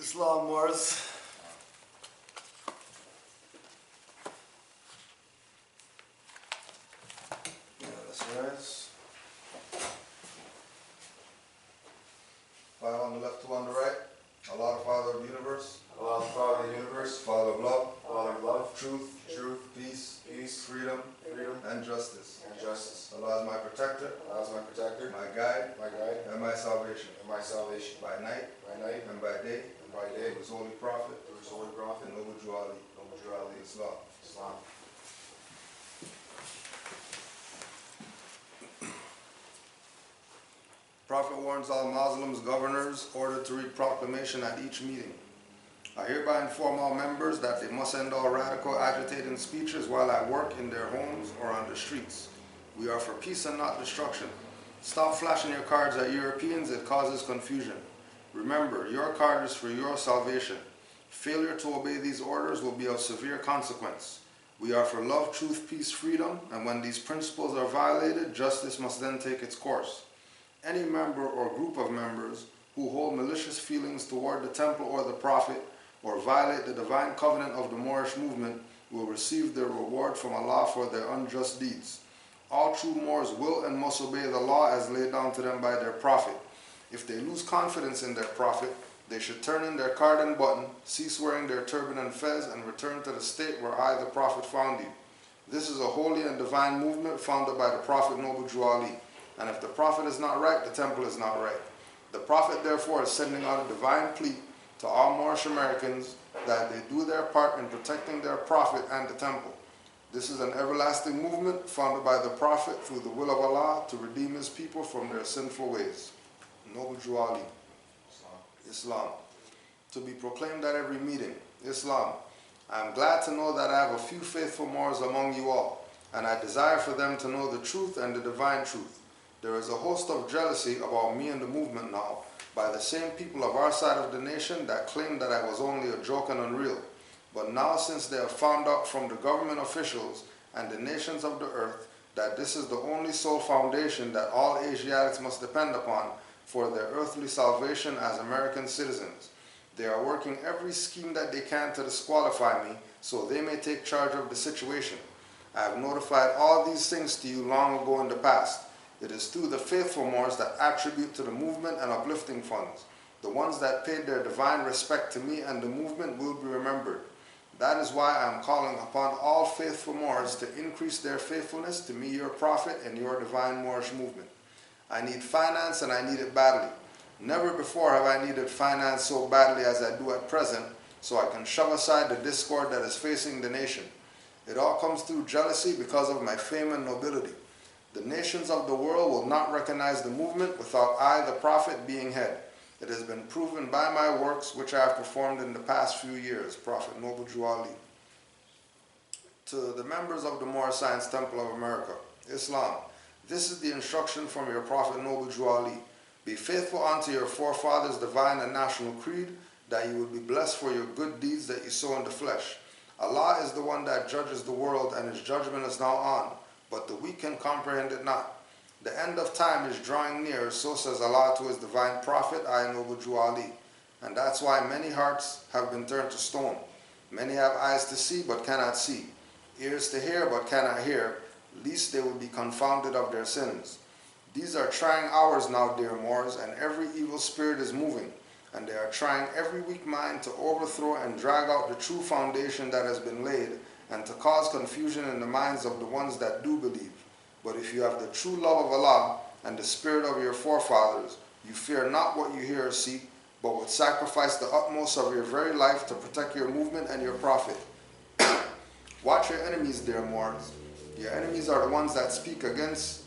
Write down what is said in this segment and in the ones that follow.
Islam Moors. Yeah, that's right. 5 on the left, 2 on the right. Allah, the Father of the universe. Allah, the Father of the universe. Father of love. Father of love. Truth. Truth. Peace. Peace. Freedom. Freedom. And justice. And justice. Allah is my protector. Allah is my protector. My guide. My guide. And my salvation. And my salvation. By night. By night. And by day. And by day. Through His holy prophet. Through His holy prophet. Noble Juali. Noble Juali. Islam. Islam. Prophet warns all Muslims, governors, ordered to read proclamation at each meeting. I hereby inform all members that they must end all radical, agitating speeches while at work, in their homes, or on the streets. We are for peace and not destruction. Stop flashing your cards at Europeans, it causes confusion. Remember, your card is for your salvation. Failure to obey these orders will be of severe consequence. We are for love, truth, peace, freedom, and when these principles are violated, justice must then take its course. Any member or group of members who hold malicious feelings toward the temple or the prophet, or violate the divine covenant of the Moorish movement, will receive their reward from Allah for their unjust deeds. All true Moors will and must obey the law as laid down to them by their prophet. If they lose confidence in their prophet, they should turn in their card and button, cease wearing their turban and fez, and return to the state where I, the prophet, found you. This is a holy and divine movement founded by the prophet Noble Juali. And if the prophet is not right, the temple is not right. The prophet, therefore, is sending out a divine plea to all Moorish Americans that they do their part in protecting their prophet and the temple. This is an everlasting movement founded by the prophet through the will of Allah to redeem his people from their sinful ways. Noble Juali. Islam. To be proclaimed at every meeting. Islam. I am glad to know that I have a few faithful Moors among you all, and I desire for them to know the truth and the divine truth. There is a host of jealousy about me and the movement now by the same people of our side of the nation that claimed that I was only a joke and unreal. But now, since they have found out from the government officials and the nations of the earth that this is the only sole foundation that all Asiatics must depend upon for their earthly salvation as American citizens, they are working every scheme that they can to disqualify me so they may take charge of the situation. I have notified all these things to you long ago in the past. It is through the faithful Moors that attribute to the movement and uplifting funds. The ones that paid their divine respect to me and the movement will be remembered. That is why I am calling upon all faithful Moors to increase their faithfulness to me, your prophet, and your divine Moorish movement. I need finance, and I need it badly. Never before have I needed finance so badly as I do at present, so I can shove aside the discord that is facing the nation. It all comes through jealousy because of my fame and nobility. The nations of the world will not recognize the movement without I, the prophet, being head. It has been proven by my works which I have performed in the past few years. Prophet Noble Juali. To the members of the Moorish Science Temple of America, Islam. This is the instruction from your Prophet Noble Juali. Be faithful unto your forefathers' divine and national creed, that you will be blessed for your good deeds that you sow in the flesh. Allah is the one that judges the world, and his judgment is now on, but the weak can comprehend it not. The end of time is drawing near, so says Allah to his divine prophet, I, Noble Juali. And that's why many hearts have been turned to stone. Many have eyes to see, but cannot see. Ears to hear, but cannot hear, lest they will be confounded of their sins. These are trying hours now, dear Moors, and every evil spirit is moving, and they are trying every weak mind to overthrow and drag out the true foundation that has been laid, and to cause confusion in the minds of the ones that do believe. But if you have the true love of Allah and the spirit of your forefathers, you fear not what you hear or see, but would sacrifice the utmost of your very life to protect your movement and your prophet. Watch your enemies, dear Moors. Your enemies are the ones that speak against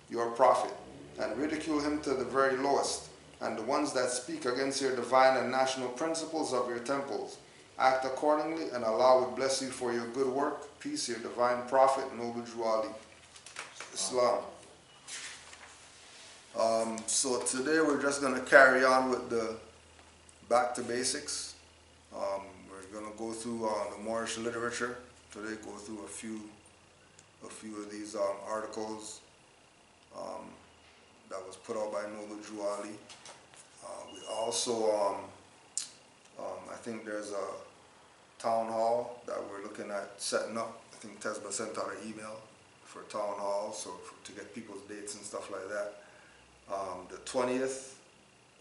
your prophet and ridicule him to the very lowest, and the ones that speak against your divine and national principles of your temples. Act accordingly, and Allah will bless you for your good work. Peace, your divine prophet, Noble Juali. Islam. So today we're just going to carry on with the back to basics. We're going to go through the Moorish literature today, go through a few of these articles that was put out by Noble Juali. We also think there's a town hall that we're looking at setting up. I think Tesba sent out an email for town hall, so to get people's dates and stuff like that. The 20th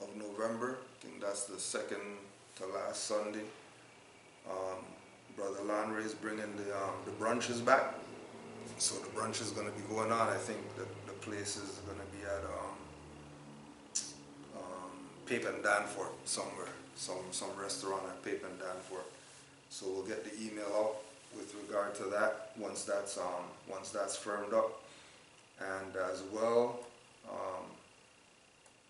of November, I think that's the second to last Sunday. Brother Landry is bringing the brunches back. So the brunch is going to be going on. I think the place is going to be at Pape and Danforth somewhere, some restaurant at Pape and Danforth. So we'll get the email out with regard to that once that's firmed up. And as well,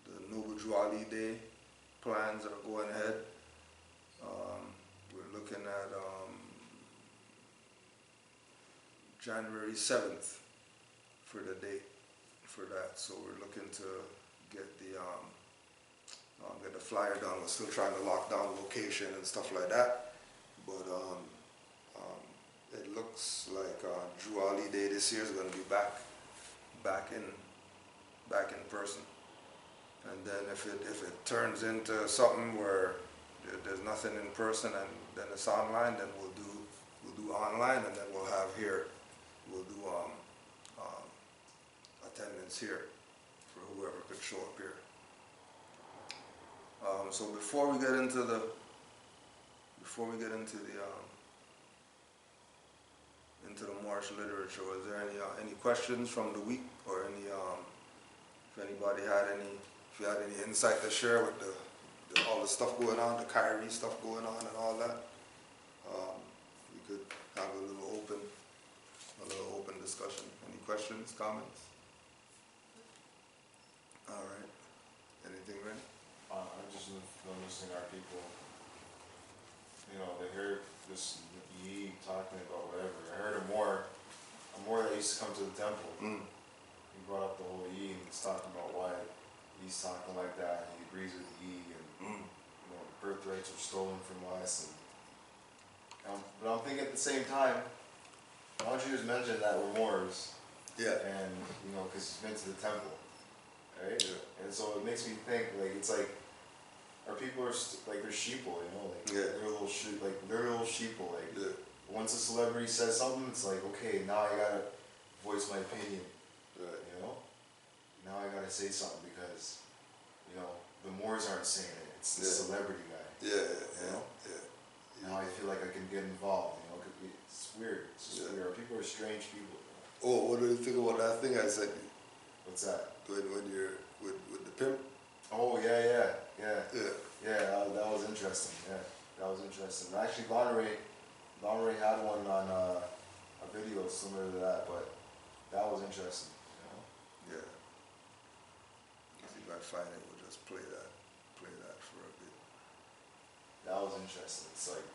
the Noble Juali Day plans are going ahead. We're looking at January 7th for the date for that. So we're looking to get the flyer done. We're still trying to lock down the location and stuff like that. But it looks like Juali Day this year is going to be back in person. And then if it turns into something where there's nothing in person and then it's online, then we'll do online, and then we'll do attendance here for whoever could show up here. So before we get into the Moorish literature, was there any questions from the week, or any if anybody had any insight to share with all the stuff going on, the Kyrie stuff going on and all that? We could have a little open discussion. Any questions, comments? All right. Anything, Ray? I'm just noticing our people, they heard this Yi talking about whatever. I heard a Moor that used to come to the temple. He brought up the whole Yi, and he's talking about why he's talking like that, and he agrees with Yi, and birthrights were stolen from us. But I'm thinking at the same time, why don't you just mention that we're Moors? Yeah. And because he's been to the temple, right? Yeah. And so it makes me think, it's like our people are they're sheeple, Yeah. they're a little sheeple. Yeah. Once a celebrity says something, it's like, okay, now I gotta voice my opinion. Right. Now I gotta say something because the Moors aren't saying it. It's the Yeah. celebrity guy. Yeah. Now I feel like I can get involved. It's weird. It's just Yeah. weird. Our people are strange people. Oh, what do you think about that thing I said? What's that? When you're with the pimp? Oh yeah. Yeah. That was interesting. Yeah, that was interesting. Actually, Lonneray had one on a video similar to that, but that was interesting. Yeah. If I find it, we'll just play that for a bit. That was interesting. It's like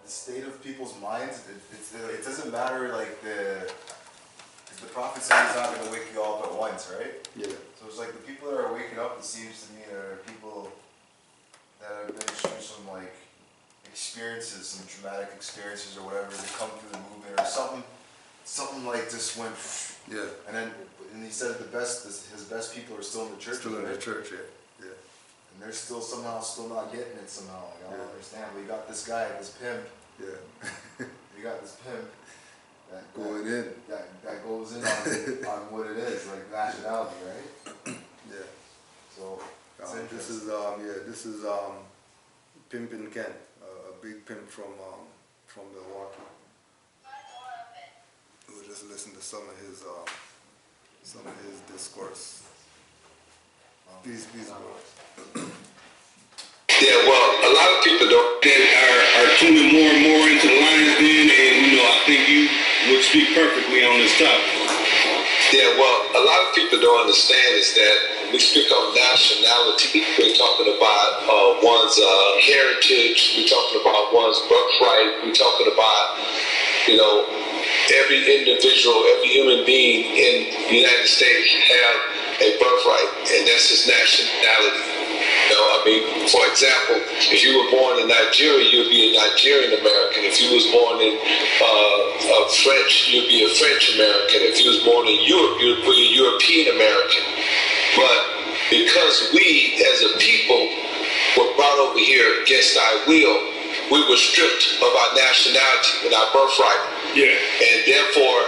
the state of people's minds. It doesn't matter. The prophet said he's not going to wake you all up at once, right? Yeah. So it's like the people that are waking up, it seems to me, are people that have been through some experiences, some traumatic experiences or whatever. They come through the movement or something like just went. Yeah. And he said his best people are still in the church. Still in right? the church, yeah. And they're still not getting it somehow. I don't understand. But you got this guy, this pimp. Yeah. You got this pimp. That goes in on what it is, like nationality, right? Yeah. So This is Pimpin' Ken, a big pimp from Milwaukee. We'll just listen to some of his discourse. Peace, bro. Yeah, well, a lot of people are tuning more and more into the Lions Den, and I think you would speak perfectly on this topic. Yeah, well, a lot of people don't understand is that when we speak of nationality, we're talking about one's heritage, we're talking about one's birthright, we're talking about, every individual, every human being in the United States have a birthright, and that's his nationality. For example, if you were born in Nigeria, you'd be a Nigerian American. If you was born in French, you'd be a French American. If you was born in Europe, you'd be a European American. But because we as a people were brought over here against our will, we were stripped of our nationality and our birthright. Yeah. And therefore,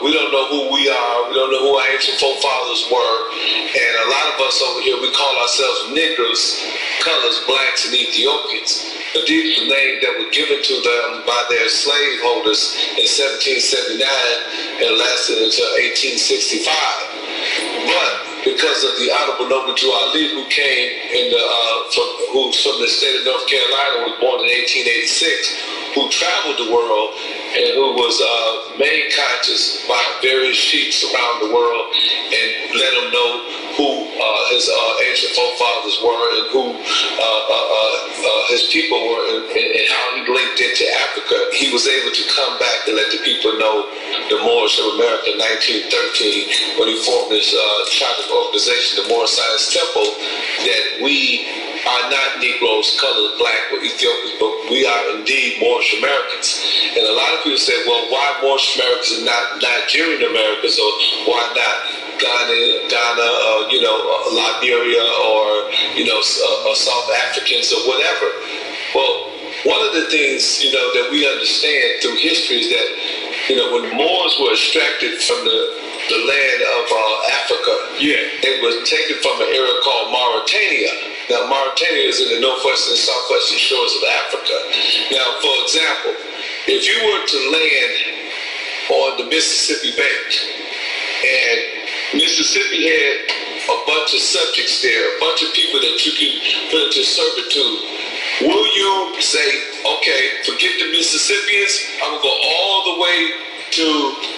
we don't know who we are. We don't know who our ancient forefathers were. And a lot of us over here, we call ourselves Negroes, colors, blacks, and Ethiopians. But these were names that were given to them by their slaveholders in 1779 and lasted until 1865. But because of the Honorable Noble Ali, who came who's from the state of North Carolina, was born in 1886, who traveled the world and who was made conscious by various chiefs around the world and let them know who his ancient forefathers were and who his people were and how he linked into Africa. He was able to come back and let the people know, the Moorish of America in 1913, when he formed this tribal organization, the Moorish Science Temple, that we are not Negroes, colored, black, or Ethiopians, but we are indeed Moorish Americans. And a lot of people say, well, why Moorish Americans and not Nigerian Americans, or why not Ghana, Liberia, or South Africans, or whatever. Well, one of the things that we understand through history is that when Moors were extracted from the land of Africa, they were taken from an area called Mauritania. Now, Mauritania is in the northwestern and southwestern shores of Africa. Now, for example, if you were to land on the Mississippi bank, and Mississippi had a bunch of subjects there, a bunch of people that you can put into servitude, will you say, okay, forget the Mississippians, I'm going to go all the way to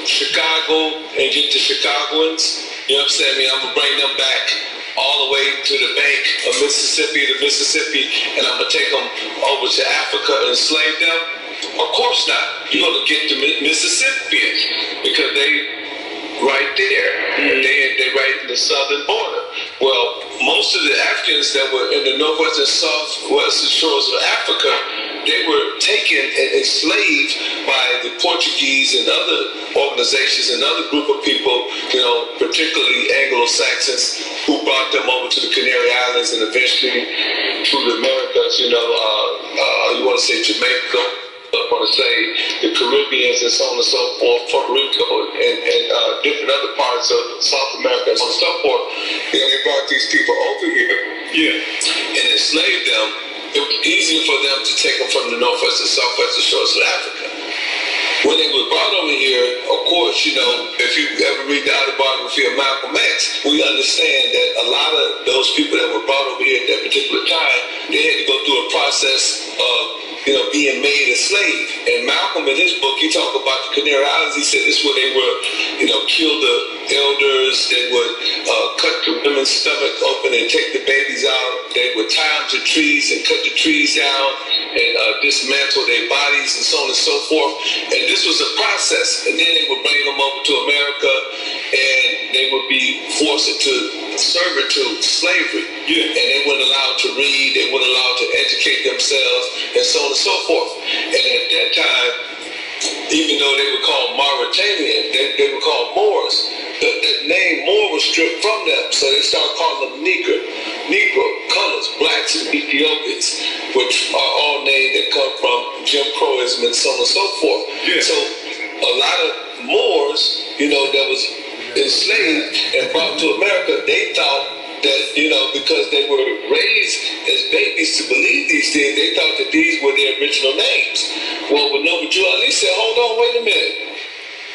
Chicago and get the Chicagoans? You know what I'm saying? I'm going to bring them back all the way to the bank of Mississippi, and I'm going to take them over to Africa and enslave them? Of course not. You're going to get the Mississippians because they right there. They right in the southern border. Well, most of the Africans that were in the northwestern and southwestern shores of Africa, they were taken and enslaved by the Portuguese and other organizations and other group of people, particularly Anglo-Saxons, who brought them over to the Canary Islands and eventually to the Americas, you want to say Jamaica, I want to say the Caribbeans and so on and so forth, Puerto Rico and different other parts of South America and so on and so forth. They brought these people over here and enslaved them. It was easier for them to take them from the northwest and southwestern shores of Africa. When they were brought over here, of course, if you ever read the autobiography of Malcolm X, we understand that a lot of those people that were brought over here at that particular time, they had to go through a process of being made a slave. And Malcolm, in his book, he talked about the Canary Islands. He said this is where they would, kill the elders. They would cut the women's stomach open and take the babies out. They would tie them to trees and cut the trees down and dismantle their bodies and so on and so forth. And this was a process. And then they would bring them over to America and they would be forced into servitude, slavery. And they weren't allowed to read. They weren't allowed to educate themselves and so on and so forth. And at that time, even though they were called Mauritanian, they were called Moors. That name Moor was stripped from them, so they started calling them Negro, colors, blacks, and Ethiopians, which are all names that come from Jim Crowism and so on and so forth. So a lot of Moors, that was enslaved and brought to America, they thought that, because they were raised as babies to believe these things, they thought that these were their original names. Well, when Noble Ali said, hold on, wait a minute.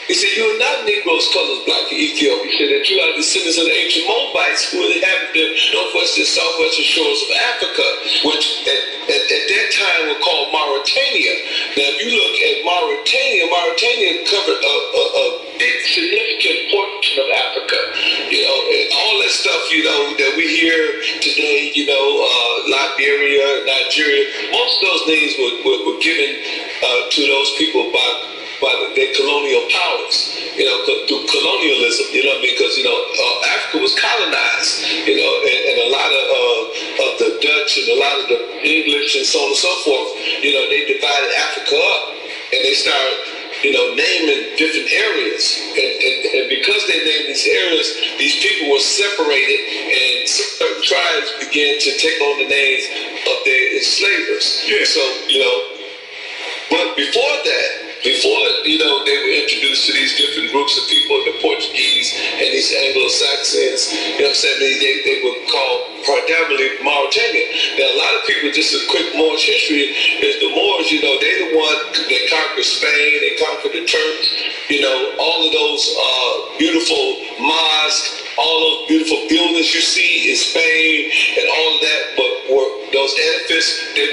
He said, you are not Negroes, colors, black, and Ethiopian. He said that you are descendants of the ancient Moabites who inhabited the northwestern and southwestern shores of Africa, which at that time were called Mauritania. Now, if you look at Mauritania covered a big, significant portion of Africa. And all that stuff, that we hear today, Liberia, Nigeria, most of those names were given to those people by their colonial powers, through colonialism, because, Africa was colonized, and a lot of the Dutch and a lot of the English and so on and so forth, they divided Africa up and they started naming different areas. And because they named these areas, these people were separated, and certain tribes began to take on the names of their enslavers. Yeah. So, but before that, they were introduced to these different groups of people, the Portuguese and these Anglo-Saxons, they were called predominantly Mauritanian. Now, a lot of people, just a quick Moorish history, is the Moors, they the one that conquered Spain, they conquered the Turks, all of those beautiful mosques, all those beautiful buildings you see in Spain and all of that, but those edifices, they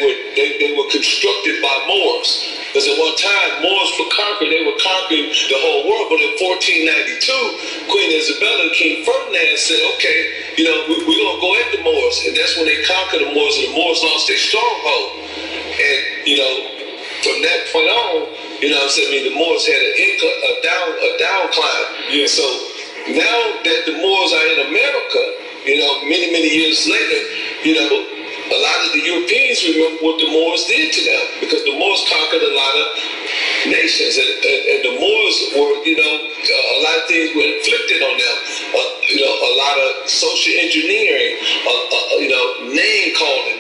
were constructed by Moors. Because at one time, Moors were conquered, they were conquering the whole world, but in 1492, Queen Isabella and King Ferdinand said, okay, we're going to go at the Moors. And that's when they conquered the Moors, and the Moors lost their stronghold. And, from that point on, the Moors had a down climb. Yeah. So now that the Moors are in America, many, many years later, a lot of the Europeans remember what the Moors did to them, because the Moors conquered a lot of nations, and the Moors were, a lot of things were inflicted on them. A lot of social engineering, name calling,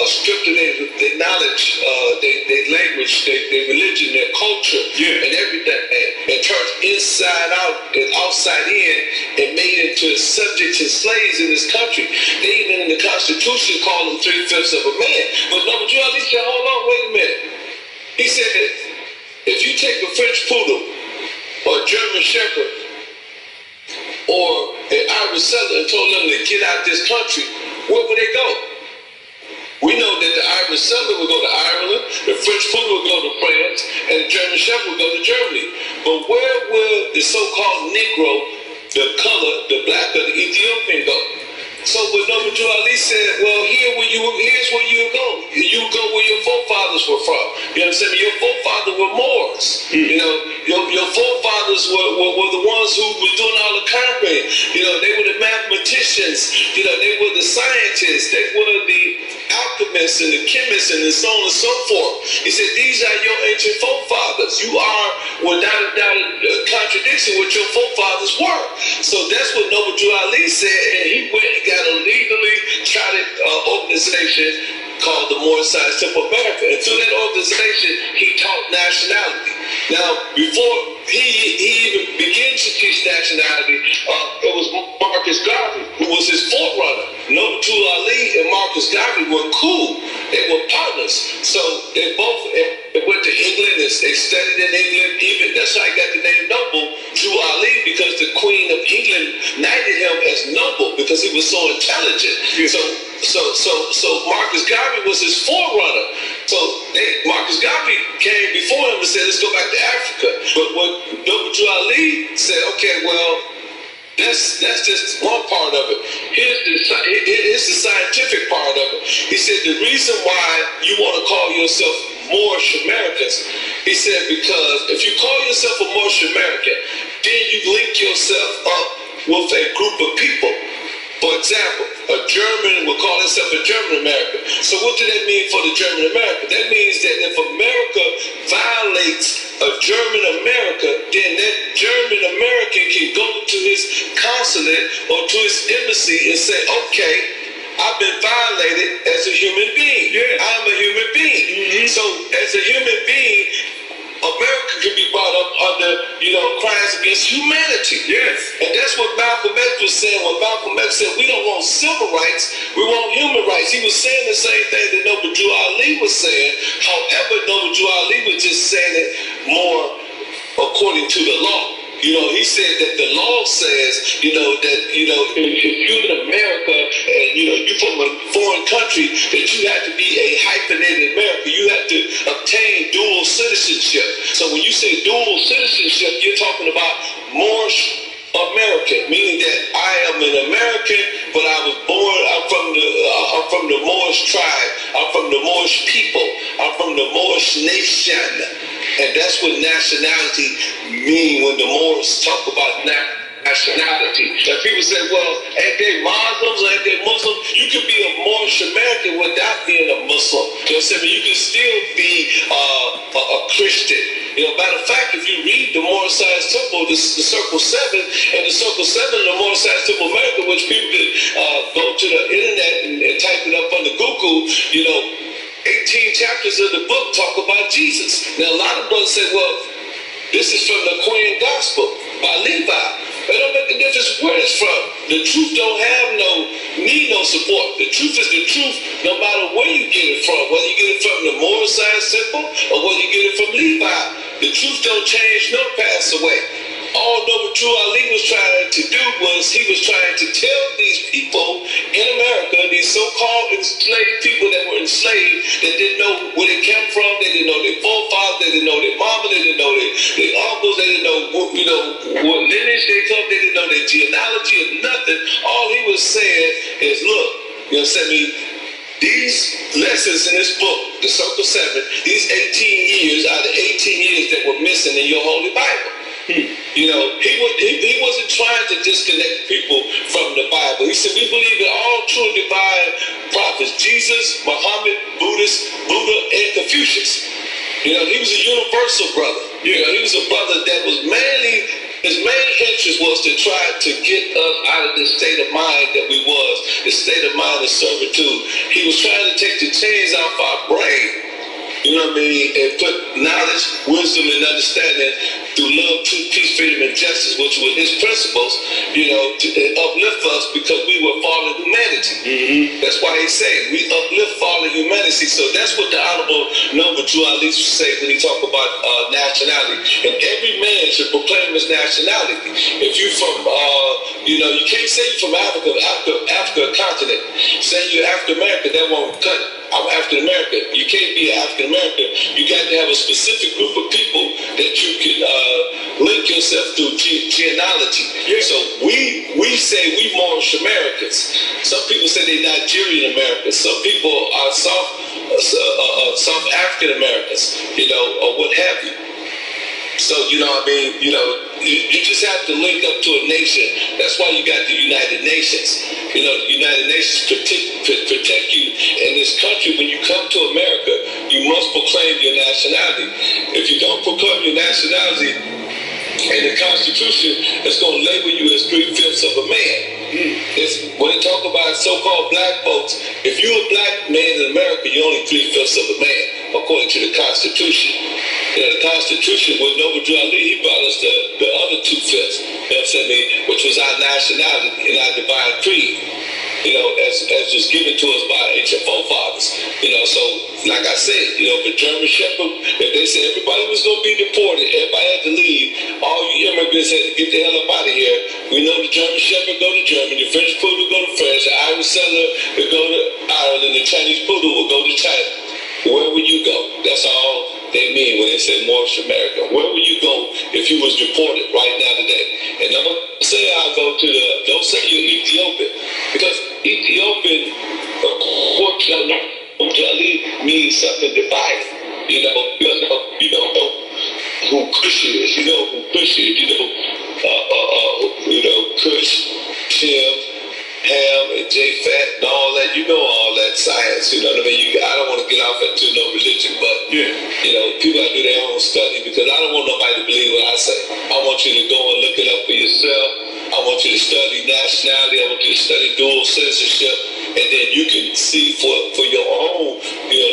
stripped of their knowledge, their language, their religion, their culture, and everything, and turned inside out and outside in, and made into subjects and slaves in this country. They even in the Constitution called them 3/5 of a man. But no, but you at least said, hold on, wait a minute. He said that if you take a French poodle or a German shepherd or an Irish settler and told them to get out this country, where would they go? We know that the Irish settler would go to Ireland, the French poodle would go to France, and the German shepherd would go to Germany. But where will the so-called Negro, the color, the black, or the Ethiopian go? So when Noble Ali said, well, here's where you go. You go where your forefathers were from. You know what I'm saying? Your forefathers were Moors. Your forefathers were the ones who were doing all the conquering. They were the mathematicians. They were the scientists. They were the alchemists and the chemists and so on and so forth. He said, these are your ancient forefathers. You are, without a doubt, a contradiction what your forefathers were. So that's what Noble Ali said, and he went and got a legally chartered organization called the Moorish Science Temple America. And through that organization, he taught nationality. Now, before he even began to teach nationality, it was Marcus Garvey, who was his forerunner. Noble Ali and Marcus Garvey were cool. They were partners. So they both went to England and they studied in England. Even that's how he got the name Noble Ali, because the Queen of England knighted him as Noble because he was so intelligent. Yeah. So Marcus Garvey was his forerunner. So Marcus Garvey came before him and said, let's go back to Africa. But what Noble Ali said, okay, well, that's just one part of it. Here's the scientific part of it. He said the reason why you want to call yourself Moorish Americans, he said, because if you call yourself a Moorish American, then you link yourself up with a group of people. For example, a German will call himself a German American. So what does that mean for the German American? That means that if America violates a German America, then that German American can go to his consulate or to his embassy and say, okay, I've been violated as a human being. Yeah. I'm a human being. Mm-hmm. So as a human being, America can be brought up under, crimes against humanity. Yes. And that's what Malcolm X was saying. When Malcolm X said, we don't want civil rights, we want human rights. He was saying the same thing that Noble Ali was saying. However, Noble Ali was just saying it more according to the law. He said that the law says, that, if you're in America and, you're from a foreign country, that you have to be a hyphenated American. You have to obtain dual citizenship. So when you say dual citizenship, you're talking about Moorish American, meaning that I am an American, but I was born, I'm from the Moorish tribe. I'm from the Moorish people. I'm from the Moorish nation. And that's what nationality mean when the Moors talk about nationality. Like people say, well, ain't they Muslims, ain't they Muslim? You can be a Moorish American without being a Muslim. You know what I'm saying? You can still be a Christian. Matter of fact, if you read the Moorish Science Temple, the Circle 7, and the Circle 7 of the Moorish Science Temple America, which people could go to the internet and type it up on the Google, 18 chapters of the book talk about Jesus. Now, a lot of brothers say, well, this is from the Queen Gospel by Levi. It don't make a difference where it's from. The truth don't need no support. The truth is the truth no matter where you get it from. Whether you get it from the Moorish Science Temple or whether you get it from Levi. The truth don't change nor pass away. All Noble Drew Ali was trying to do was he was trying to tell these people in America, these so-called enslaved people that were enslaved, that didn't know where they came from, they didn't know their forefathers, they didn't know their mama, they didn't know their uncles, they didn't know what lineage they come, they didn't know their genealogy or nothing. All he was saying is, look, these lessons in this book, the Circle 7, these 18 years out of 18 years that were missing in your Holy Bible. He wasn't trying to disconnect people from the Bible. He said, we believe in all true and divine prophets, Jesus, Muhammad, Buddha, and Confucius. He was a universal brother. He was a brother that was his main interest was to try to get us out of this state of mind that we was, the state of mind of servitude. He was trying to take the chains off our brain. And put knowledge, wisdom, and understanding through love, truth, peace, freedom, and justice, which were his principles, to uplift us because we were fallen humanity. Mm-hmm. That's why he said we uplift fallen humanity. So that's what the Honorable Noble Drew Ali say when he talk about nationality. And every man should proclaim his nationality. If you from, you can't say you're from Africa continent. Say you're African American, that won't cut it. I'm African American. You can't be African American. You got to have a specific group of people that you can link yourself through genealogy. Yeah. So we say we Moorish Americans. Some people say they Nigerian Americans. Some people are South African Americans. Or what have you. So you just have to link up to a nation. That's why you got the United Nations. The United Nations protect you in this country. When you come to America, you must proclaim your nationality. If you don't proclaim your nationality in the Constitution, it's going to label you as 3/5 of a man. When they talk about so-called black folks, if you're a black man in America, you're only 3/5 of a man, according to the Constitution. The Constitution with Noble Drew Ali, he brought us the other 2/5, which was our nationality and our divine creed, as was given to us by our ancient forefathers. So like I said, the German Shepherd, if they said everybody was going to be deported, everybody had to leave, all you immigrants had to get the hell up out of here. We know the German Shepherd go to Germany, the French Poodle go to France, the Irish Setter would go to Ireland, the Chinese Poodle would go to China. Where would you go? That's all they mean when they say Moorish America. Where would you go if you was deported right now today? And don't say don't say you're Ethiopian, because Ethiopian, means something divided. You don't know who Kush is. You know who Kush is. Kush, Shem, Ham, and Japhet, and all that. You know all that science. You know what I mean? I don't want to get off into no religion, but people gotta do their own study because I don't want nobody to believe what I say. I want you to go and look it up for yourself. I want you to study nationality. I want you to study dual citizenship, and then you can see for your own,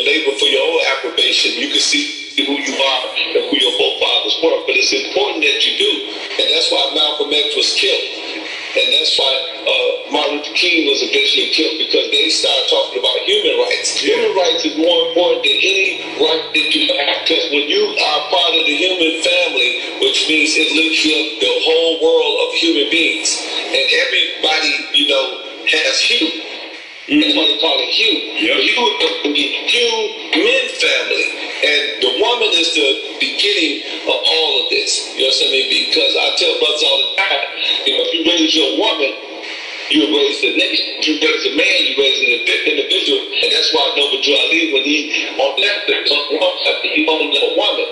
labor for your own approbation. You can see who you are and who your forefathers were. But it's important that you do, and that's why Malcolm X was killed, and that's why Martin Luther King was eventually killed, because they started talking about human rights. Yeah. Human rights is more important than any right that you have, because when you are part of the human family, which means it links you up the whole world of human beings, and everybody has hue. That's why they call it hue. Yep. Hue is the human family, and the woman is the beginning of all of this. You know what I mean? Because I tell brothers all the time, if you raise your woman, you raise the nation. If you raise a man, you raise an individual, and that's why Noble Drew Ali, when he on that, he owned a woman.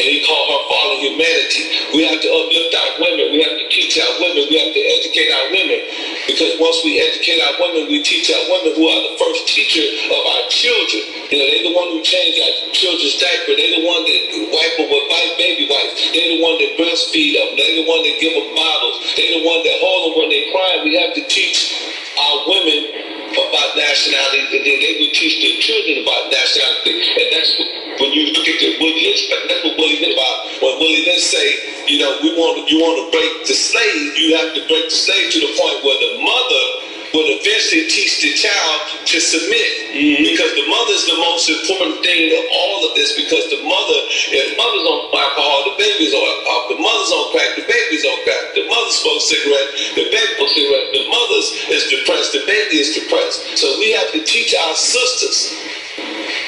and he called her fallen humanity. We have to uplift our women. We have to teach our women. We have to educate our women. Because once we educate our women, we teach our women, who are the first teacher of our children. You know, they're the one who change our children's diaper. They're the one that wipe them with baby wipes. They're the one that breastfeed them. They're the one that give them bottles. They're the one that hold them when they cry. We have to teach our women about nationality, and then they would teach their children about nationality. And that's when you look at the Willie Lynch, that's what Willie Lynch about. When Willie Lynch say, you know, you want to break the slave, you have to break the slave to the point where the mother will eventually teach the child to submit. Because the mother is the most important thing of all of this, because the mother, if mother's on alcohol, the baby's on alcohol. The mother's on crack, the baby's on crack. The mother smokes cigarette, the baby smokes cigarette. The mother is depressed, the baby is depressed. So we have to teach our sisters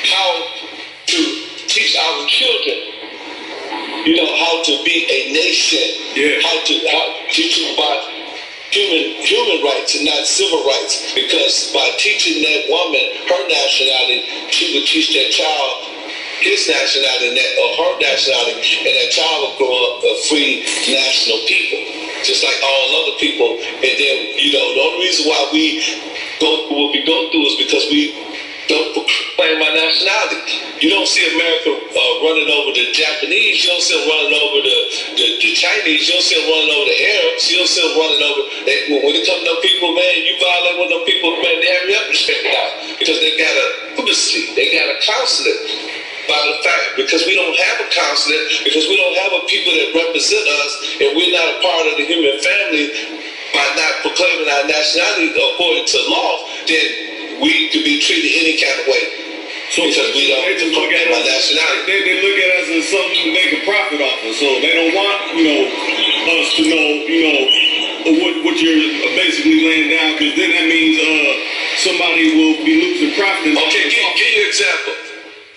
how to teach our children, you know, how to be a nation, how to teach them about human rights and not civil rights, because by teaching that woman her nationality, she would teach that child his nationality or her nationality, and that child would grow up a free national people, just like all other people. And then, you know, the only reason why we go through what we go through is because we don't proclaim our nationality. You don't see America running over the Japanese. You don't see them running over the Chinese. You don't see them running over the Arabs. You don't see them running over. When it comes to them people, man, you violate one of them people, man, they have you up and straight out, because they got a publicity. They got a counselor. By the fact, because we don't have a counselor, because we don't have a people that represent us, and we're not a part of the human family, by not proclaiming our nationality according to law, then we could be treated any kind of way. So because we don't proclaim our nationality. They look at us as something they can profit off of. So they don't want, you know, us to know, you know, what you're basically laying down, because then that means somebody will be losing profit. Okay, give you an example.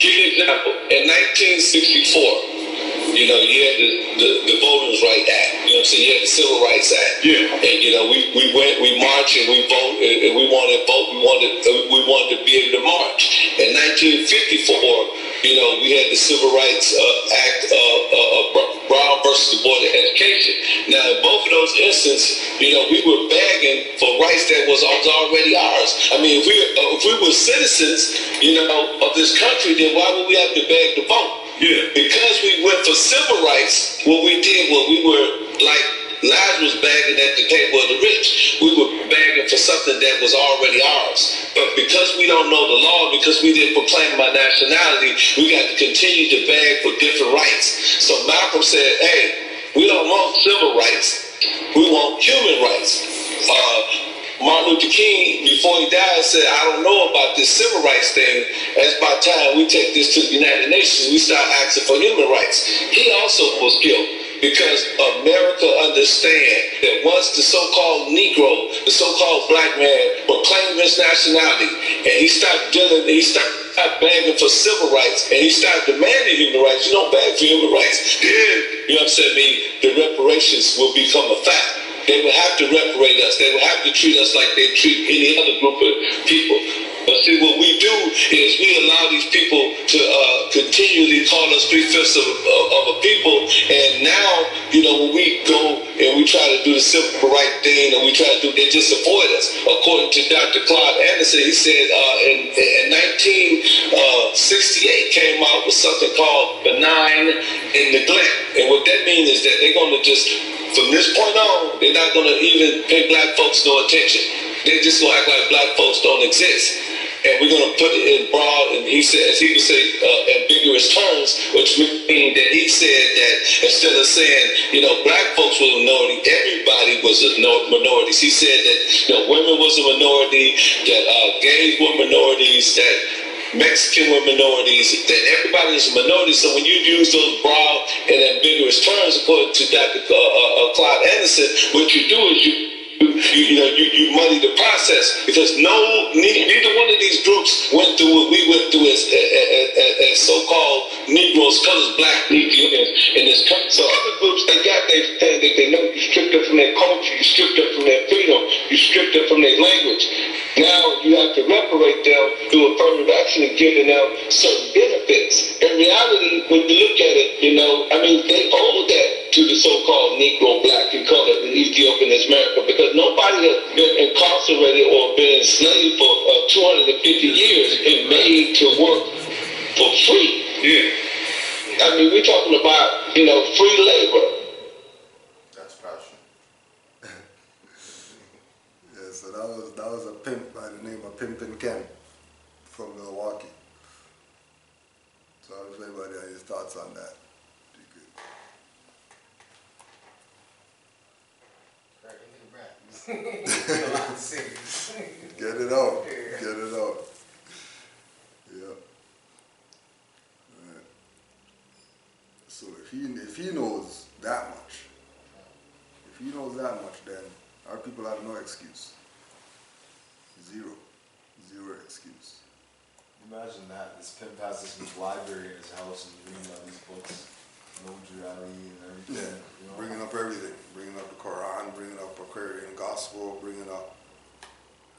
Give you an example. In 1964, you know, you had the Voters' Right Act. You know what I'm saying? You had the Civil Rights Act. Yeah. And you know, we marched and we vote, and we wanted to vote. We wanted to be able to march. In 1954, you know, we had the Civil Rights Act Brown versus the Board of Education. Now, in both of those instances, you know, we were begging for rights that was already ours. I mean, if we were citizens, you know, of this country, then why would we have to beg to vote? Yeah. Because we went for civil rights, what we did was we were like Lazarus begging at the table of the rich. We were begging for something that was already ours. But because we don't know the law, because we didn't proclaim our nationality, we got to continue to beg for different rights. So Malcolm said, hey, we don't want civil rights. We want human rights. Martin Luther King, before he died, said, I don't know about this civil rights thing. It's about time we take this to the United Nations. We start asking for human rights. He also was killed because America understands that once the so-called Negro, the so-called black man, proclaimed his nationality, and he started begging for civil rights, and he started demanding human rights. You don't beg for human rights, then, you know what I'm saying, the reparations will become a fact. They will have to reparate us. They will have to treat us like they treat any other group of people. But see, what we do is we allow these people to continually call us 3/5 of a people. And now, you know, when we go and we try to do the civil right thing, and we try to do, they just avoid us. According to Dr. Claude Anderson, he said in 1968 came out with something called benign and neglect. And what that means is that they're going to just, from this point on, they're not going to even pay black folks no attention. They're just going to act like black folks don't exist. And we're going to put it in broad, and he said, as he would say, ambiguous terms, which means that he said that instead of saying, you know, black folks were a minority, everybody was a minority. He said that, you know, women was a minority, that gays were minorities, that Mexican were minorities, that everybody is a minority. So when you use those broad and ambiguous terms, according to Dr. Claude Anderson, what you do is you muddy the process, because neither one of these groups went through what we went through as so-called Negroes, colored black Negroes in this country. So other groups, they got understand that they know you stripped them from their culture, you stripped them from their freedom, you stripped them from their language. Now you have to reparate them through affirmative action and giving them certain benefits. In reality, when you look at it, they owe that to the so-called Negro, Black, and Colored, and Ethiopian in America, because nobody has been incarcerated or been enslaved for 250 years and made to work for free. Yeah. We're talking about, free labor. That's passion. Yeah, so that was a pimp by the name of Pimpin' Ken from Milwaukee. So if anybody has his thoughts on that, you could. Right into the brackets. Get it out. Get it out. Yeah. Right. So if he knows that much, then our people have no excuse. Zero excuse. Imagine that, this pimp has this library in his house and he's reading all these books, no Jurali and everything. Yeah, bringing up everything, bringing up the Quran, bringing up Aquarian gospel, bringing up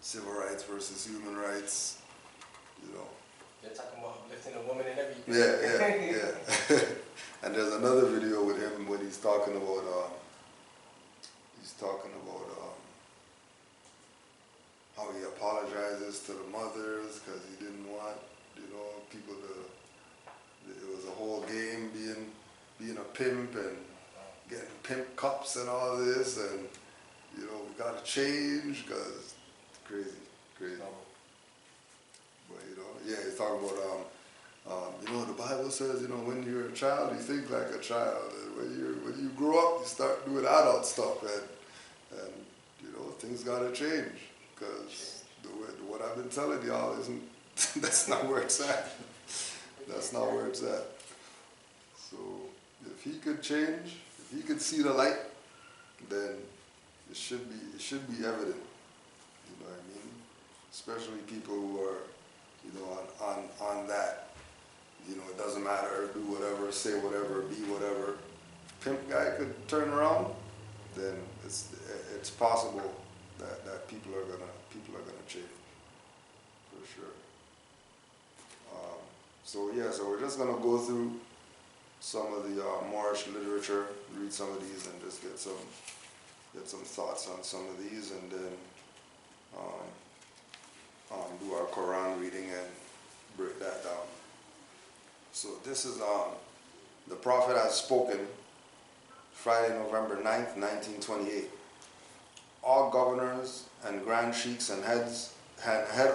civil rights versus human rights, They're talking about uplifting a woman and everything. Yeah. And there's another video with him when he's talking about how he apologizes to the mothers because he didn't want, people to, it was a whole game being a pimp and getting pimp cups and all this, and, we gotta change because it's crazy. But, he's talking about, the Bible says, when you're a child, you think like a child. And when you grow up, you start doing adult stuff. And things got to change. Because what I've been telling y'all isn't, that's not where it's at. That's not where it's at. So if he could change, if he could see the light, then it should be evident. You know what I mean? Especially people who are, on that. It doesn't matter, do whatever, say whatever, be whatever. If pimp guy could turn around, then it's possible that people are gonna change, for sure. So we're just gonna go through some of the Moorish literature, read some of these, and just get some thoughts on some of these, and then do our Quran reading and break that down. So this is the Prophet has spoken Friday, November 9th, 1928. All governors and grand sheikhs and head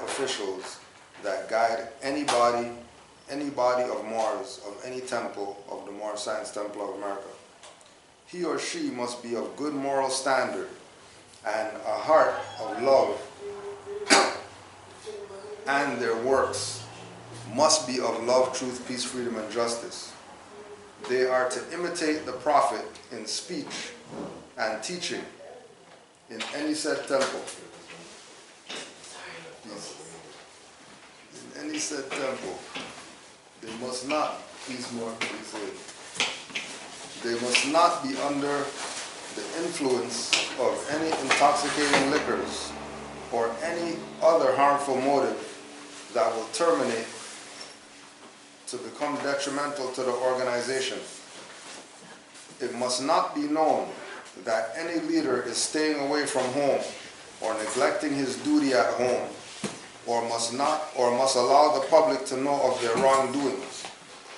officials that guide anybody of Moors of any temple of the Moorish Science Temple of America. He or she must be of good moral standard and a heart of love, and their works must be of love, truth, peace, freedom, and justice. They are to imitate the Prophet in speech and teaching in any said temple. In any said temple. They must not, they must not be under the influence of any intoxicating liquors or any other harmful motive that will terminate to become detrimental to the organization. It must not be known that any leader is staying away from home or neglecting his duty at home, or must allow the public to know of their wrongdoings.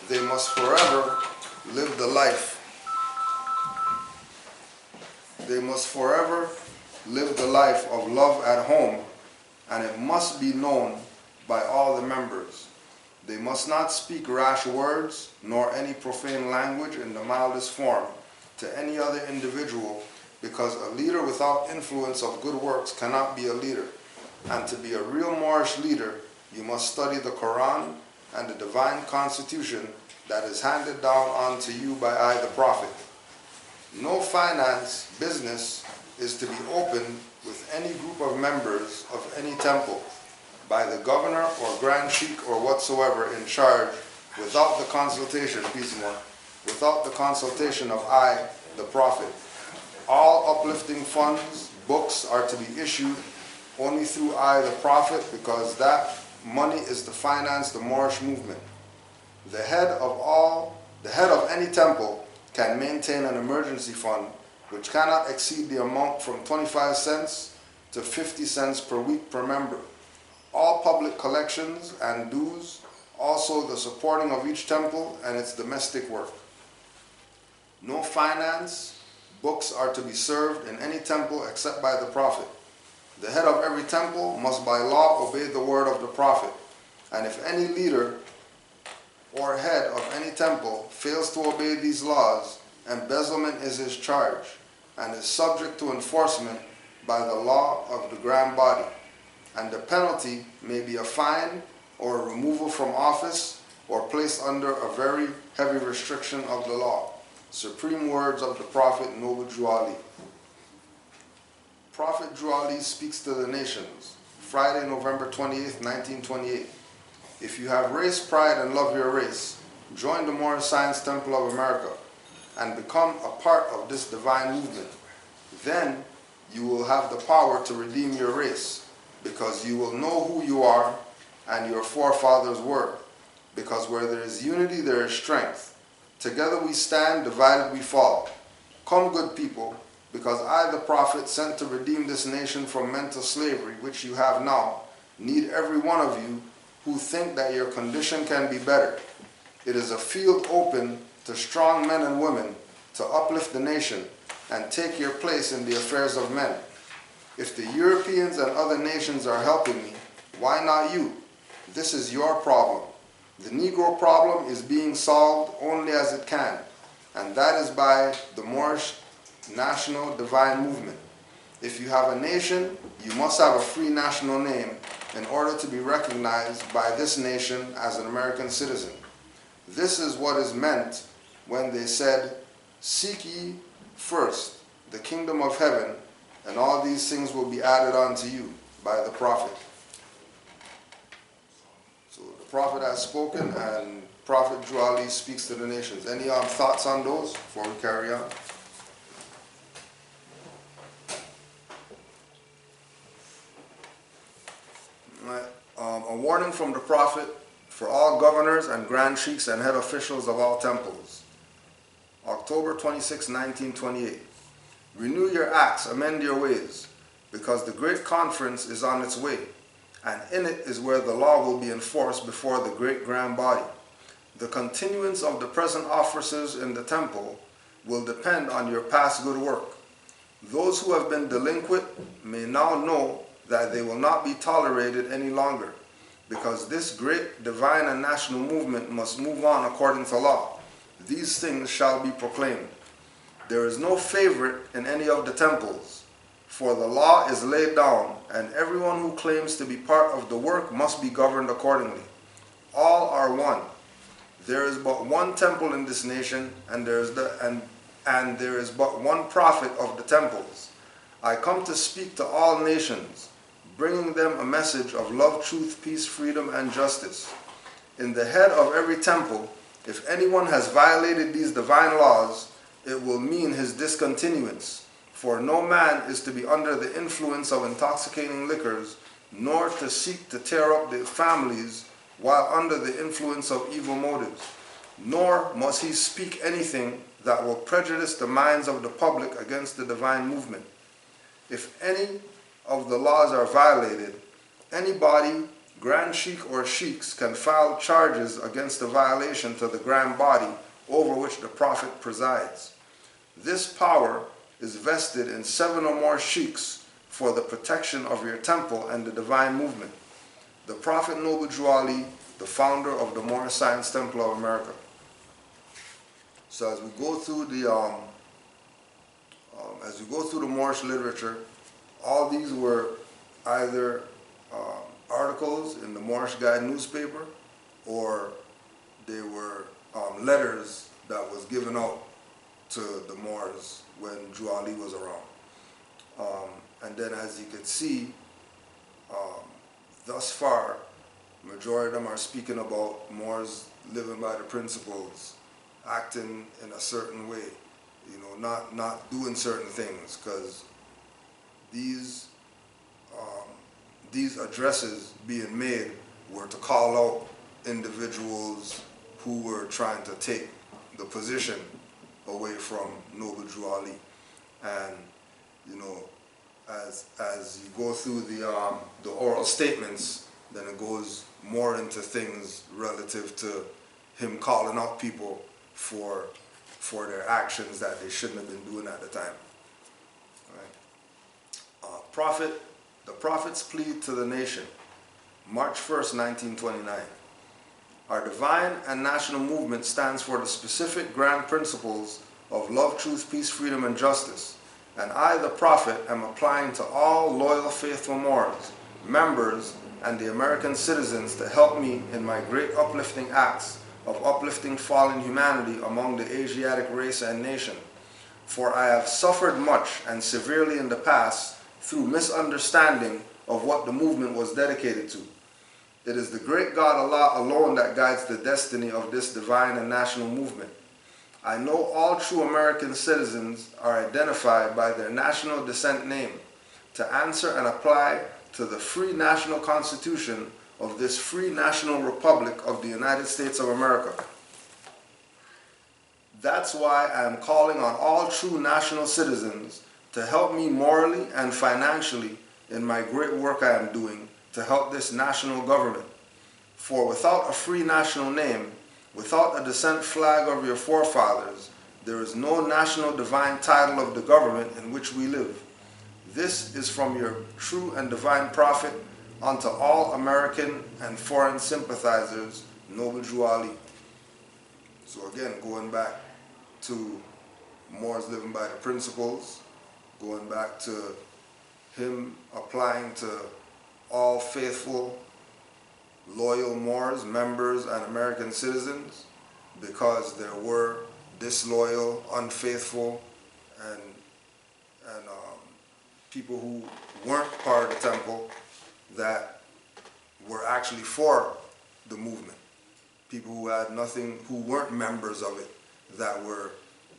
They must forever live the life. They must forever live the life of love at home, and it must be known by all the members. They must not speak rash words, nor any profane language in the mildest form to any other individual, because a leader without influence of good works cannot be a leader. And to be a real Moorish leader, you must study the Quran and the divine constitution that is handed down unto you by I, the Prophet. No finance business is to be opened with any group of members of any temple, by the governor or grand sheikh or whatsoever in charge, without the consultation, peace and more, without the consultation of I, the Prophet. All uplifting funds, books are to be issued only through I, the Prophet, because that money is to finance the Moorish movement. The head of any temple can maintain an emergency fund which cannot exceed the amount from 25 cents to 50 cents per week per member. All public collections and dues, also the supporting of each temple and its domestic work. No finance, books are to be served in any temple except by the Prophet. The head of every temple must by law obey the word of the Prophet, and if any leader or head of any temple fails to obey these laws, embezzlement is his charge, and is subject to enforcement by the law of the grand body, and the penalty may be a fine or a removal from office or placed under a very heavy restriction of the law. Supreme words of the Prophet Noble Drew Ali. Prophet Drew Ali speaks to the nations. Friday, November 28, 1928. If you have race pride and love your race, join the Moorish Science Temple of America and become a part of this divine movement. Then you will have the power to redeem your race, because you will know who you are and your forefathers were. Because where there is unity, there is strength. Together we stand, divided we fall. Come, good people, because I, the Prophet, sent to redeem this nation from mental slavery, which you have now, need every one of you who think that your condition can be better. It is a field open to strong men and women to uplift the nation and take your place in the affairs of men. If the Europeans and other nations are helping me, why not you? This is your problem. The Negro problem is being solved only as it can, and that is by the Moorish National Divine Movement. If you have a nation, you must have a free national name in order to be recognized by this nation as an American citizen. This is what is meant when they said, "Seek ye first the kingdom of heaven, and all these things will be added unto you," by the Prophet. So the Prophet has spoken, and Prophet Drew Ali speaks to the nations. Any thoughts on those before we carry on? A warning from the Prophet for all governors and grand sheikhs and head officials of all temples. October 26, 1928. Renew your acts, amend your ways, because the great conference is on its way, and in it is where the law will be enforced before the great grand body. The continuance of the present officers in the temple will depend on your past good work. Those who have been delinquent may now know that they will not be tolerated any longer, because this great divine and national movement must move on according to law. These things shall be proclaimed. There is no favorite in any of the temples, for the law is laid down, and everyone who claims to be part of the work must be governed accordingly. All are one. There is but one temple in this nation, and there is but one prophet of the temples. I come to speak to all nations, bringing them a message of love, truth, peace, freedom, and justice. In the head of every temple, if anyone has violated these divine laws, it will mean his discontinuance. For no man is to be under the influence of intoxicating liquors, nor to seek to tear up the families while under the influence of evil motives. Nor must he speak anything that will prejudice the minds of the public against the divine movement. If any of the laws are violated, anybody, grand sheikh or sheiks, can file charges against the violation to the grand body over which the Prophet presides. This power is vested in 7 or more sheiks for the protection of your temple and the divine movement. The Prophet Noble Drew Ali, the founder of the Moorish Science Temple of America. So as we go through the Moorish literature, all these were either articles in the Moorish Guide newspaper, or they were letters that was given out to the Moors when Drew Ali was around. And then, as you can see, thus far, majority of them are speaking about Moors living by the principles, acting in a certain way, you know, not doing certain things, because these addresses being made were to call out individuals who were trying to take the position away from Noble Drew Ali. And, you know, as you go through the oral statements, then it goes more into things relative to him calling out people for their actions that they shouldn't have been doing at the time. All right. The Prophet's Plea to the Nation, March 1st, 1929. Our divine and national movement stands for the specific grand principles of love, truth, peace, freedom, and justice. And I, the Prophet, am applying to all loyal, faithful Moors, members, and the American citizens to help me in my great uplifting acts of uplifting fallen humanity among the Asiatic race and nation. For I have suffered much and severely in the past through misunderstanding of what the movement was dedicated to. It is the great God Allah alone that guides the destiny of this divine and national movement. I know all true American citizens are identified by their national descent name to answer and apply to the free national constitution of this free national republic of the United States of America. That's why I am calling on all true national citizens to help me morally and financially in my great work I am doing to help this national government. For without a free national name, without a descent flag of your forefathers, there is no national divine title of the government in which we live. This is from your true and divine prophet unto all American and foreign sympathizers, Noble Drew Ali. So again, going back to Moors living by the principles, going back to him applying to all faithful, loyal Moors, members, and American citizens, because there were disloyal, unfaithful, and people who weren't part of the temple that were actually for the movement. People who had nothing, who weren't members of it, that were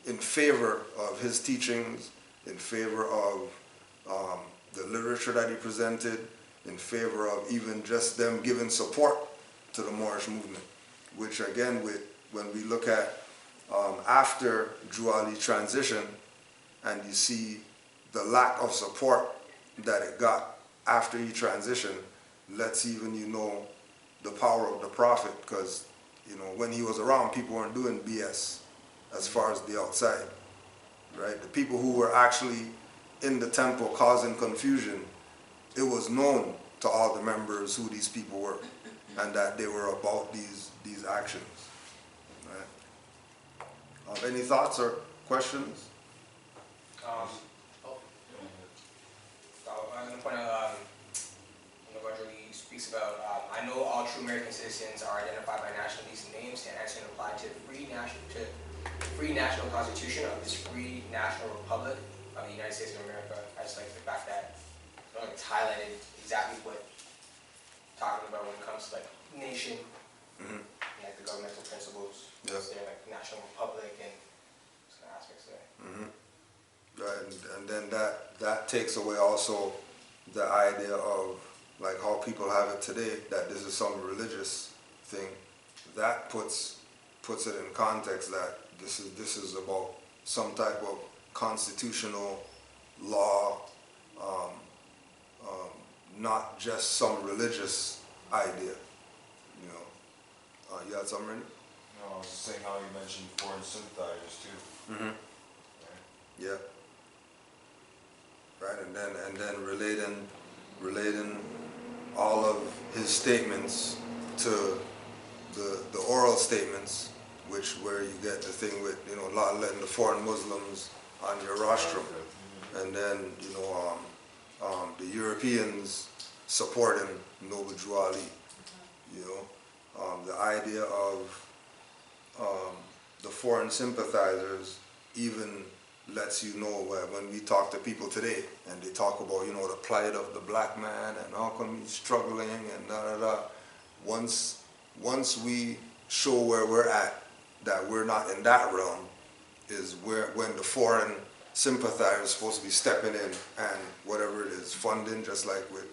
in favor of his teachings, in favor of the literature that he presented, in favor of even just them giving support to the Moorish movement, which again, when we look at after Drew Ali transition, and you see the lack of support that it got after he transitioned, lets even you know the power of the Prophet, because you know when he was around, people weren't doing BS as far as the outside, right? The people who were actually in the temple causing confusion, it was known to all the members who these people were and that they were about these actions. Right? Any thoughts or questions? I'm going to point out, Roger speaks about, I know all true American citizens are identified by national decent names and answer and apply to the free national constitution of this free national republic of the United States of America. I just like the fact that it's highlighted exactly what talking about when it comes to like nation, like the governmental principles. Yeah. There, like national republic and those kind of aspects there. Right, and then that takes away also the idea of like how people have it today, that this is some religious thing. That puts it in context that this is about some type of constitutional law, not just some religious idea. You know, you had something ready? No, I was just saying how you mentioned foreign sympathizers too. Mm-hmm. Right? Yeah. Right, and then relating all of his statements to the oral statements, where you get the thing with, you know, not letting the foreign Muslims on your rostrum, and then, you know, the Europeans supporting Noble Drew Ali, you know, the idea of the foreign sympathizers even lets you know when we talk to people today and they talk about, you know, the plight of the black man and how come he's struggling and da-da-da. Once we show where we're at, that we're not in that realm, is where when the foreign sympathizer is supposed to be stepping in and whatever it is, funding, just like with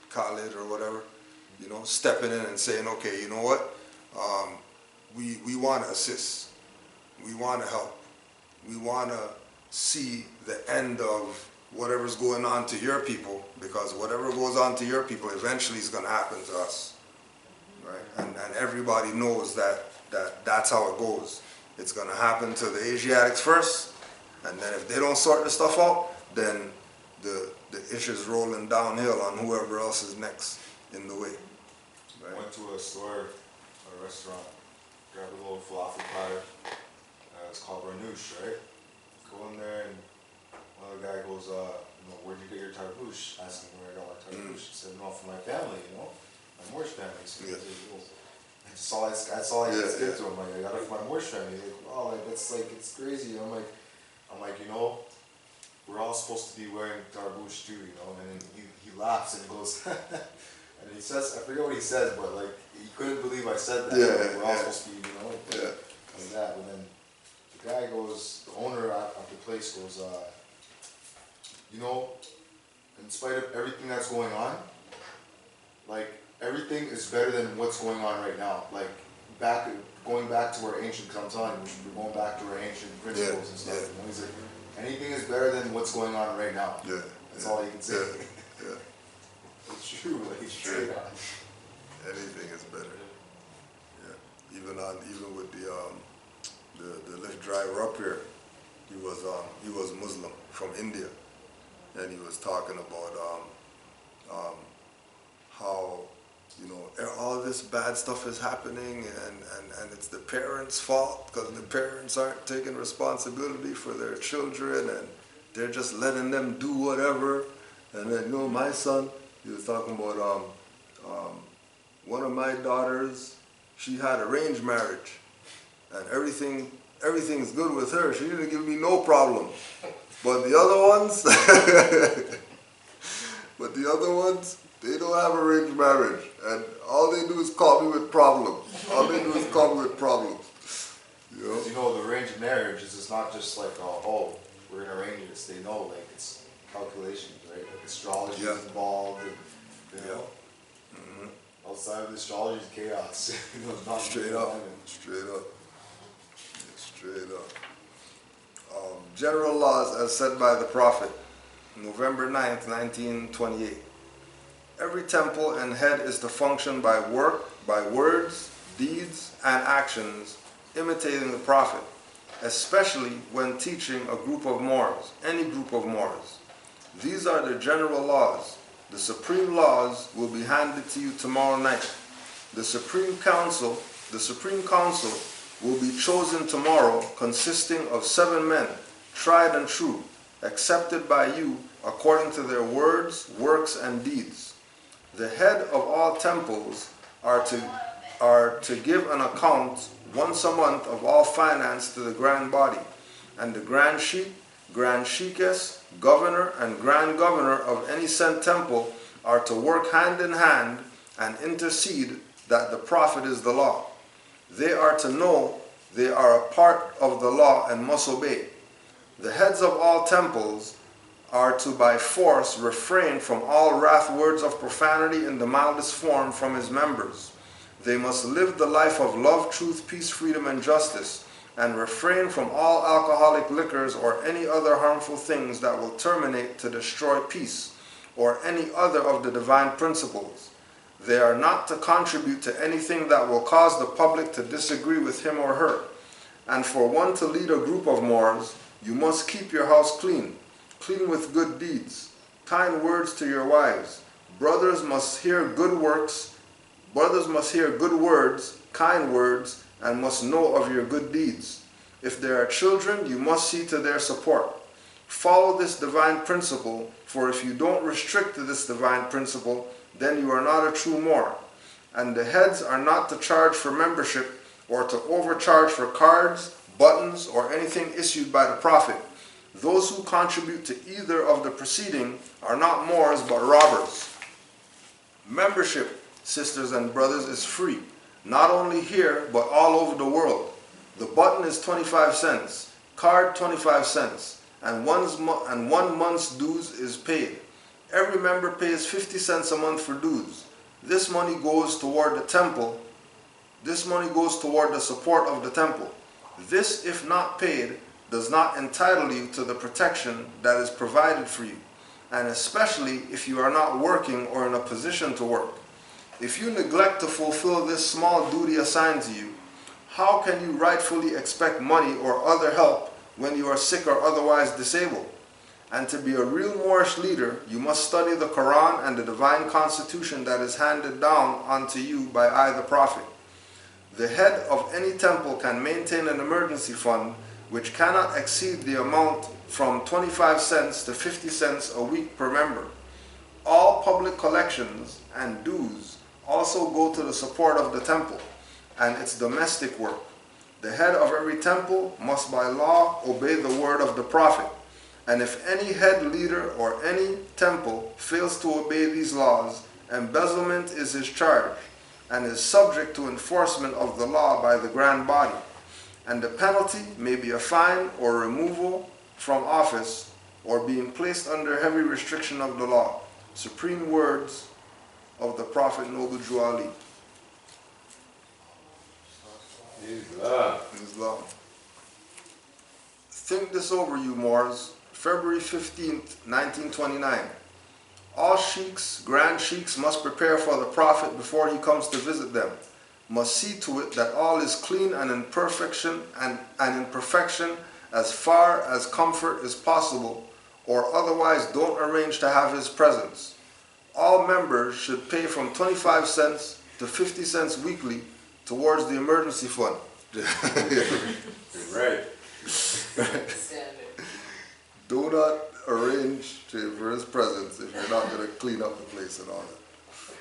college or whatever, you know, stepping in and saying, okay, you know what, we want to assist, we want to help, we want to see the end of whatever's going on to your people, because whatever goes on to your people eventually is going to happen to us, right? And everybody knows that's how it goes. It's going to happen to the Asiatics first, and then if they don't sort the stuff out, then the issue's rolling downhill on whoever else is next in the way. I went to a store, a restaurant, grabbed a little falafel platter. It's called Ranouche, right? Go in there and one of the guy goes, where'd you get your tarbouche? Asking where I got my tarbouche. He said, no, from my family, my Moorish family. So Yeah. that's all I could say to him. Like, I got it from my Moorish family. He's like, wow, it's crazy. I'm like, we're all supposed to be wearing tarbouche too, And then he laughs and goes, and he says, I forget what he says, but like, he couldn't believe I said that. Yeah, like, we're all yeah. supposed to be, Yeah. like that. But then the guy goes, the owner of the place goes, in spite of everything that's going on, like, everything is better than what's going on right now. Like, going back to our ancient, because I'm telling you, we're going back to our ancient principles and stuff. Yeah. He's like, anything is better than what's going on right now. Yeah. That's all you can say. Yeah. It's true, like, it's straight on. Anything is better. Yeah. Even with the Lyft driver up here, he was Muslim from India, and he was talking about how all this bad stuff is happening, and it's the parents' fault because the parents aren't taking responsibility for their children, and they're just letting them do whatever. And then my son, he was talking about one of my daughters, she had arranged marriage, and everything's good with her. She didn't give me no problem. But the other ones, they don't have arranged marriage, and all they do is call me with problems. Because the arranged marriage is just not just like, we're gonna arrange this. They know, like, it's calculations, right? Like, astrology is involved, and Mm-hmm. outside of the astrology is chaos. It's not Straight up. General laws as said by the Prophet, November 9th, 1928. Every temple and head is to function by words, deeds, and actions, imitating the Prophet, especially when teaching a group of Moors, any group of Moors. These are the general laws. The supreme laws will be handed to you tomorrow night. The Supreme Council will be chosen tomorrow, consisting of 7 men, tried and true, accepted by you according to their words, works, and deeds. The head of all temples are to give an account once a month of all finance to the grand body, and the grand sheikh, grand sheikhess, governor, and grand governor of any sent temple are to work hand in hand and intercede that the Prophet is the law. They are to know they are a part of the law and must obey. The heads of all temples are to by force refrain from all wrath words of profanity in the mildest form from his members. They must live the life of love, truth, peace, freedom, and justice, and refrain from all alcoholic liquors or any other harmful things that will terminate to destroy peace, or any other of the divine principles. They are not to contribute to anything that will cause the public to disagree with him or her. And for one to lead a group of Moors, you must keep your house clean with good deeds, kind words to your wives. Brothers must hear good words, kind words, and must know of your good deeds. If there are children, you must see to their support. Follow this divine principle, for if you don't restrict to this divine principle, then you are not a true Moor. And the heads are not to charge for membership or to overcharge for cards, buttons, or anything issued by the Prophet. Those who contribute to either of the preceding are not Moors but robbers. Membership, sisters and brothers, is free, not only here but all over the world. The button is 25 cents. Card 25 cents, and 1 month's dues is paid. Every member pays 50 cents a month for dues. This money goes toward the temple. This money goes toward the support of the temple. This, if not paid, does not entitle you to the protection that is provided for you, and especially if you are not working or in a position to work. If you neglect to fulfill this small duty assigned to you, how can you rightfully expect money or other help when you are sick or otherwise disabled? And to be a real Moorish leader, you must study the Quran and the divine constitution that is handed down unto you by either prophet. The head of any temple can maintain an emergency fund which cannot exceed the amount from 25 cents to 50 cents a week per member. All public collections and dues also go to the support of the temple and its domestic work. The head of every temple must by law obey the word of the prophet, and if any head leader or any temple fails to obey these laws, embezzlement is his charge, and is subject to enforcement of the law by the grand body, and the penalty may be a fine or removal from office or being placed under heavy restriction of the law. Supreme words of the Prophet Noble Jew Ali. Islam. Think this over, you Moors. February 15th, 1929. All sheikhs, grand sheikhs, must prepare for the Prophet before he comes to visit them, must see to it that all is clean and in perfection as far as comfort is possible, or otherwise don't arrange to have his presence. All members should pay from 25 cents to 50 cents weekly towards the emergency fund. Right. Do not arrange for his presence if you're not going to clean up the place and all that.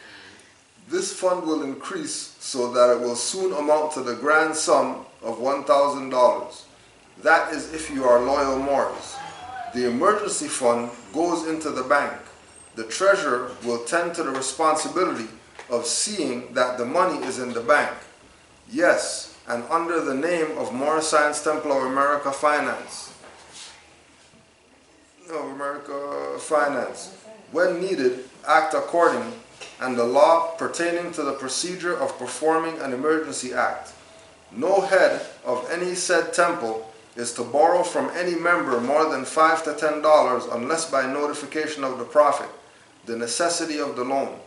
This fund will increase so that it will soon amount to the grand sum of $1,000. That is if you are loyal Moors. The emergency fund goes into the bank. The treasurer will tend to the responsibility of seeing that the money is in the bank. Yes, and under the name of Moorish Science Temple of America Finance. When needed, act according, and the law pertaining to the procedure of performing an emergency act. No head of any said temple is to borrow from any member more than $5 to $10 unless by notification of the Prophet, the necessity of the loan.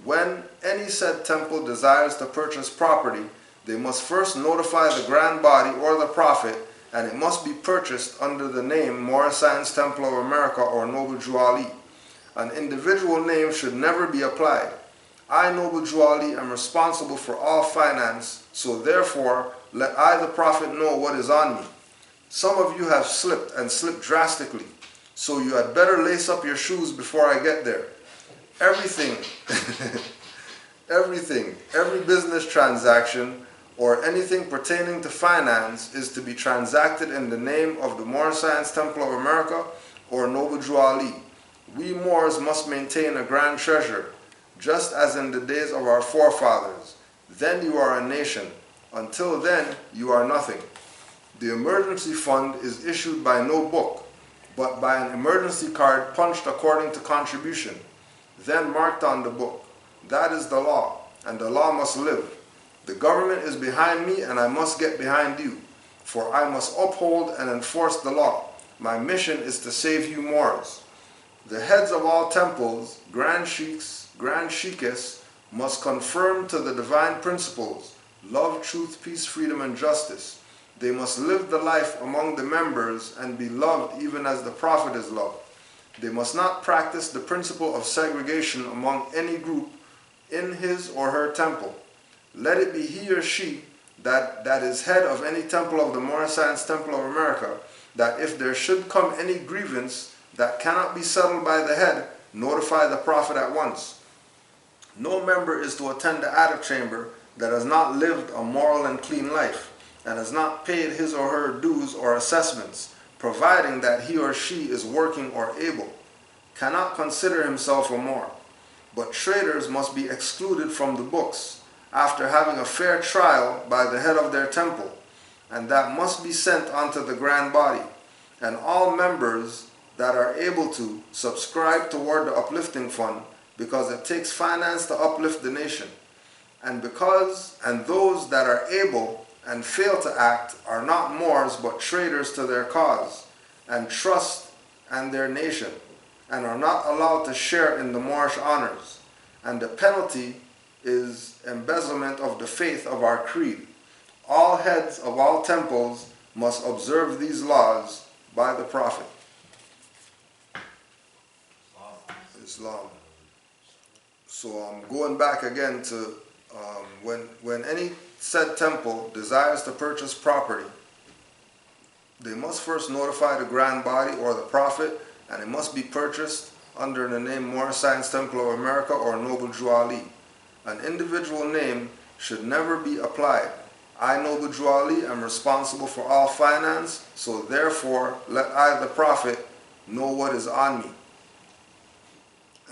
When any said temple desires to purchase property, they must first notify the grand body or the Prophet, and it must be purchased under the name Moorish Science Temple of America or Noble Jew Ali. An individual name should never be applied. I, Noble Jew Ali, am responsible for all finance, so therefore let I, the Prophet, know what is on me. Some of you have slipped and slipped drastically, so you had better lace up your shoes before I get there. Everything, every business transaction or anything pertaining to finance is to be transacted in the name of the Moorish Science Temple of America or Noble Jew Ali. We Moors must maintain a grand treasure, just as in the days of our forefathers. Then you are a nation. Until then, you are nothing. The emergency fund is issued by no book, but by an emergency card punched according to contribution, then marked on the book. That is the law, and the law must live. The government is behind me, and I must get behind you, for I must uphold and enforce the law. My mission is to save you Moors. The heads of all temples, grand sheikhs, grand sheikhs, must conform to the divine principles, love, truth, peace, freedom, and justice. They must live the life among the members and be loved even as the Prophet is loved. They must not practice the principle of segregation among any group in his or her temple. Let it be he or she that is head of any temple of the Moorish Science Temple of America, that if there should come any grievance that cannot be settled by the head, notify the Prophet at once. No member is to attend the attic chamber that has not lived a moral and clean life, and has not paid his or her dues or assessments, providing that he or she is working or able, cannot consider himself a Moor. But traders must be excluded from the books, after having a fair trial by the head of their temple. and that must be sent unto the grand body, and all members that are able to subscribe toward the uplifting fund, because it takes finance to uplift the nation. And those that are able and fail to act are not Moors but traitors to their cause and trust and their nation, and are not allowed to share in the Moorish honors. And the penalty is embezzlement of the faith of our creed. All heads of all temples must observe these laws by the Prophet. Islam. So going back again to when any said temple desires to purchase property, they must first notify the grand body or the Prophet, and it must be purchased under the name Moorish Science Temple of America or Noble Drew Ali. An individual name should never be applied. I, Noble Drew Ali, am responsible for all finance, so therefore let I, the Prophet, know what is on me.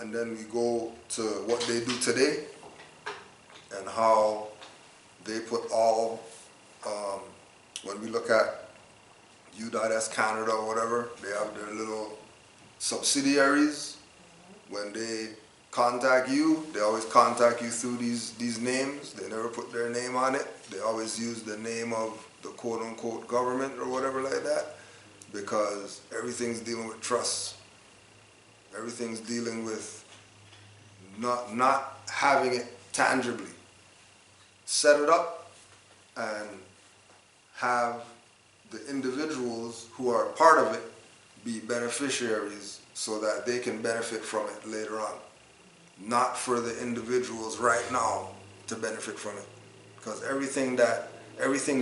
And then we go to what they do today and how they put all, when we look at U.S. Canada or whatever, they have their little subsidiaries. When they contact you, they always contact you through these names. They never put their name on it. They always use the name of the quote-unquote government or whatever like that, because everything's dealing with trust. Everything's dealing with not having it tangibly. Set it up and have the individuals who are part of it be beneficiaries so that they can benefit from it later on. Not for the individuals right now to benefit from it. Because everything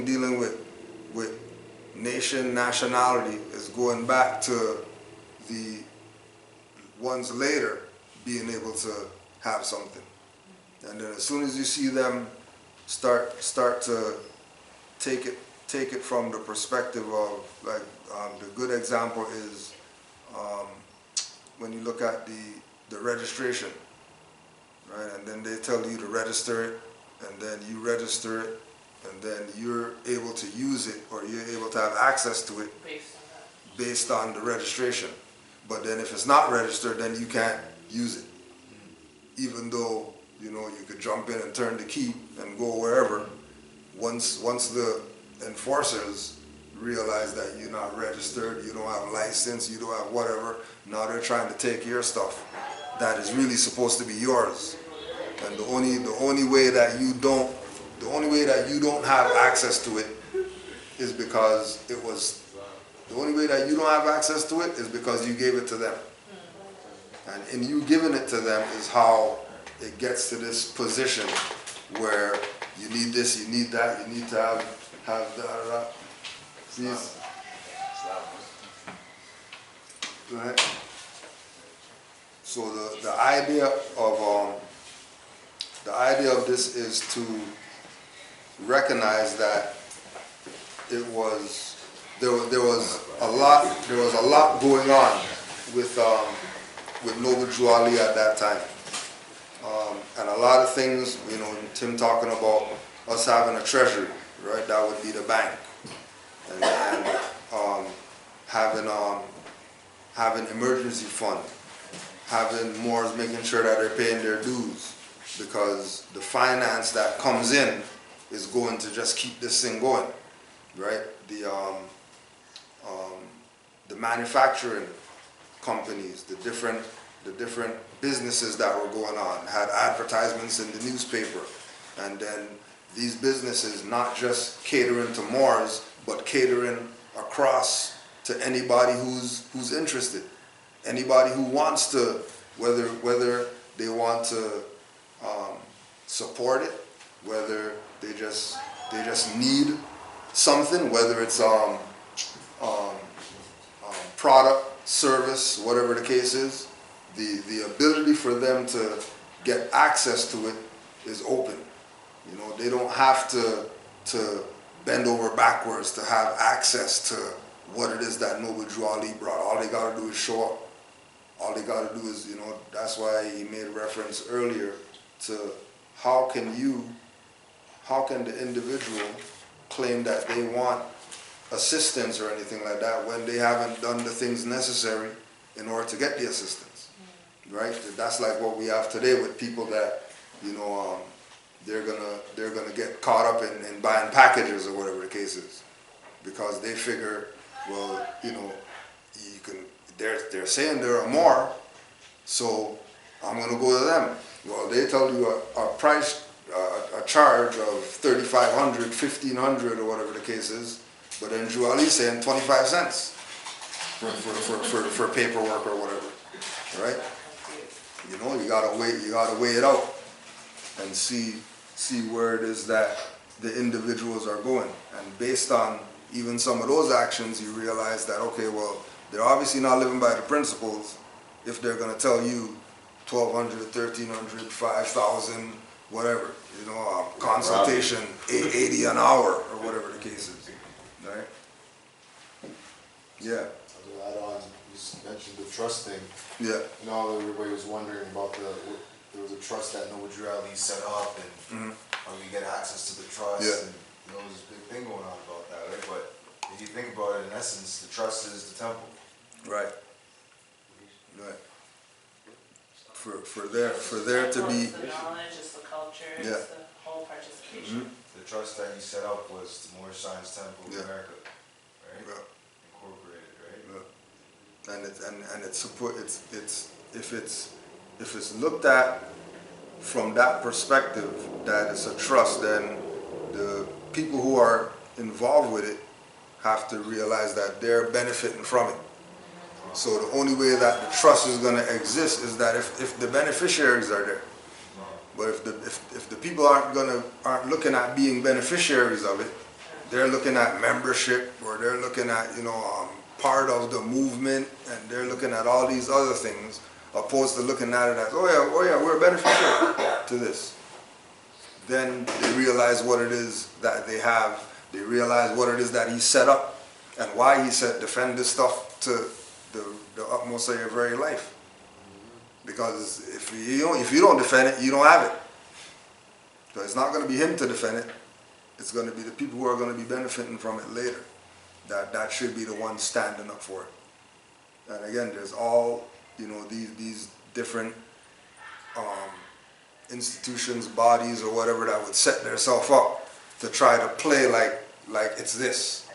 dealing with nation, nationality is going back to the ones later being able to have something. And then as soon as you see them start to take it from the perspective of, like, the good example is when you look at the registration, right? And then they tell you to register it, and then you register it, and then you're able to use it, or you're able to have access to it based on the registration. But then if it's not registered, then you can't use it. Even though, you know, you could jump in and turn the key and go wherever. Once the enforcers realize that you're not registered, you don't have a license, you don't have whatever, now they're trying to take your stuff that is really supposed to be yours. And the only way that you don't have access to it is because it was, the only way that you don't have access to it is because you gave it to them. And in you giving it to them is how it gets to this position where you need this, you need that, you need to have that. See? Right? So the idea of this is to recognize that there was a lot going on with Noble Drew Ali at that time, and a lot of things, you know, Tim talking about us having a treasury, right? That would be the bank, and having emergency fund, having Moors making sure that they're paying their dues, because the finance that comes in is going to just keep this thing going, right? The manufacturing companies, the different businesses that were going on had advertisements in the newspaper, and then these businesses not just catering to Moors, but catering across to anybody who's interested, anybody who wants to, whether they want to support it, whether they just need something, whether it's product, service, whatever the case is, the ability for them to get access to it is open. You know, they don't have to bend over backwards to have access to what it is that Noble Drew Ali brought. All they got to do is show up. All they got to do is, you know, that's why he made reference earlier to how can the individual claim that they want assistance or anything like that when they haven't done the things necessary in order to get the assistance, right? That's like what we have today with people that, you know, they're gonna get caught up in buying packages or whatever the case is, because they figure, well, you know, you can. They're saying there are more, so I'm gonna go to them. Well, they tell you a price, a charge of $3,500, $1,500, or whatever the case is, but then Drew Ali's saying 25 cents for paperwork or whatever, right? You know, you gotta weigh it out and see where it is that the individuals are going. And based on even some of those actions, you realize that, okay, well, they're obviously not living by the principles if they're gonna tell you 1,200, 1,300, 5,000, whatever, you know, consultation, 880 an hour, or whatever the case is, right? Yeah. To add on, you mentioned the trust thing. Yeah. You know, everybody was wondering about there was a trust that Noah Drew Ali set up, and how you get access to the trust, Yeah. and you know, there's a big thing going on about that, right? But if you think about it, in essence, the trust is the temple. Right. Right. For there to be. It's the knowledge, it's the culture, Yeah. it's the whole participation. The trust that you set up was the Moorish Science Temple of Yeah. America, right? Yeah. Incorporated, right? Yeah. And it's support. It's if it's looked at from that perspective that it's a trust, then the people who are involved with it have to realize that they're benefiting from it. So the only way that the trust is going to exist is that if the beneficiaries are there. But if the people aren't looking at being beneficiaries of it, they're looking at membership, or they're looking at, you know, part of the movement, and they're looking at all these other things, opposed to looking at it as, oh yeah, we're a beneficiary to this. Then they realize what it is that they have. They realize what it is that he set up, and why he said defend this stuff to the utmost of your very life. Because if you don't defend it, you don't have it. So it's not going to be him to defend it. It's going to be the people who are going to be benefiting from it later. That should be the ones standing up for it. And again, there's all, you know, these different institutions, bodies, or whatever that would set themselves up to try to play like it's this,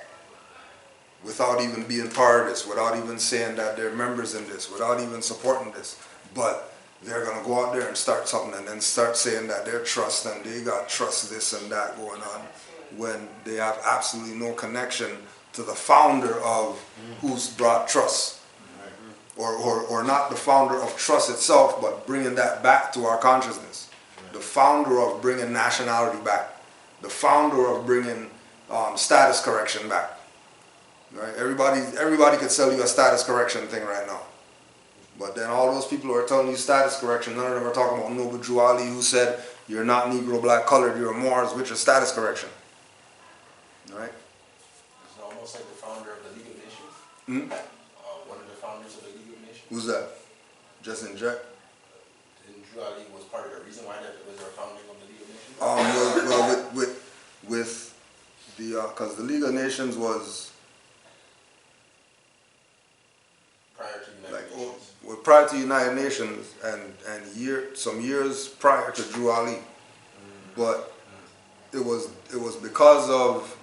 without even being part of this, without even saying that they're members in this, without even supporting this. But they're going to go out there and start something, and then start saying that they're trust and they got trust this and that going on, when they have absolutely no connection to the founder of who's brought trust. Or not the founder of trust itself, but bringing that back to our consciousness. The founder of bringing nationality back. The founder of bringing status correction back. Right? Everybody could sell you a status correction thing right now. But then all those people who are telling you status correction, none of them are talking about Noble Drew Ali, who said, you're not Negro, black, colored, you're Moors, which is status correction. Right? It's almost like the founder of the League of Nations. One of the founders of the League of Nations. Who's that? Just inject? And Drew Ali was part of the reason why that was our founding of the League of Nations. Well, with the, because the League of Nations was Prior to United Nations. prior to United Nations, and some years prior to Drew Ali, but it was because of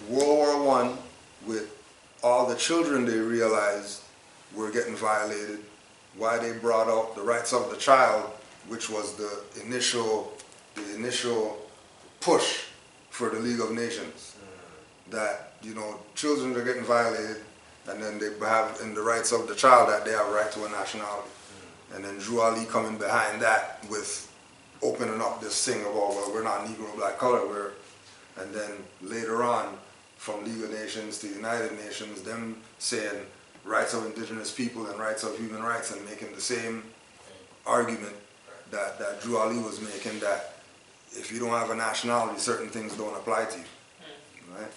World War I, with all the children they realized were getting violated, why they brought out the rights of the child, which was the initial push for the League of Nations. That, you know, children are getting violated, and then they have in the rights of the child that they have a right to a nationality. And then Drew Ali coming behind that with opening up this thing about, well, we're not Negro, black, color, and then later on, from League of Nations to United Nations, them saying rights of indigenous people and rights of human rights, and making the same argument that Drew Ali was making, that if you don't have a nationality, certain things don't apply to you, right?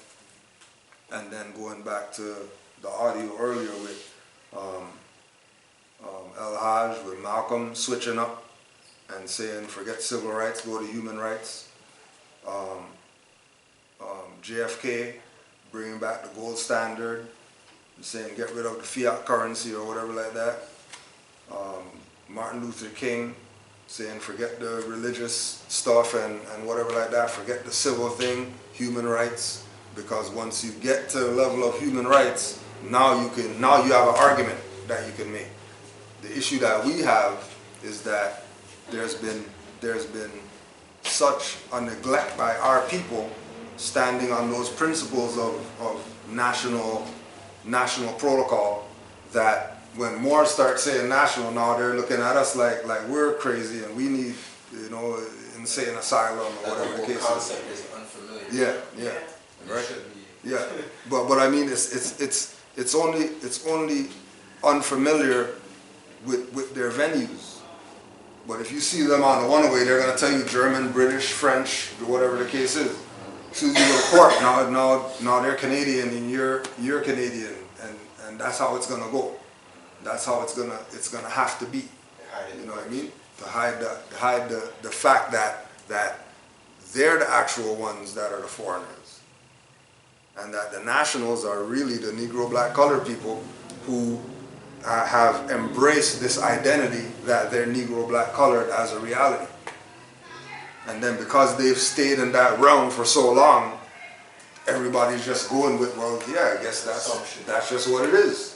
And then going back to the audio earlier with El Haj, with Malcolm switching up and saying forget civil rights, go to human rights. JFK, bringing back the gold standard, saying get rid of the fiat currency or whatever like that. Martin Luther King saying forget the religious stuff and whatever like that, forget the civil thing, human rights, because once you get to the level of human rights, now you have an argument that you can make. The issue that we have is that there's been such a neglect by our people standing on those principles of national protocol that when more start saying national, now they're looking at us like we're crazy and we need, insane asylum or whatever the case is. The concept is unfamiliar. Yeah, right. It should be. Yeah, but I mean it's only unfamiliar with their venues. But if you see them on the one way, they're gonna tell you German, British, French, whatever the case is. As soon as you go to court, now they're Canadian and you're Canadian, and that's how it's gonna go. That's how it's gonna have to be. You know what I mean? To hide the fact that they're the actual ones that are the foreigners, and that the nationals are really the Negro, black, colored people who have embraced this identity that they're Negro, black, colored as a reality. And then because they've stayed in that realm for so long, everybody's just going with, well, yeah, I guess that's just what it is.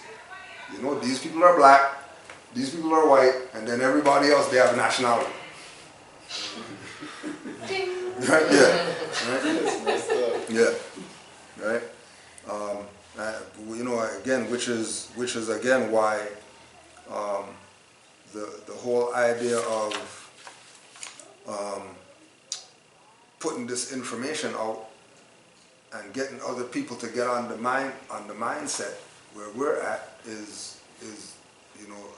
These people are black, these people are white, and then everybody else, they have a nationality. Right? Yeah. Right? Yeah. Right? Again, which is again why the whole idea of putting this information out and getting other people to get on the mindset where we're at is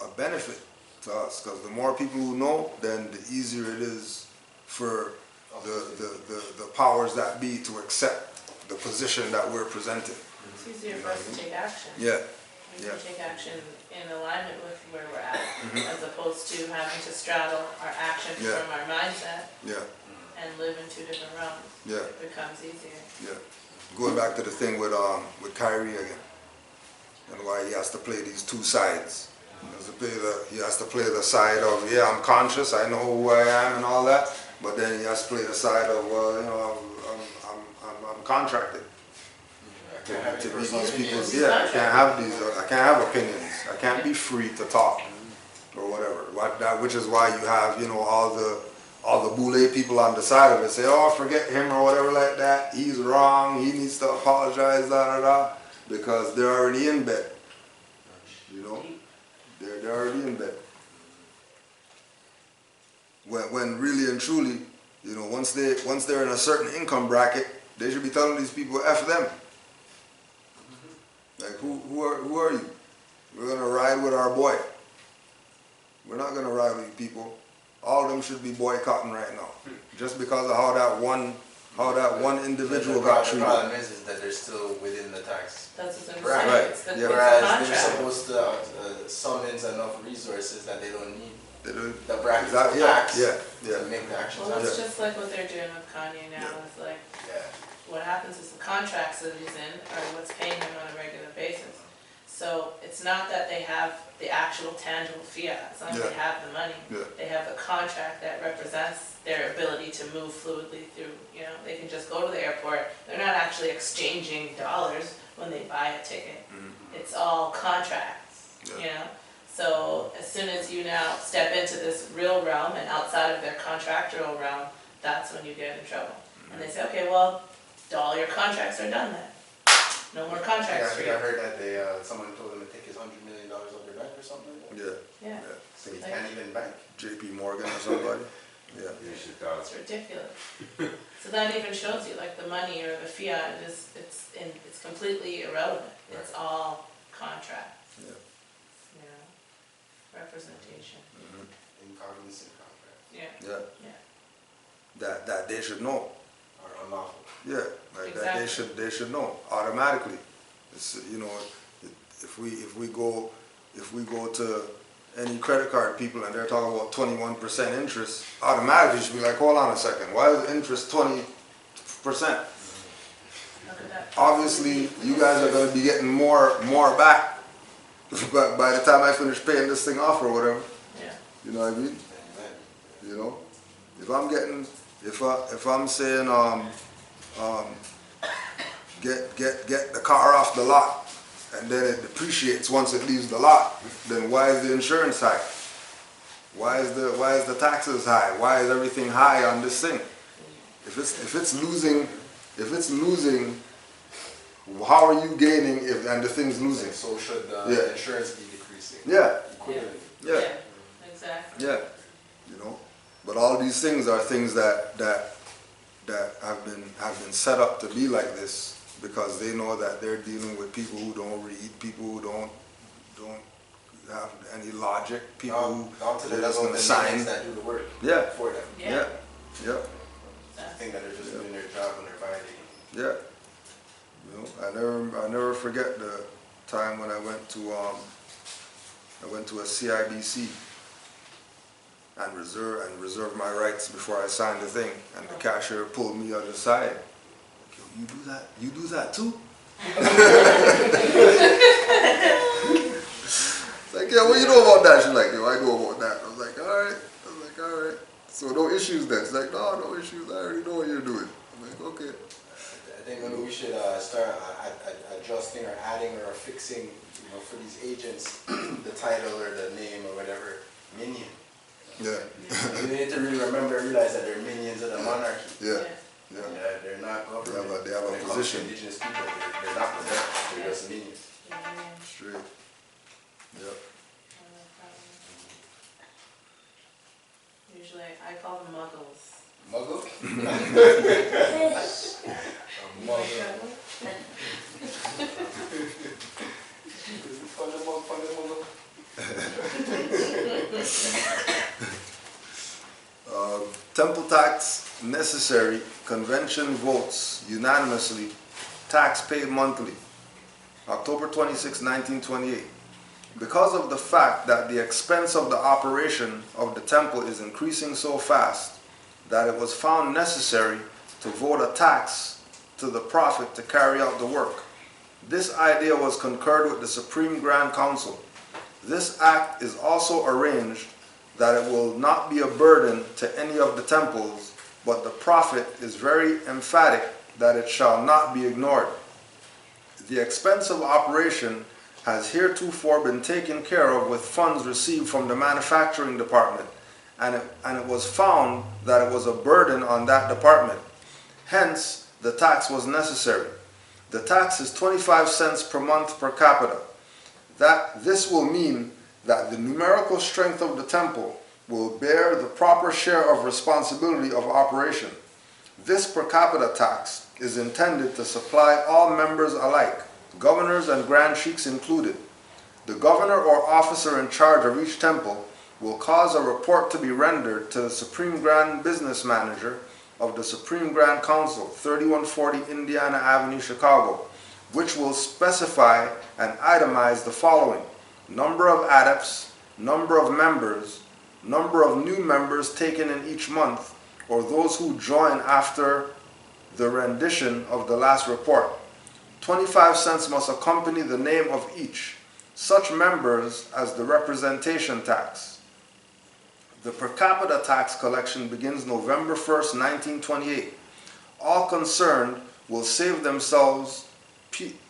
a benefit to us, because the more people who know, then the easier it is for the powers that be to accept the position that we're presenting. It's easier for us to take action. Yeah. We can take action in alignment with where we're at, as opposed to having to straddle our actions from our mindset and live in two different realms. Yeah. It becomes easier. Yeah. Going back to the thing with Kyrie again, and why he has to play these two sides. He has to play the side of, yeah, I'm conscious, I know who I am and all that, but then he has to play the side of, well, I'm contracted. To be these people's, I can't have opinions. I can't be free to talk or whatever. Which is why you have, all the boule people on the side of it say, oh, forget him or whatever like that. He's wrong. He needs to apologize, because they're already in bed. They're already in bed. When really and truly, once they're in a certain income bracket, they should be telling these people, F them. Like, who are you? We're gonna ride with our boy. We're not gonna ride with you people. All of them should be boycotting right now, just because of how that one individual got treated. The problem is that they're still within the tax. That's what I'm Right. saying. It's the Whereas contract. they're supposed to summons enough resources that they don't need the brackets Exactly. of tax Yeah. to make the actions Well, happen. it's just like what they're doing with Kanye now. It's like, Yeah. what happens is the contracts that he's in are what's paying him on a regular basis. So it's not that they have the actual tangible fiat, it's not that they have the money. Yeah. They have a contract that represents their ability to move fluidly through, they can just go to the airport. They're not actually exchanging dollars when they buy a ticket. It's all contracts, So as soon as you now step into this real realm and outside of their contractual realm, that's when you get in trouble. And they say, okay, well, all your contracts are done then. No more Yeah, I contracts for think you. I heard that someone told them to take his $100 million off their bank or something like that. Yeah, So he can't even bank. JP Morgan or somebody. Yeah. it's ridiculous. So that even shows you, like, the money or the fiat, it's completely irrelevant. It's all contracts. Yeah. Representation. Incognizant contract. Yeah. Yeah. That they should know. Or unlawful. Yeah, like that they should know automatically. It's, if we go to any credit card people and they're talking about 21% interest, automatically you should be like, hold on a second, why is interest 21%? percent. Look at that. Obviously, you guys are gonna be getting more back by the time I finish paying this thing off or whatever. Yeah. You know what I mean? You know, if I'm getting, if I'm saying, get the car off the lot, and then it depreciates once it leaves the lot, then why is the insurance high? Why is the taxes high? Why is everything high on this thing? If it's losing, how are you gaining and the thing's losing? So should Yeah. insurance be decreasing? Yeah, Equivalent. yeah, Exactly. yeah. You know, but all these things are things that have been set up to be like this because they know that they're dealing with people who don't read, people who don't have any logic, people Down to who the they're just level of gonna the sign. minions that do the work Yeah, for them. yeah, yeah, I think that they're just doing their job when they're violating. yeah. You know, I never forget the time when I went to a CIBC and reserved my rights before I signed the thing, and the cashier pulled me on the side. Like, yo, you do that? You do that too? Like, yeah, what you know about that? She's like, yo, I know about that. I was like, all right. So no issues then. She's like, no issues. I already know what you're doing. I'm like, okay. I think maybe we should start adjusting or adding or fixing, for these agents, the title or the name or whatever, minion. Yeah, We need to really remember and realize that they're minions of the monarchy. yeah, Yeah, yeah. they're not government. They have a When it comes to position. indigenous people, they're not government, they're just minions. Straight. Yep. Usually I call them muggles. Muggle? Temple tax necessary, convention votes unanimously, tax paid monthly. October 26, 1928. Because of the fact that the expense of the operation of the temple is increasing so fast that it was found necessary to vote a tax to the prophet to carry out the work. This idea was concurred with the Supreme Grand Council. This act is also arranged that it will not be a burden to any of the temples, but the prophet is very emphatic that it shall not be ignored. The expense of operation has heretofore been taken care of with funds received from the manufacturing department, and it was found that it was a burden on that department. Hence, the tax was necessary. The tax is 25 cents per month per capita. This will mean that the numerical strength of the temple will bear the proper share of responsibility of operation. This per capita tax is intended to supply all members alike, governors and grand sheiks included. The governor or officer in charge of each temple will cause a report to be rendered to the Supreme Grand Business Manager of the Supreme Grand Council, 3140 Indiana Avenue, Chicago, which will specify and itemize the following: number of adepts, number of members, number of new members taken in each month, or those who join after the rendition of the last report. 25 cents must accompany the name of each, such members as the representation tax. The per capita tax collection begins November 1st, 1928. All concerned will save themselves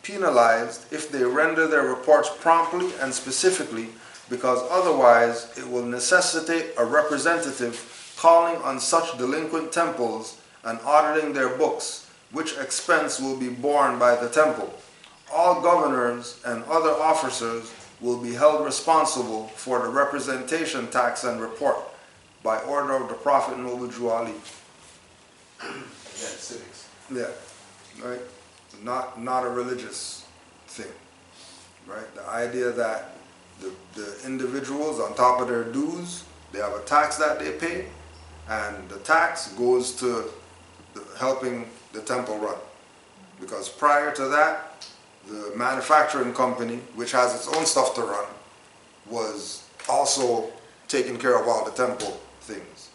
penalized if they render their reports promptly and specifically, because otherwise it will necessitate a representative calling on such delinquent temples and auditing their books, which expense will be borne by the temple. All governors and other officers will be held responsible for the representation tax and report by order of the Prophet Noble Drew Ali. Again, civics. Yeah, right? Not a religious thing, right? The idea that the individuals, on top of their dues, they have a tax that they pay, and the tax goes to helping the temple run. Because prior to that, the manufacturing company, which has its own stuff to run, was also taking care of all the temple things.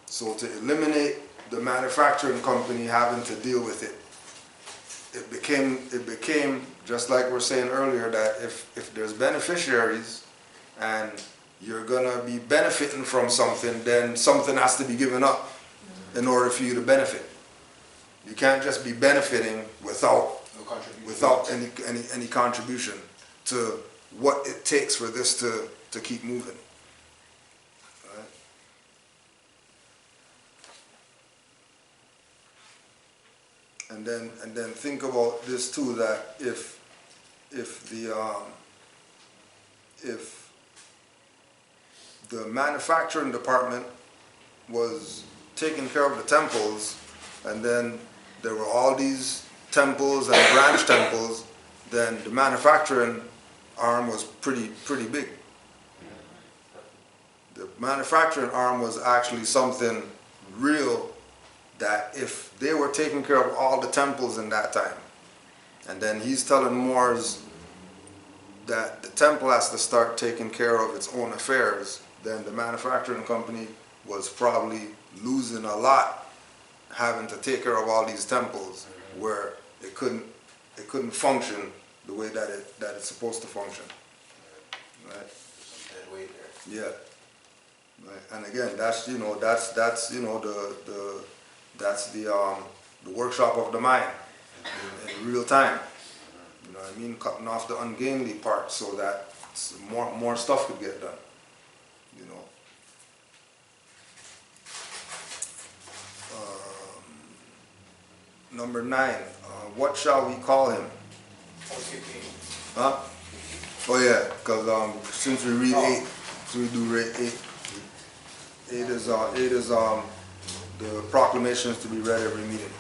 So to eliminate the manufacturing company having to deal with it. It became just like we were saying earlier, that if there's beneficiaries and you're gonna be benefiting from something, then something has to be given up in order for you to benefit. You can't just be benefiting without any contribution to what it takes for this to keep moving. Right? And then think about this too, that if the manufacturing department was taking care of the temples, and then there were all these temples and branch temples, then the manufacturing arm was pretty big. The manufacturing arm was actually something real, that if they were taking care of all the temples in that time, and then he's telling Moors that the temple has to start taking care of its own affairs, then the manufacturing company was probably losing a lot having to take care of all these temples where it couldn't function the way that it's supposed to function. Right? Dead weight there. Yeah. Right. And again, that's the workshop of the mind in real time. You know what I mean? Cutting off the ungainly part so that more stuff could get done. You know. Number 9. What shall we call him? Huh? Oh yeah, because since we read 8, so we do read 8. 8 is the proclamations to be read every meeting.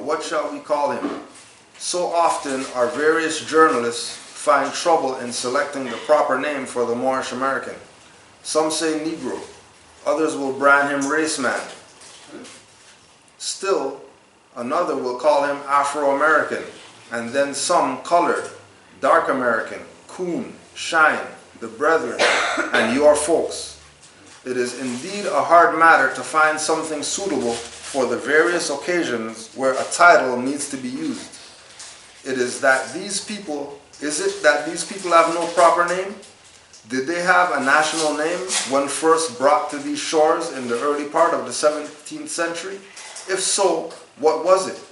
What shall we call him? So often our various journalists find trouble in selecting the proper name for the Moorish American. Some say Negro, others will brand him raceman. Still, another will call him Afro-American, and then some colored, dark American, coon, shine, the brethren, and your folks. It is indeed a hard matter to find something suitable for the various occasions where a title needs to be used. Is it that these people have no proper name? Did they have a national name when first brought to these shores in the early part of the 17th century? If so, what was it?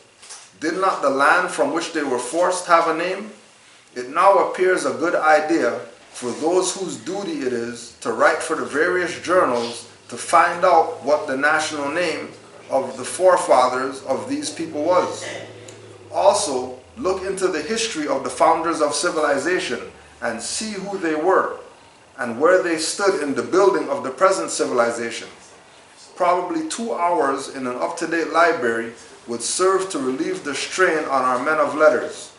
Did not the land from which they were forced have a name? It now appears a good idea for those whose duty it is to write for the various journals to find out what the national name of the forefathers of these people was. Also, look into the history of the founders of civilization and see who they were and where they stood in the building of the present civilization. Probably 2 hours in an up-to-date library would serve to relieve the strain on our men of letters.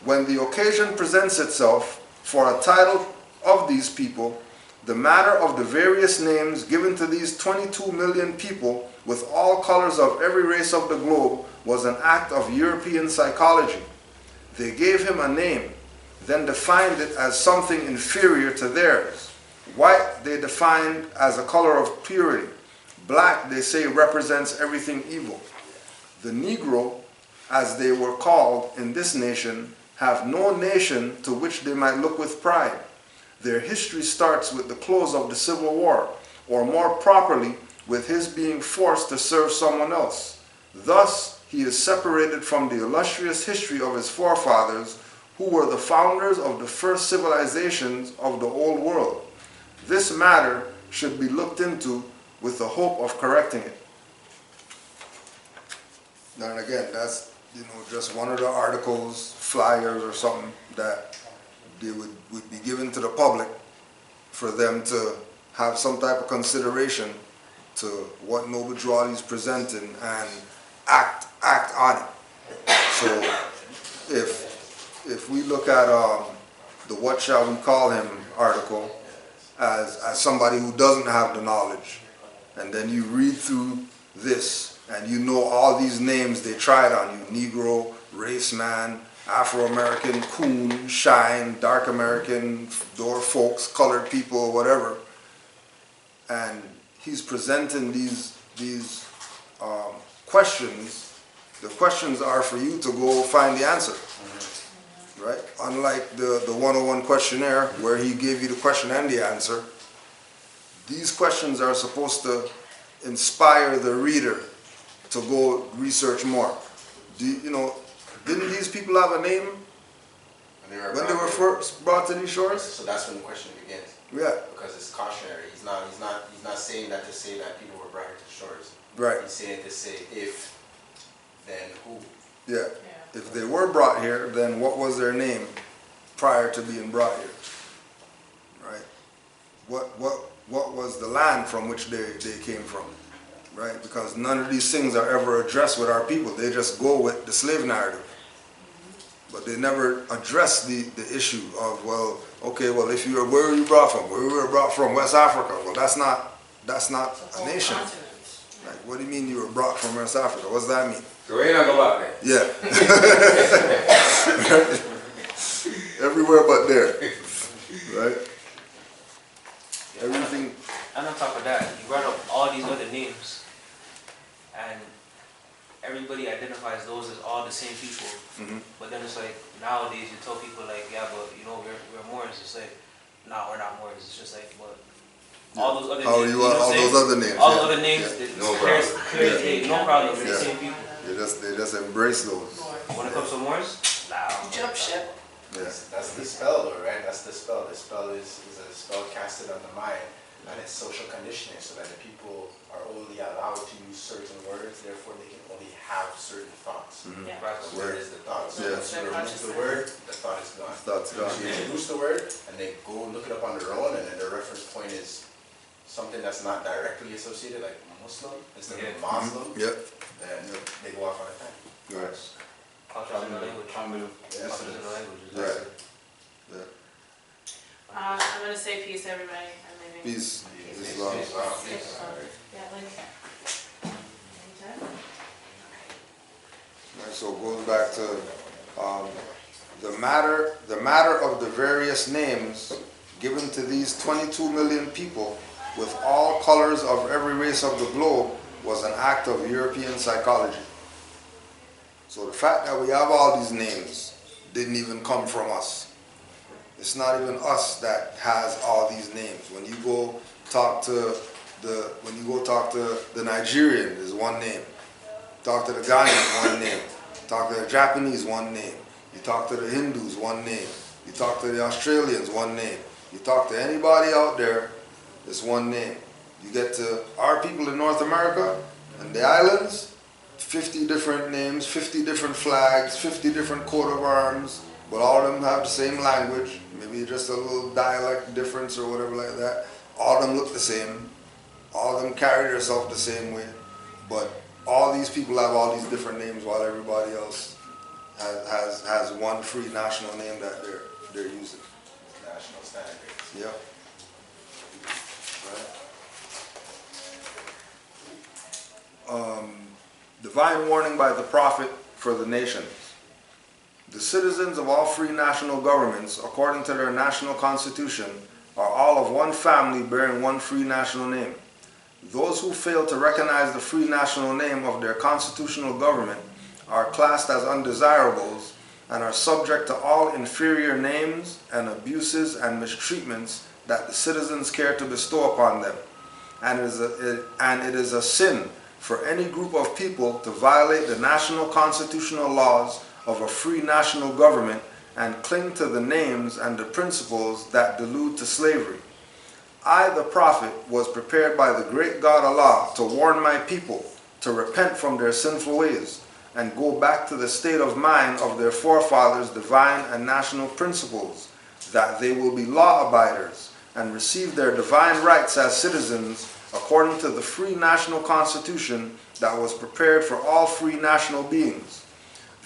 When the occasion presents itself for a title of these people, the matter of the various names given to these 22 million people with all colors of every race of the globe was an act of European psychology. They gave him a name, then defined it as something inferior to theirs. White they defined as a color of purity. Black, they say, represents everything evil. The Negro, as they were called in this nation, have no nation to which they might look with pride. Their history starts with the close of the Civil War, or more properly, with his being forced to serve someone else. Thus, he is separated from the illustrious history of his forefathers, who were the founders of the first civilizations of the old world. This matter should be looked into with the hope of correcting it. Now, and again, that's just one of the articles, flyers or something that they would be given to the public for them to have some type of consideration to what Noble Drawley is presenting and act on it. So if we look at the What Shall We Call Him article as somebody who doesn't have the knowledge, and then you read through this and you know all these names they tried on you: Negro, raceman, Afro-American, coon, shine, dark American, door folks, colored people, whatever. And he's presenting these these questions, the questions are for you to go find the answer. Right? Unlike the 101 questionnaire where he gave you the question and the answer, these questions are supposed to inspire the reader to go research more. Didn't these people have a name when they were first brought to these shores? So that's when the question begins. Yeah. Because it's cautionary. He's not saying that to say that people were brought here to the shores. Right. He's saying to say if, then who? Yeah. If they were brought here, then what was their name prior to being brought here? Right? What was the land from which they came from? Right? Because none of these things are ever addressed with our people. They just go with the slave narrative. But they never address the issue of, well, okay, well, if you were, where were you brought from? Where we were brought from? West Africa. Well, that's not a nation. Like, what do you mean you were brought from West Africa? What does that mean? So where you not go back then? Yeah. Everywhere but there. Right? Everything. And on top of that, you brought up all these other names, and everybody identifies those as all the same people. But then it's like, nowadays you tell people like, yeah, but we're Moors. It's like, nah, we're not Moors. It's just like, but all those other How names. are you? All those other names. All yeah. the other names, Yeah. no problem. No problem. We're the Yeah. same people. They just embrace those. When it comes to Moors, nah. Jump ship. Yeah. That's the spell though, right? That's the spell. The spell is a spell casted on the mind, and it's social conditioning so that the people are only allowed to use certain words, therefore they can only have certain thoughts. Yeah. The word is the thought. So Yeah. once you remove the word, the thought is gone. That's gone. You introduce the word, and they go look it up on their own, and then their reference point is something that's not directly associated, like Muslim instead of Muslim. Yep. Then they go off on a thing. Right. Cultures in the language. Yes, Cultures in the language. Right. Yeah. I'm gonna say peace, everybody. I'm leaving. Peace. Islam. Yeah, like. Anytime. Right, so it goes back to the matter of the various names given to these 22 million people with all colors of every race of the globe was an act of European psychology. So the fact that we have all these names didn't even come from us. It's not even us that has all these names. When you go talk to the Nigerian, there's one name. Talk to the Ghanaian, one name. Talk to the Japanese, one name. You talk to the Hindus, one name. You talk to the Australians, one name. You talk to anybody out there, it's one name. You get to our people in North America and the islands, 50 different names, 50 different flags, 50 different coat of arms, but all of them have the same language, maybe just a little dialect difference or whatever like that. All of them look the same. All of them carry themselves the same way. But all these people have all these different names while everybody else has one free national name that they're using. National standards. Yeah. Divine warning by the prophet for the nations. The citizens of all free national governments, according to their national constitution, are all of one family bearing one free national name. Those who fail to recognize the free national name of their constitutional government are classed as undesirables and are subject to all inferior names and abuses and mistreatments that the citizens care to bestow upon them. And it is a sin for any group of people to violate the national constitutional laws of a free national government and cling to the names and the principles that delude to slavery. I, the prophet, was prepared by the great God Allah to warn my people to repent from their sinful ways and go back to the state of mind of their forefathers' divine and national principles, that they will be law-abiders and receive their divine rights as citizens according to the free national constitution that was prepared for all free national beings.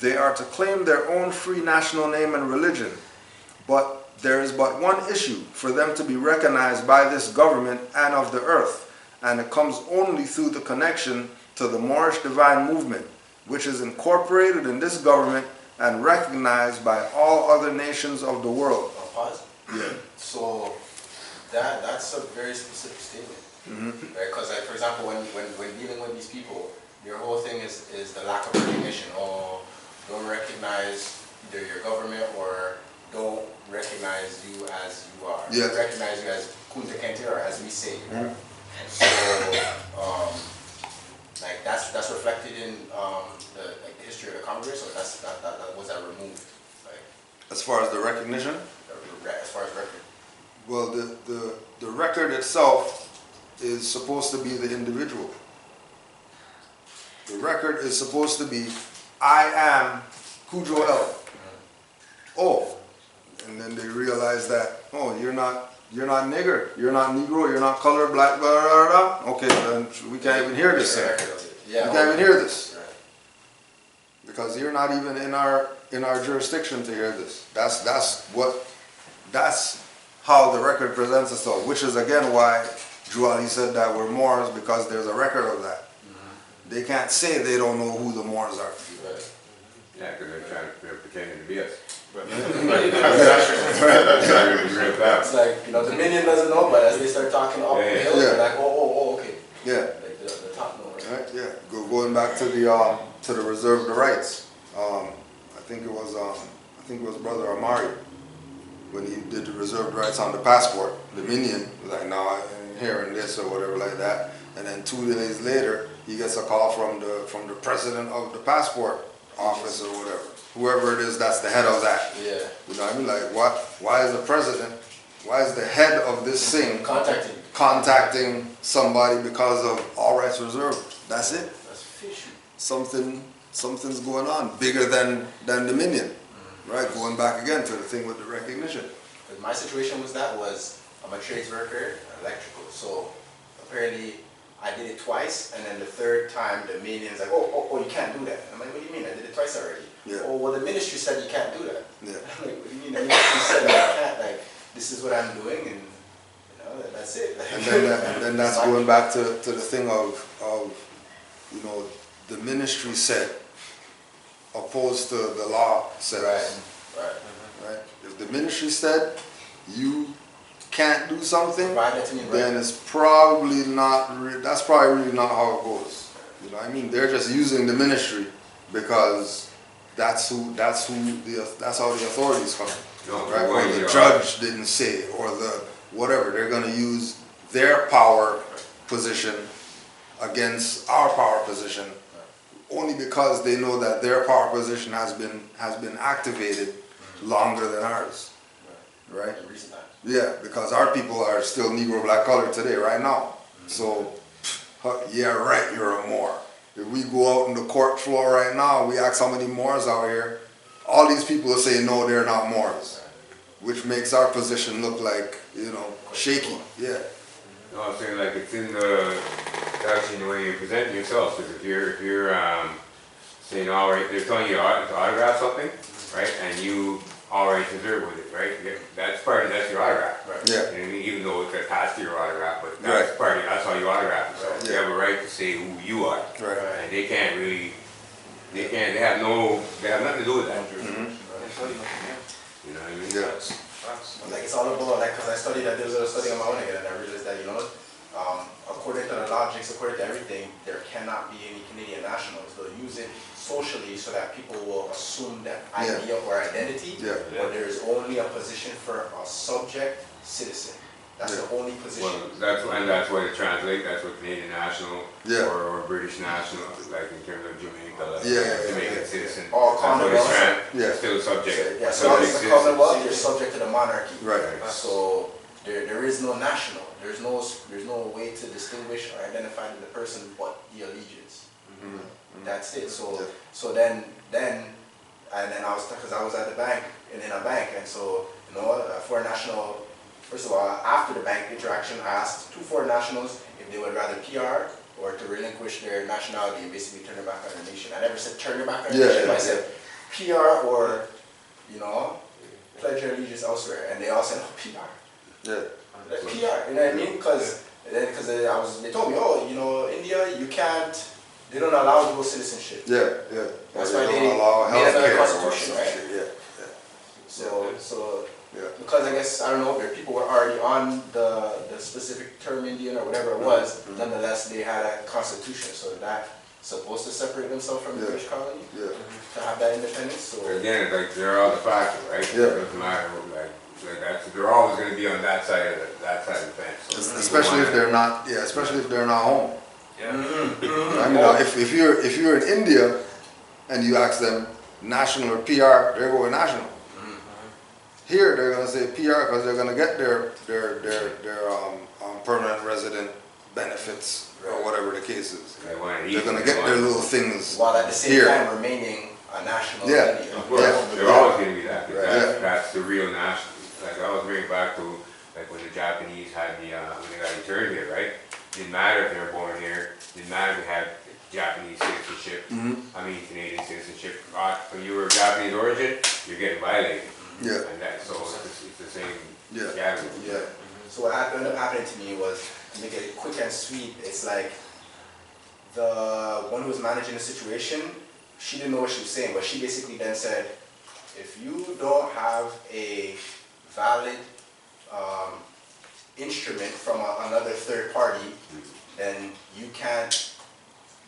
They are to claim their own free national name and religion, but there is but one issue for them to be recognized by this government and of the earth, and it comes only through the connection to the Moorish divine movement, which is incorporated in this government and recognized by all other nations of the world. Pause. Yeah. So that's a very specific statement. Right? Because, like, for example, when dealing with these people, their whole thing is the lack of recognition. Oh, don't recognize either your government or don't recognize you as you are. Yes. Recognize you as Kunta Kinte, or as we say. And so, like, that's reflected in the history of the Congress, or that was that removed, like, As far as the recognition, as far as record. well, the record itself is supposed to be the individual. The record is supposed to be, I am Cujo L. Oh, and then they realize that, oh, you're not nigger, you're not Negro, you're not colored, black, blah, blah, blah. Okay, then we can't even hear this. Yeah, We can't even hear this. Because you're not even in our jurisdiction to hear this. That's how the record presents itself, which is again why Juali said that we're Moors, because there's a record of that. They can't say they don't know who the Moors are. Yeah, because they're pretending to be us. It's like, you know, the minion doesn't know, but as they start talking up the hill, they're like, oh, okay. Yeah. Like the top knows. Right, yeah. Going back to the reserve the rights. I think it was Brother Amari when he did the reserved rights on the passport. The minion was like, no, I ain't hearing this or whatever like that. And then 2 days later, he gets a call from the president of the passport office or whatever. Whoever it is, that's the head of that. Yeah. You know what I mean? Like, why is the president, why is the head of this thing contacting somebody because of all rights reserved? That's it. That's fishy. Something's going on bigger than the minion, right? Going back again to the thing with the recognition. But my situation was I'm a trades worker, electrical. So apparently I did it twice, and then the third time the minion's like, oh, you can't do that. I'm like, what do you mean? I did it twice already. Yeah. Oh, well, the ministry said you can't do that. Yeah. I'm like, what do you mean the ministry said I can't? Like, this is what I'm doing, and you know, that's it. And then that's going back to the thing of you know, the ministry said opposed to the law says. Right. If the ministry said you can't do something, then it's probably not. That's probably really not how it goes. You know what I mean? They're just using the ministry because that's how the authorities come. No, Right? Or the judge didn't say, or the whatever. They're going to use their power position against our power position, only because they know that their power position has been activated longer than ours. Right? In recent times. Yeah, because our people are still Negro, black, colored today, right now. So, yeah, right, you're a Moor. If we go out on the court floor right now, we ask how many Moors out here, all these people will say, no, they're not Moors, which makes our position look like, you know, shaky. Yeah. No, I'm saying like it's in actually the way you present yourself. Because if you're saying all right, they're telling you to autograph something, right, and you all right reserve with it, right? That's your autograph. Right. Yeah. And even though it's attached to your autograph, but that's that's how you autograph it. So you have a right to say who you are. Right. And they can't really, they have nothing to do with that. Mm-hmm. You know what I mean? Yeah. Like, it's all about, like, because I studied that, there was a study on my own again, and I realized that, you know, according to the logics, according to everything, there cannot be any Canadian nationals. They'll use it socially so that people will assume that idea or identity, but there is only a position for a subject citizen. That's the only position. Well, that's what it translates. That's what Canadian national or British national, like in terms of Jamaica, Jamaican citizen. Or Commonwealth. Still subject. Yeah, so it's the Commonwealth, you're subject to the monarchy. Right. So there is no national. There's no way to distinguish or identify the person but the allegiance. Mm-hmm. That's it. So then I was, because I was at the bank in a bank, and so, you know, for national. First of all, after the bank interaction, I asked 2 foreign nationals if they would rather PR or to relinquish their nationality and basically turn their back on their nation. I never said turn your back on your nation, I said PR or, you know, pledge your allegiance elsewhere. And they all said, oh, PR. Yeah. Like, PR, you know what I mean? Because they told me, oh, you know, India, you can't, they don't allow dual citizenship. Yeah. That's They why don't they allow made another healthcare or constitution, some right? shit. Yeah. So Yeah. Because I guess, I don't know, if people were already on the specific term Indian or whatever it was, nonetheless, they had a constitution, so that supposed to separate themselves from the Yeah. British colony Yeah. to have that independence, so. But again, it's like they're all the factor, right? Yeah. It doesn't matter, like that's, they're always gonna be on that side of that side of the fence. So people Especially if wanna- they're not, yeah, especially if they're not home. Yeah. I mean, if you're in India and you ask them national or PR, they're going national. Here, they're gonna say PR because they're gonna get their permanent resident benefits or whatever the case is. They wanna eat. They're gonna they get their wanna- little things While at the same here. time remaining a national Yeah. entity. Of course, Yeah. they're always gonna be that, 'cause Right. that's the real national, like I was bringing back to, like when the Japanese had the, when they got returned here, right? Didn't matter if they were born here, didn't matter if they had Japanese citizenship, I mean Canadian citizenship, when you were of Japanese origin, you're getting violated. Yeah. And that, so it's the same Yeah. gathering. Yeah. So what ended up happening to me was, to make it quick and sweet, it's like the one who was managing the situation, she didn't know what she was saying, but she basically then said, if you don't have a valid instrument from another third party, then you can't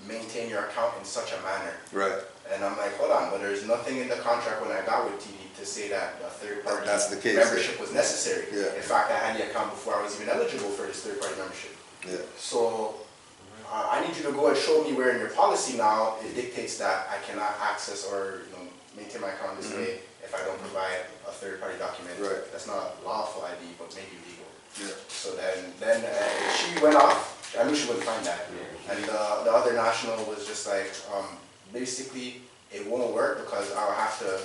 maintain your account in such a manner. Right. And I'm like, hold on, but there's nothing in the contract when I got with TD to say that a third party That's the case, membership was necessary. Yeah. In fact, I had the account before I was even eligible for this third party membership. Yeah. So I need you to go and show me where in your policy now it dictates that I cannot access or maintain my account this way if I don't provide a third party document. Right. That's not lawful ID, but maybe legal. Yeah. So then she went off. I knew she wouldn't find that. And the other national was just like, basically, it won't work because I'll have to,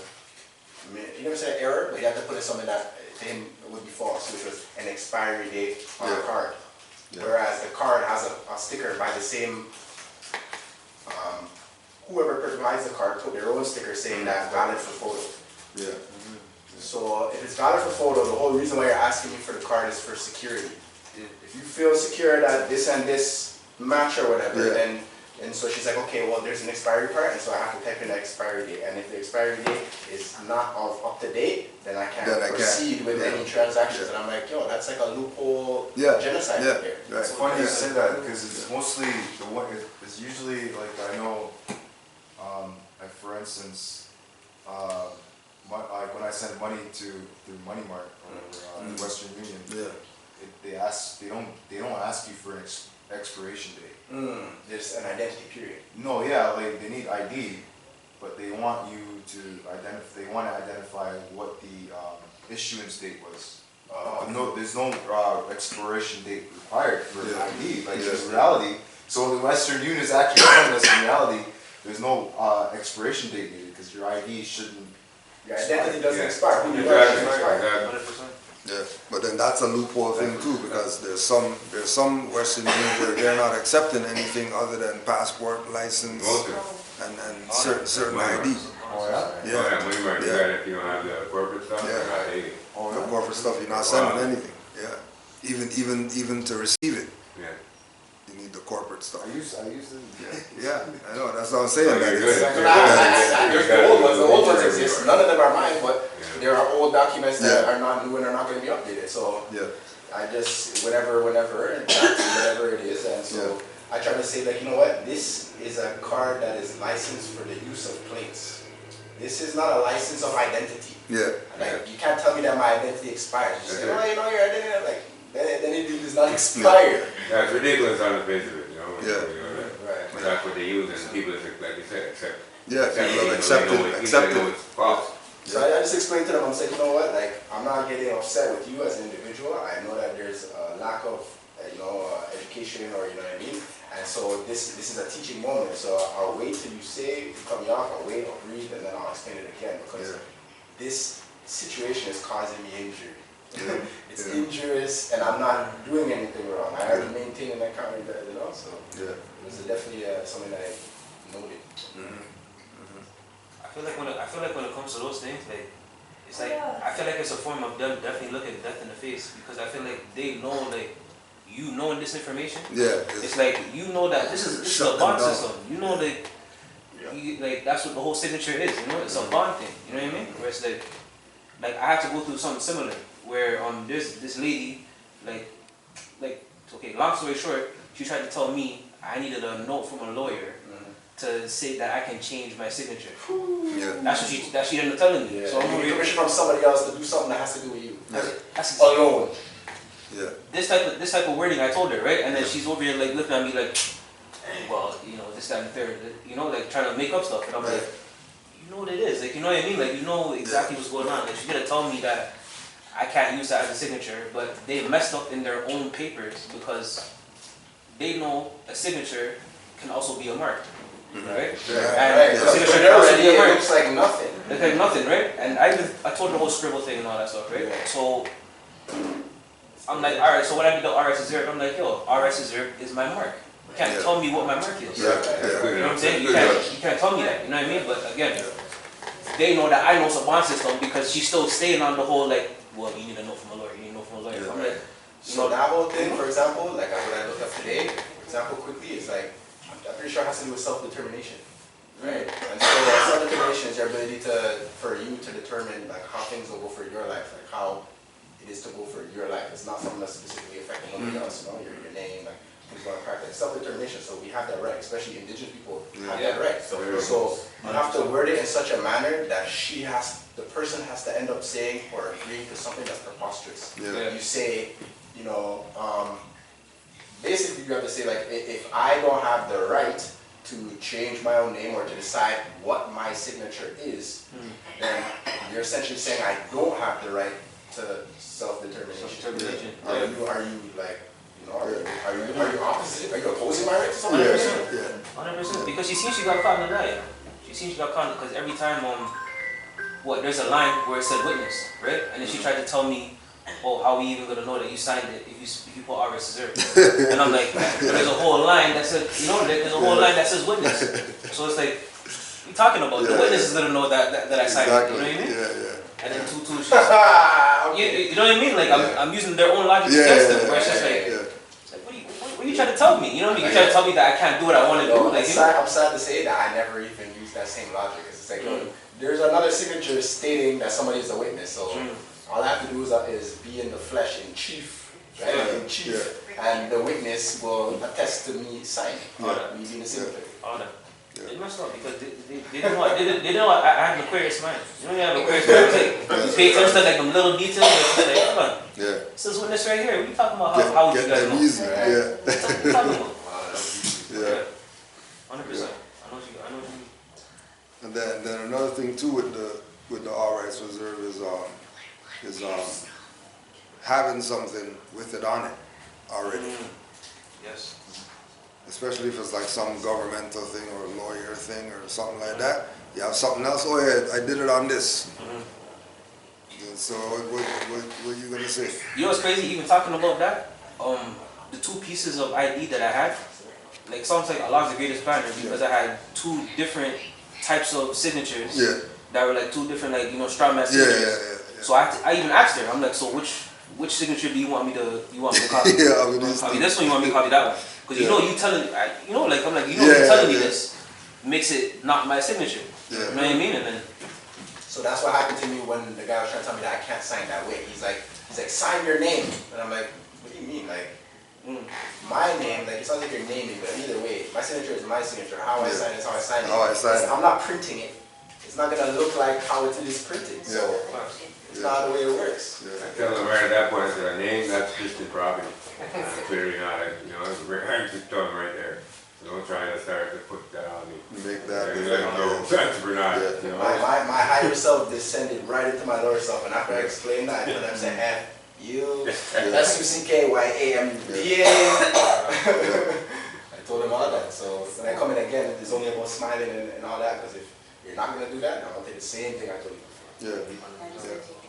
you never said error, but you have to put in something that to him would be false, which was an expiry date on the Yeah. card. Yeah. Whereas the card has a sticker by the same, whoever provides the card put their own sticker saying that valid for photo. Yeah. So if it's valid for photo, the whole reason why you're asking me for the card is for security. If you feel secure that this and this match or whatever, Yeah. then, and so she's like, okay, well, there's an expiry part, and so I have to type in the expiry date. And if the expiry date is not up to date, then I can't Then I can't. proceed with Yeah. any transactions. Yeah. And I'm like, yo, that's like a loophole Yeah. genocide Yeah. right there. Right. It's funny you say that because it's mostly the one. It's usually like I know, like for instance, like when I send money through Money Mart or Western Union, Yeah. they don't ask you for an expiration date. There's an identity period. No, yeah, like they need ID, but they want you to identify what the issuance date was. No, there's no expiration date required for Yeah. ID. Like Yeah. in reality, so the Western Union is actually telling us in reality, there's no expiration date needed because your ID shouldn't. Your identity doesn't Yeah. expire. Who you are Exactly, doesn't expire. exactly. 100%. Yeah, but then that's a loophole thing too, because there's some Western Unions where they're not accepting anything other than passport, license, Most of them. and certain Money IDs. Oh yeah. Yeah. Oh, yeah, Money Mart, you Yeah. got it if you don't have the corporate stuff, Yeah. you're not dating. Oh The yeah. corporate stuff, you're not sending anything, yeah. Even to receive it, Yeah. you need the corporate stuff. I use it. Yeah, I know, that's what I'm saying. Oh, that you're it's- good. There's the old ones. The old ones exist. None of them are mine, but Yeah. there are old documents that Yeah. are not new and are not going to be updated. So Yeah, I just whenever, and that's whatever it is, and so I try to say like, you know what? This is a card that is licensed for the use of plates. This is not a license of identity. yeah, Like you can't tell me that my identity expires. You say, Yeah. oh, you know your identity. I'm like, then it is not expired. Yeah, it's ridiculous on the face of it, you know? Yeah. Right. But that's what they use, and people, like you said, accept. yeah, Accept people it, accept even though it, even accept though it. it's false. So I just explained to them, I'm saying, you know what, like, I'm not getting upset with you as an individual. I know that there's a lack of, education or, you know what I mean? And so this is a teaching moment. So I'll wait till you say, you cut me off, I'll wait, I'll breathe, and then I'll explain it again. Because this situation is causing me injury. Yeah. It's Yeah. injurious, and I'm not doing anything wrong. I have to maintain an account, so Yeah. it was definitely something that I noted. I feel like when it comes to those things, like it's like I feel like it's a form of them definitely looking death in the face, because I feel like they know, like, you knowing this information, Yeah, it's like you know that this is Shut a them bond down. system. You know that like that's what the whole signature is. You know, it's a bond thing. You know what I mean? Where it's like like I had to go through something similar where there's this lady like okay, long story short, she tried to tell me I needed a note from a lawyer to say that I can change my signature. Yeah. That's what she ended up telling me. Yeah. So I'm you over need here. permission from somebody else to do something that has to do with you. That's Alone. Yeah. this type of wording I told her, right? And then she's over here like looking at me like, well, you know, this, that, and the third, you know, like trying to make up stuff. And I'm like, you know what it is, like, you know what I mean? Like, you know exactly what's going on. Like, she's gonna tell me that I can't use that as a signature, but they messed up in their own papers because they know a signature can also be a mark, right? Right. And Because signature for can them also already, be a it mark. looks like nothing. It's like nothing, right? And I told her the whole scribble thing and all that stuff, right? Yeah. So I'm like, alright, so when I did the RS reserve, I'm like, yo, RS reserve is my mark. You can't Yeah. tell me what my mark is. Yeah. You know what I'm saying? You Yeah. can't tell me that, you know what I mean? But again, they know that I know Saban's system because she's still staying on the whole like, well, you need a note from a lawyer, you need a note from a lawyer. Yeah. I'm like, So that whole thing, for example, like what I looked up today, for example, quickly, is like, I'm pretty sure it has to do with self-determination, right? And so self-determination is your ability for you to determine like how things will go for your life, like how it is to go for your life. It's not something that's specifically affecting nobody else, you know, your name, like things going to practice. Self-determination, so we have that right, especially indigenous people have that right. So you have to word it in such a manner that the person has to end up saying or agreeing to something that's preposterous. Yeah. You say, you know, basically you have to say like, if I don't have the right to change my own name or to decide what my signature is, then you're essentially saying I don't have the right to self-determination. Self-determination. Are you like, you know, are you opposite? Are you opposing my right to something? Yeah. 100%. Because she seems she got caught in the lie. She seems she got caught because every time there's a line where it said witness, right? And then she tried to tell me, oh, how are we even gonna know that you signed it if you put RS reserve? And I'm like, there's a whole line that says, you know, there's a whole line that says witness. So it's like, what you talking about? The witness is gonna know that I signed it. You know what I mean? Yeah. And then Tutu, you know what I mean? Like I'm using their own logic against them. Where it's just like, like what are you trying to tell me? You know what I mean? You're trying to tell me that I can't do what I want to do. Like, you know? I'm sad to say that I never even used that same logic. It's like, there's another signature stating that somebody is a witness. So all I have to do is be in the flesh in chief, right? In chief. And the witness will attest to me signing, me being a signatory. All that. They messed up because they didn't know I had an Aquarius mind. You know, you have an Aquarius mind. It's like, you pay attention to like them little details. Like, come on. Yeah. This is witness right here. What are you talking about? How would you guys know? Easy. What are you talking about? Yeah. 100%. I know what you mean. And then another thing too with the RS reserve is having something with it on it already. Yes. Especially if it's like some governmental thing or a lawyer thing or something like that. You have something else, oh yeah, I did it on this. And so what are you gonna say? You know what's crazy? Even talking about that, the two pieces of ID that I had, like sounds like Allah's the greatest planner because I had two different types of signatures that were like two different straw man signatures. So I even asked her, I'm like, so which signature do you want me to copy? Copy this one, you want me to copy that one? Because you telling you telling me this makes it not my signature. You know what I mean? And then so that's what happened to me when the guy was trying to tell me that I can't sign that way. He's like, sign your name. And I'm like, what do you mean? Like, my name, like it sounds like you're naming, but either way, my signature is my signature. How I sign it is how I sign it. I'm not printing it. It's not gonna look like how it is printed. So it's not the way it works. I tell them right at that point, I said, a name, that's distant property. Clearly not, I just tell them right there. Don't try to start to put that on me. Make that. That's for not. My higher self descended right into my lower self, and after I explained that, I put them saying, SUCKYAMDA. I told him all that. So when I come in again, it's only about smiling and all that, because if you're not going to do that, I'm going to take the same thing I told you.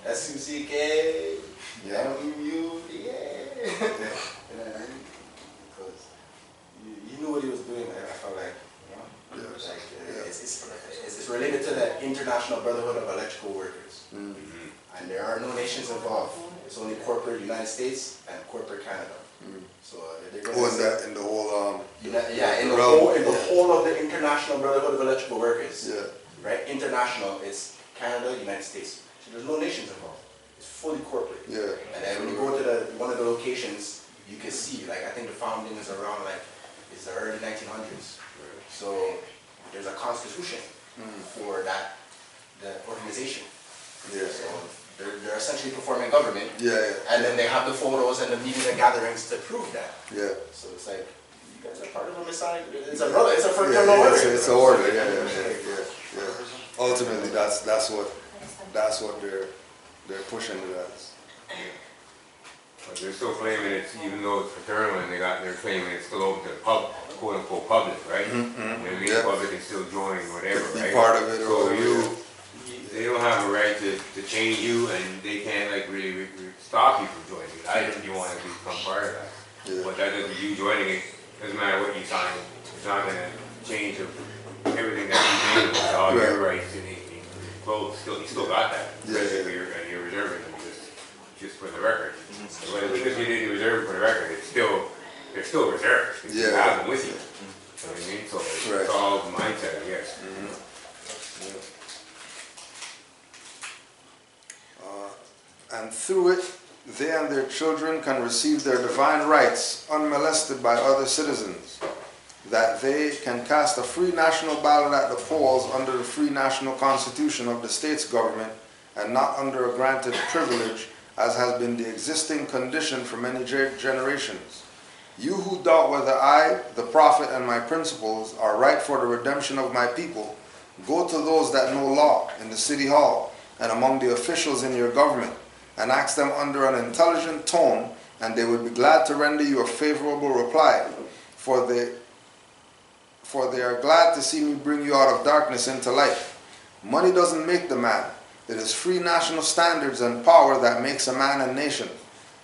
SUCKYAMUDA. Because you knew what he was doing, and I felt like, it's related to the International Brotherhood of Electrical Workers. And there are no nations involved. It's only corporate United States and corporate Canada. So they're going to in the whole in the whole of the International Brotherhood of Electrical Workers. Right? International, it's Canada, United States. So there's no nations involved. It's fully corporate. Yeah. And then when you go to one of the locations, you can see, like, I think the founding is around, like, it's the early 1900s. So there's a constitution for the organization. Yeah. So they're essentially performing government. Yeah. And then they have the photos and the meetings and gatherings to prove that. Yeah. So it's like, you guys are part of a Masonic, it's a order. It's an order. Yeah. Ultimately, that's what they're pushing it as. But they're still claiming it's, even though it's fraternal and they're claiming it's still open to the public, quote unquote public, right? You know what I mean? The public can still join whatever, Be right? part of it So or they don't have a right to change you, and they can't like really stop you from joining it. I think you want to become part of that. Yeah. But that doesn't, you joining it, doesn't matter what you sign, it's not gonna change everything that you did, all your rights and anything. Well, you still got that, especially if you're reserving them, just for the record. But because you didn't reserve for the record, they're still reserved. You have them with you. You know what I mean? So it's all the mindset, I guess. And through it, they and their children can receive their divine rights unmolested by other citizens, that they can cast a free national ballot at the polls under the free national constitution of the state's government and not under a granted privilege as has been the existing condition for many generations. You who doubt whether I, the prophet, and my principles are right for the redemption of my people, go to those that know law in the city hall and among the officials in your government, and ask them under an intelligent tone, and they would be glad to render you a favorable reply, for they are glad to see me bring you out of darkness into light. Money doesn't make the man. It is free national standards and power that makes a man and nation.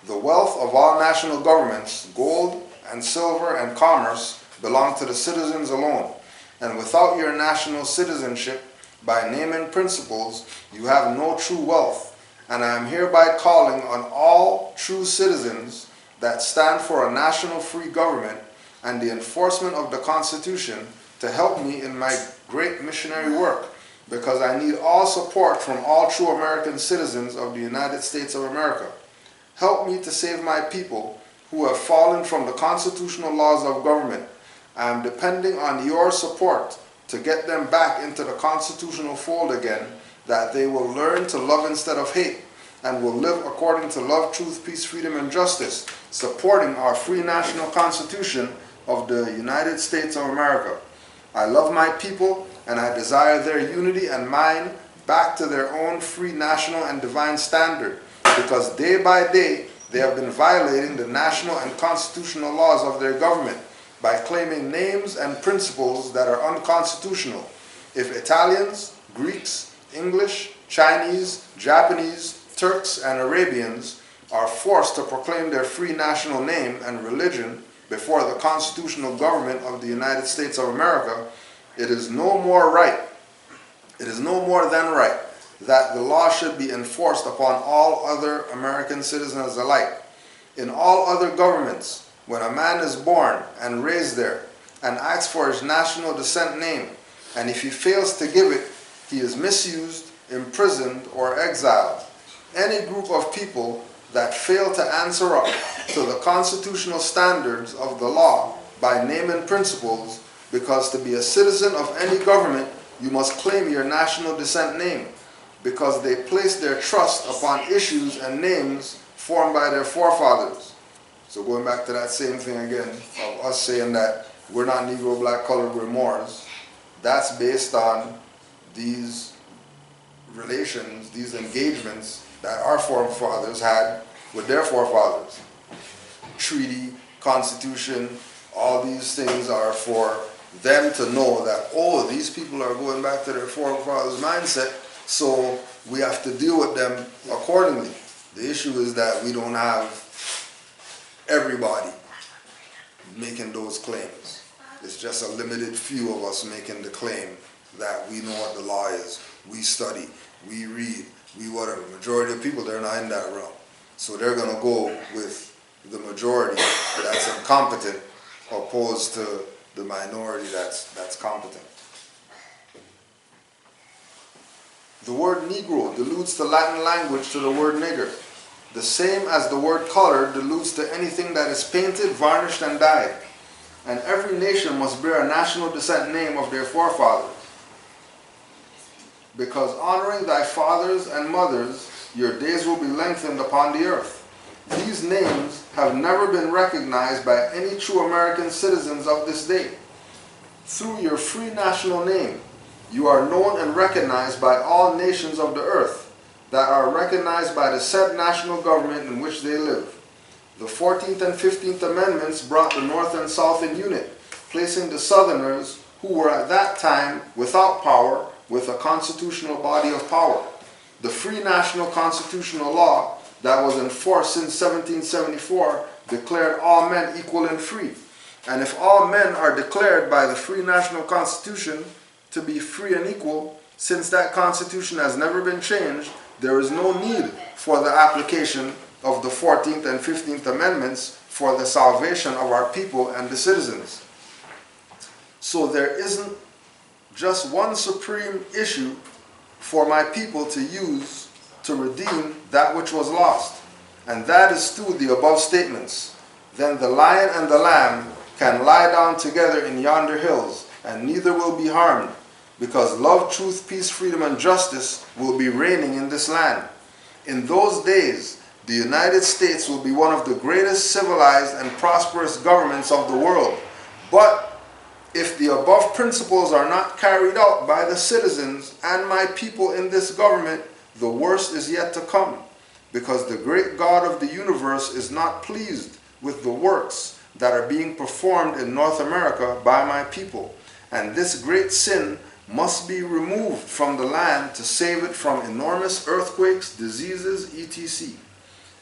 The wealth of all national governments, gold and silver and commerce, belong to the citizens alone. And without your national citizenship, by name and principles, you have no true wealth. And I am hereby calling on all true citizens that stand for a national free government and the enforcement of the Constitution to help me in my great missionary work, because I need all support from all true American citizens of the United States of America. Help me to save my people who have fallen from the constitutional laws of government. I am depending on your support to get them back into the constitutional fold again, that they will learn to love instead of hate and will live according to love, truth, peace, freedom, and justice, supporting our free national constitution of the United States of America. I love my people and I desire their unity and mine back to their own free national and divine standard, because day by day they have been violating the national and constitutional laws of their government by claiming names and principles that are unconstitutional. If Italians, Greeks, English, Chinese, Japanese, Turks, and Arabians are forced to proclaim their free national name and religion before the constitutional government of the United States of America, it is no more than right that the law should be enforced upon all other American citizens alike. In all other governments, when a man is born and raised there and asks for his national descent name, and if he fails to give it, he is misused, imprisoned, or exiled. Any group of people that fail to answer up to the constitutional standards of the law by name and principles, because to be a citizen of any government, you must claim your national descent name, because they place their trust upon issues and names formed by their forefathers. So going back to that same thing again, of us saying that we're not Negro, black, colored, we're Moors, that's based on these relations, these engagements that our forefathers had with their forefathers. Treaty, constitution, all these things are for them to know that, oh, these people are going back to their forefathers' mindset, so we have to deal with them accordingly. The issue is that we don't have everybody making those claims. It's just a limited few of us making the claim that we know what the law is. We study, we read, we whatever. Majority of people, they're not in that realm. So they're going to go with the majority that's incompetent opposed to the minority that's competent. The word Negro alludes to Latin language to the word nigger, the same as the word color alludes to anything that is painted, varnished, and dyed. And every nation must bear a national descent name of their forefathers. Because honoring thy fathers and mothers, your days will be lengthened upon the earth. These names have never been recognized by any true American citizens of this day. Through your free national name, you are known and recognized by all nations of the earth that are recognized by the said national government in which they live. The 14th and 15th Amendments brought the North and South in unit, placing the Southerners, who were at that time without power, with a constitutional body of power. The free national constitutional law that was in force since 1774 declared all men equal and free. And if all men are declared by the free national constitution to be free and equal, since that constitution has never been changed, there is no need for the application of the 14th and 15th Amendments for the salvation of our people and the citizens. So there isn't just one supreme issue for my people to use to redeem that which was lost, and that is through the above statements. Then the lion and the lamb can lie down together in yonder hills, and neither will be harmed, because love, truth, peace, freedom, and justice will be reigning in this land. In those days, the United States will be one of the greatest civilized and prosperous governments of the world. But if the above principles are not carried out by the citizens and my people in this government, the worst is yet to come, because the great God of the universe is not pleased with the works that are being performed in North America by my people, and this great sin must be removed from the land to save it from enormous earthquakes, diseases, etc.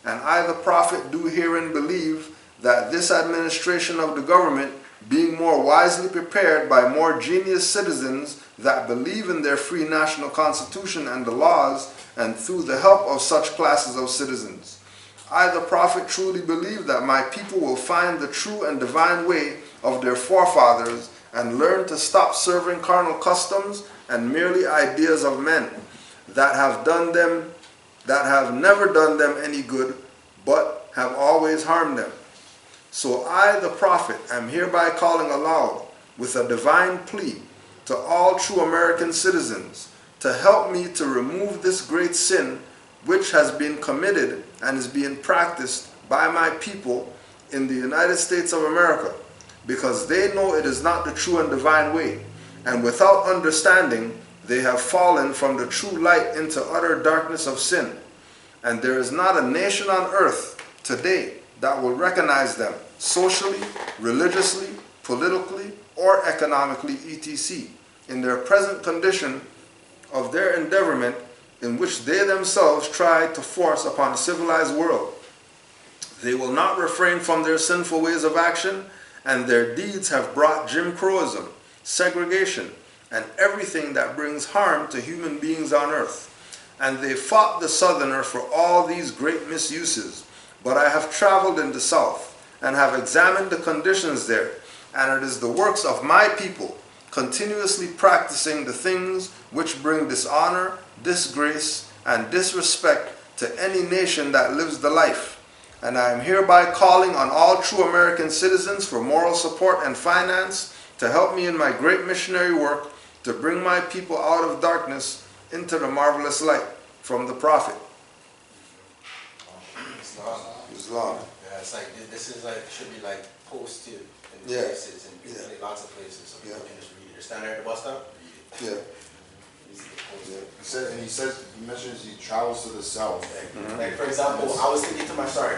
And I, the prophet, do herein believe that this administration of the government, being more wisely prepared by more genius citizens that believe in their free national constitution and the laws, and through the help of such classes of citizens, I, the prophet, truly believe that my people will find the true and divine way of their forefathers and learn to stop serving carnal customs and merely ideas of men that have never done them any good, but have always harmed them. So I, the prophet, am hereby calling aloud with a divine plea to all true American citizens to help me to remove this great sin which has been committed and is being practiced by my people in the United States of America, because they know it is not the true and divine way, and without understanding they have fallen from the true light into utter darkness of sin. And there is not a nation on earth today that will recognize them socially, religiously, politically, or economically, etc., in their present condition of their endeavorment in which they themselves try to force upon a civilized world. They will not refrain from their sinful ways of action, and their deeds have brought Jim Crowism, segregation, and everything that brings harm to human beings on earth. And they fought the Southerner for all these great misuses. But I have traveled in the South and have examined the conditions there, and it is the works of my people continuously practicing the things which bring dishonor, disgrace, and disrespect to any nation that lives the life. And I am hereby calling on all true American citizens for moral support and finance to help me in my great missionary work to bring my people out of darkness into the marvelous light from the prophet. Islam. Yeah, it's like, this is like, should be like posted in Yeah. places, and lots of places, so people can just read it. Stand there at the bus stop, read it. Yeah. He says, he mentions he travels to the south. Like, for example, I was thinking to my, sorry.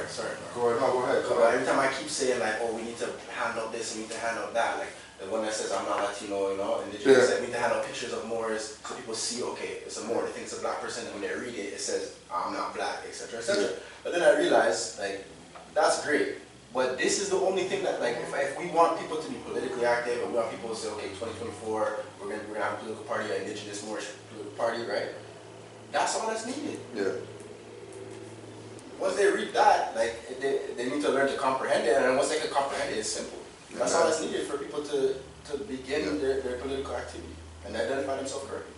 Go ahead, no, go ahead. So every time I keep saying like, oh, we need to handle this, we need to handle that, like the one that says I'm not Latino, you know, and the Yeah. said we need to handle pictures of Moors so people see, okay, it's a Moor, they think it's a black person, and when they read it, it says I'm not black, etc., etc. Yeah. But then I realized, like, that's great, but this is the only thing that, like, if we want people to be politically active, and we want people to say, okay, 2024, we're gonna have a political party, an indigenous Moorish political party, right? That's all that's needed. Yeah. Once they read that, like, they need to learn to comprehend it, and once they can comprehend it, it's simple. That's all that's needed for people to begin their political activity and identify themselves correctly.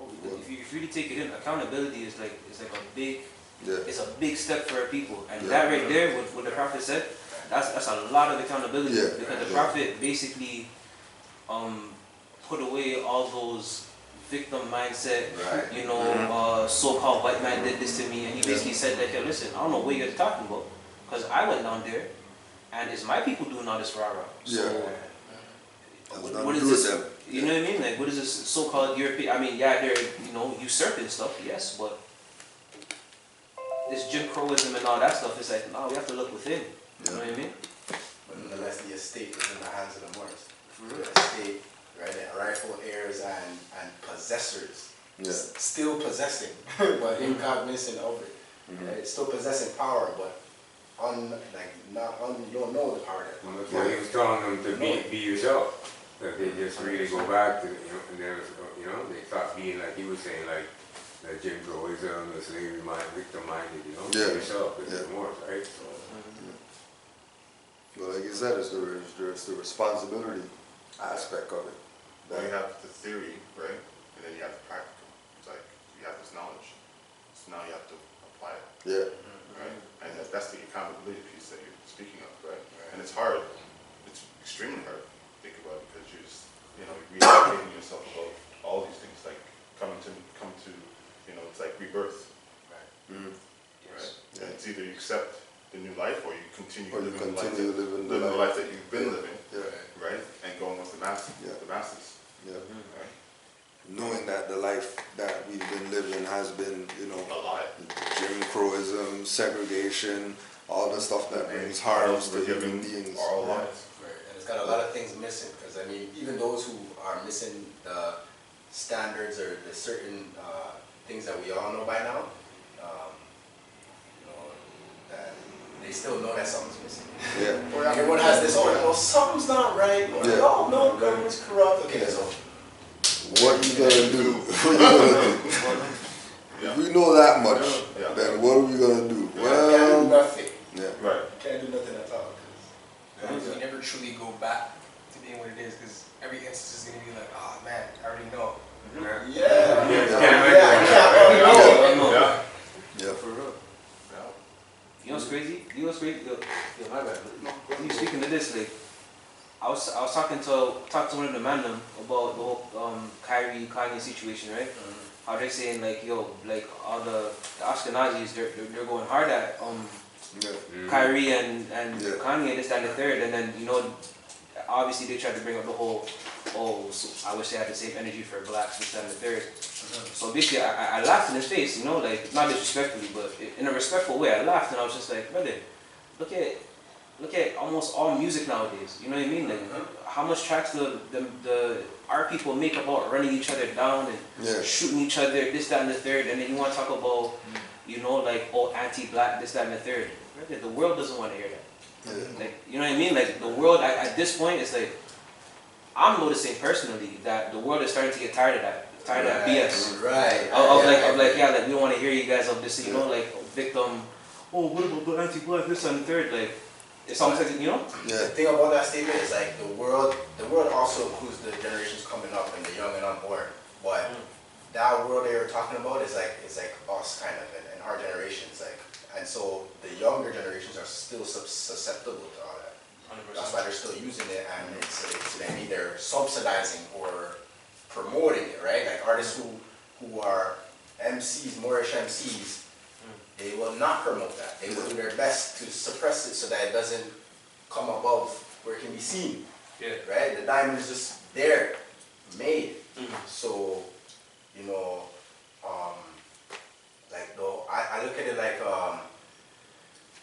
Oh, we did. if you really take it in, accountability is like a big, Yeah. it's a big step for our people, and Yeah. that right there, what the prophet said, that's a lot of accountability, Yeah. because the Yeah. prophet basically put away all those victim mindset, Right. you know, so-called white man did this to me, and he basically said that, hey, listen, I don't know what you're talking about, because I went down there, and it's my people doing all this rah-rah. So, Yeah. That was what nothing is to do with this? them. You know what I mean? Like, what is this so-called European? I mean, yeah, they're, you know, usurping stuff, yes, but this Jim Crowism and all that stuff, it's like, no, we have to look within. You know what I mean? But nonetheless, the estate is in the hands of the Moors. For The real. estate, right, the rightful heirs and possessors. Yeah. Still possessing, but incognizant of it. Right? Still possessing power, but you don't know the power that. Well, he was telling them to be yourself. That they just really go back to, you know, and then, you know, they stop being like he was saying, like, that Jim Crowism, the slavery mind, victim minded, you know, Yeah. be yourself, it's Yeah. more, right? So, Well, like you said, it's the responsibility aspect of it. Now you have the theory, right? And then you have the practical. It's like you have this knowledge. So now you have to apply it, Yeah. right? And that's the accountability piece that you're speaking of, right? And it's hard. It's extremely hard to think about because you're just, you know, re-educating yourself about all these things, like come to, you know, it's like rebirth, Mm. right? And it's either you accept the new life or you continue Or you living continue living the life that you've been living, Yeah. right? And going with the masses, Yeah. the masses, Yeah. right? Knowing that the life that we've been living has been, you know, A lot. Jim Crowism, segregation, all the stuff that brings harms to human beings. Our Yeah. lives. Right, and it's got a lot of things missing, because I mean, even those who are missing the standards or the certain things that we all know by now, you know, that they still know that something's missing. Yeah. Or everyone has this, oh, no, something's not right, or Yeah. oh, no, government's corrupt. Okay, so What you gonna do? What you gonna do? Yeah. If we know that much, Yeah. then what are we gonna do? you can't do Well, nothing. yeah. Right. You can't do nothing at all. You never truly go back to being what it is, because every instance is gonna be like, oh man, I already know. yeah. Yeah. Yeah. Yeah. Yeah. For real. Yeah. You know what's crazy? You know what's crazy? Yo, my bad. But you speaking to this, like, I was talking to one of the man them about the whole Kyrie Kanye situation, right? How they're saying like, yo, like all the Ashkenazis, they're going hard at Yeah. Kyrie and Yeah. Kanye, this, that, and the third, and then, you know, obviously they tried to bring up the whole, oh, so I wish they had the same energy for blacks, this, that, and the third. So basically, I laughed in his face, you know, like, not disrespectfully, but in a respectful way, I laughed, and I was just like, brother, look at almost all music nowadays, you know what I mean? Like, how much tracks our people make about running each other down and Yeah. shooting each other, this, that, and the third, and then you want to talk about, you know, like, oh, anti-black, this, that, and the third. Brother, the world doesn't want to hear that. Yeah. Like, you know what I mean? Like, the world, at this point, it's like, I'm noticing personally that the world is starting to get tired of that, tired of that BS. Right. Of like, yeah, like, we don't want to hear you guys of this, you know, like, victim, oh, what about the anti-black, this, and the third, like, it's almost like, you know? Yeah. The thing about that statement is like the world also includes the generations coming up and the young and unborn. But that world they were talking about is like us kind of and our generations like, and so the younger generations are still susceptible to all that. 100%. That's why they're still using it, and it's I mean they're subsidizing or promoting it, right? Like artists who are MCs, Moorish MCs. They will not promote that. They will do their best to suppress it so that it doesn't come above where it can be seen. Yeah. Right? The diamond is just there, made. So, you know, like though I look at it like,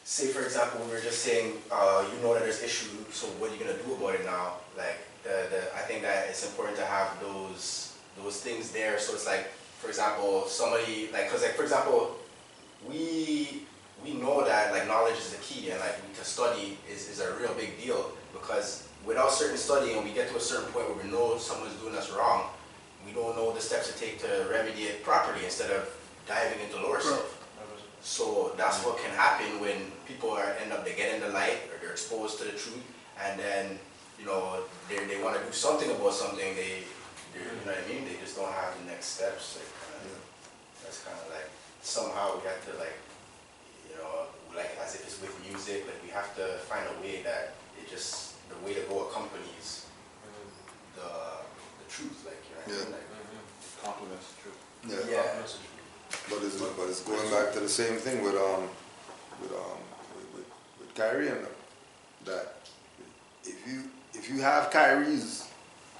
say for example, we were just saying, you know that there's issue, so what are you gonna do about it now? Like I think that it's important to have those things there. So it's like, for example, somebody like, cause like for example. We know that like knowledge is the key, and like to study is a real big deal, because without certain studying, we get to a certain point where we know someone's doing us wrong, we don't know the steps to take to remedy it properly instead of diving into lower stuff. So that's what can happen when people they get in the light or they're exposed to the truth, and then you know they want to do something about something, they You know what I mean? They just don't have the next steps. Like, that's kind of like, somehow we have to like, you know, like as if it's with music, like we have to find a way that it just, the way to go accompanies the truth, like, you know what I mean? Like, Compliments the truth. Yeah. But it's going back to the same thing with Kyrie and them. That if you have Kyrie's,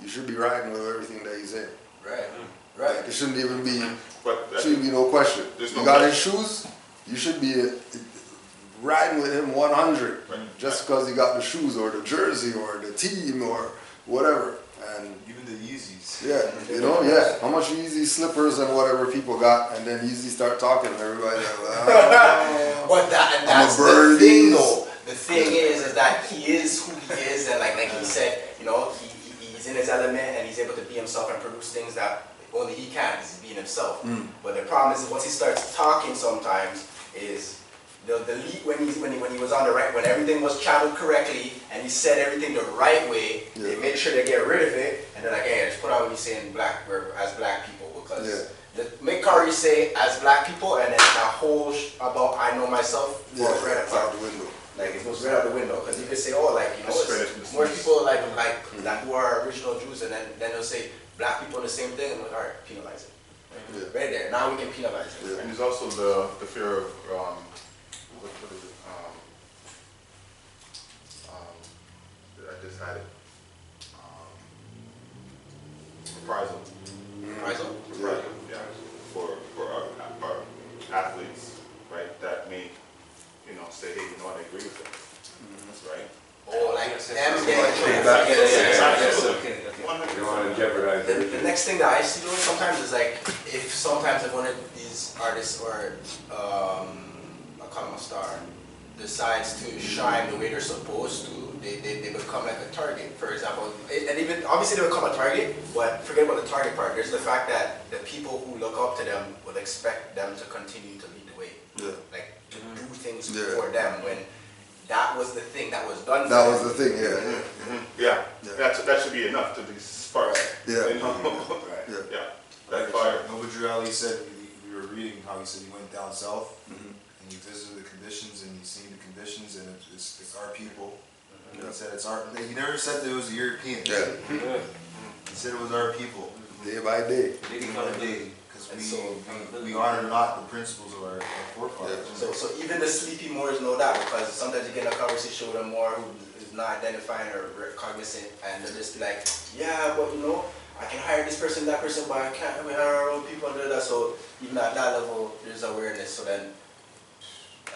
you should be riding with everything that he's in. Right. Like, it shouldn't even be But shouldn't be no question. There's You no got question. his shoes, you should be riding with him 100 just because he got the shoes or the jersey or the team or whatever. And Even the Yeezys. yeah, you know, yeah. How much Yeezy slippers and whatever people got, and then Yeezy start talking, and everybody's like, well, But that's the thing though. The thing is that he is who he is, and like he said, you know, he's in his element and he's able to be himself and produce things that only he can, is being himself. But the problem is once he starts talking sometimes is the lead when he was on the right, when everything was channeled correctly and he said everything the right way, they made sure they get rid of it, and they're like, hey, just put on what he's saying as black people, because make Kari say as black people, and then that whole about I know myself goes right out the window. Like it goes right out the window, because you could say, oh, like, you know, it's more people like that who are original Jews, and then they'll say black people the same thing, and we're like, all right, penalize it. Right there, now we can penalize it. And there's also the fear of what is it? I just had it. Reprisal. Reprisal? Reprisal, yeah. For our athletes, right? That may, you know, say, hey, you know what, I agree with that. That's right. Oh, like them You don't want to jeopardize the everything. next thing that I see doing sometimes is like, if one of these artists or I'll call him a star, decides to shine the way they're supposed to, they become like a target, for example. And even, obviously they become a target, but forget about the target part. There's the fact that the people who look up to them would expect them to continue to lead the way. Like, to do things for them when that was the thing that was done for that them. was the thing, Yeah. That should be enough to be spark. Yeah. You know? Yeah. That fire. Nobuju Ali said, we were reading how he said he went down south and he visited the conditions and he's seen the conditions and it's our people. And he said it's our, he never said that it was the Europeans. He said it was our people. Day by day. Because we honor not the principles of our forefathers. So even the sleepy Moors know that, because sometimes you get in a conversation with a Moor who is not identifying or cognizant, and they'll just be like, yeah, but you know, I can hire this person, that person, but I can't, we hire our own people and do that. So even at that level, there's awareness. So then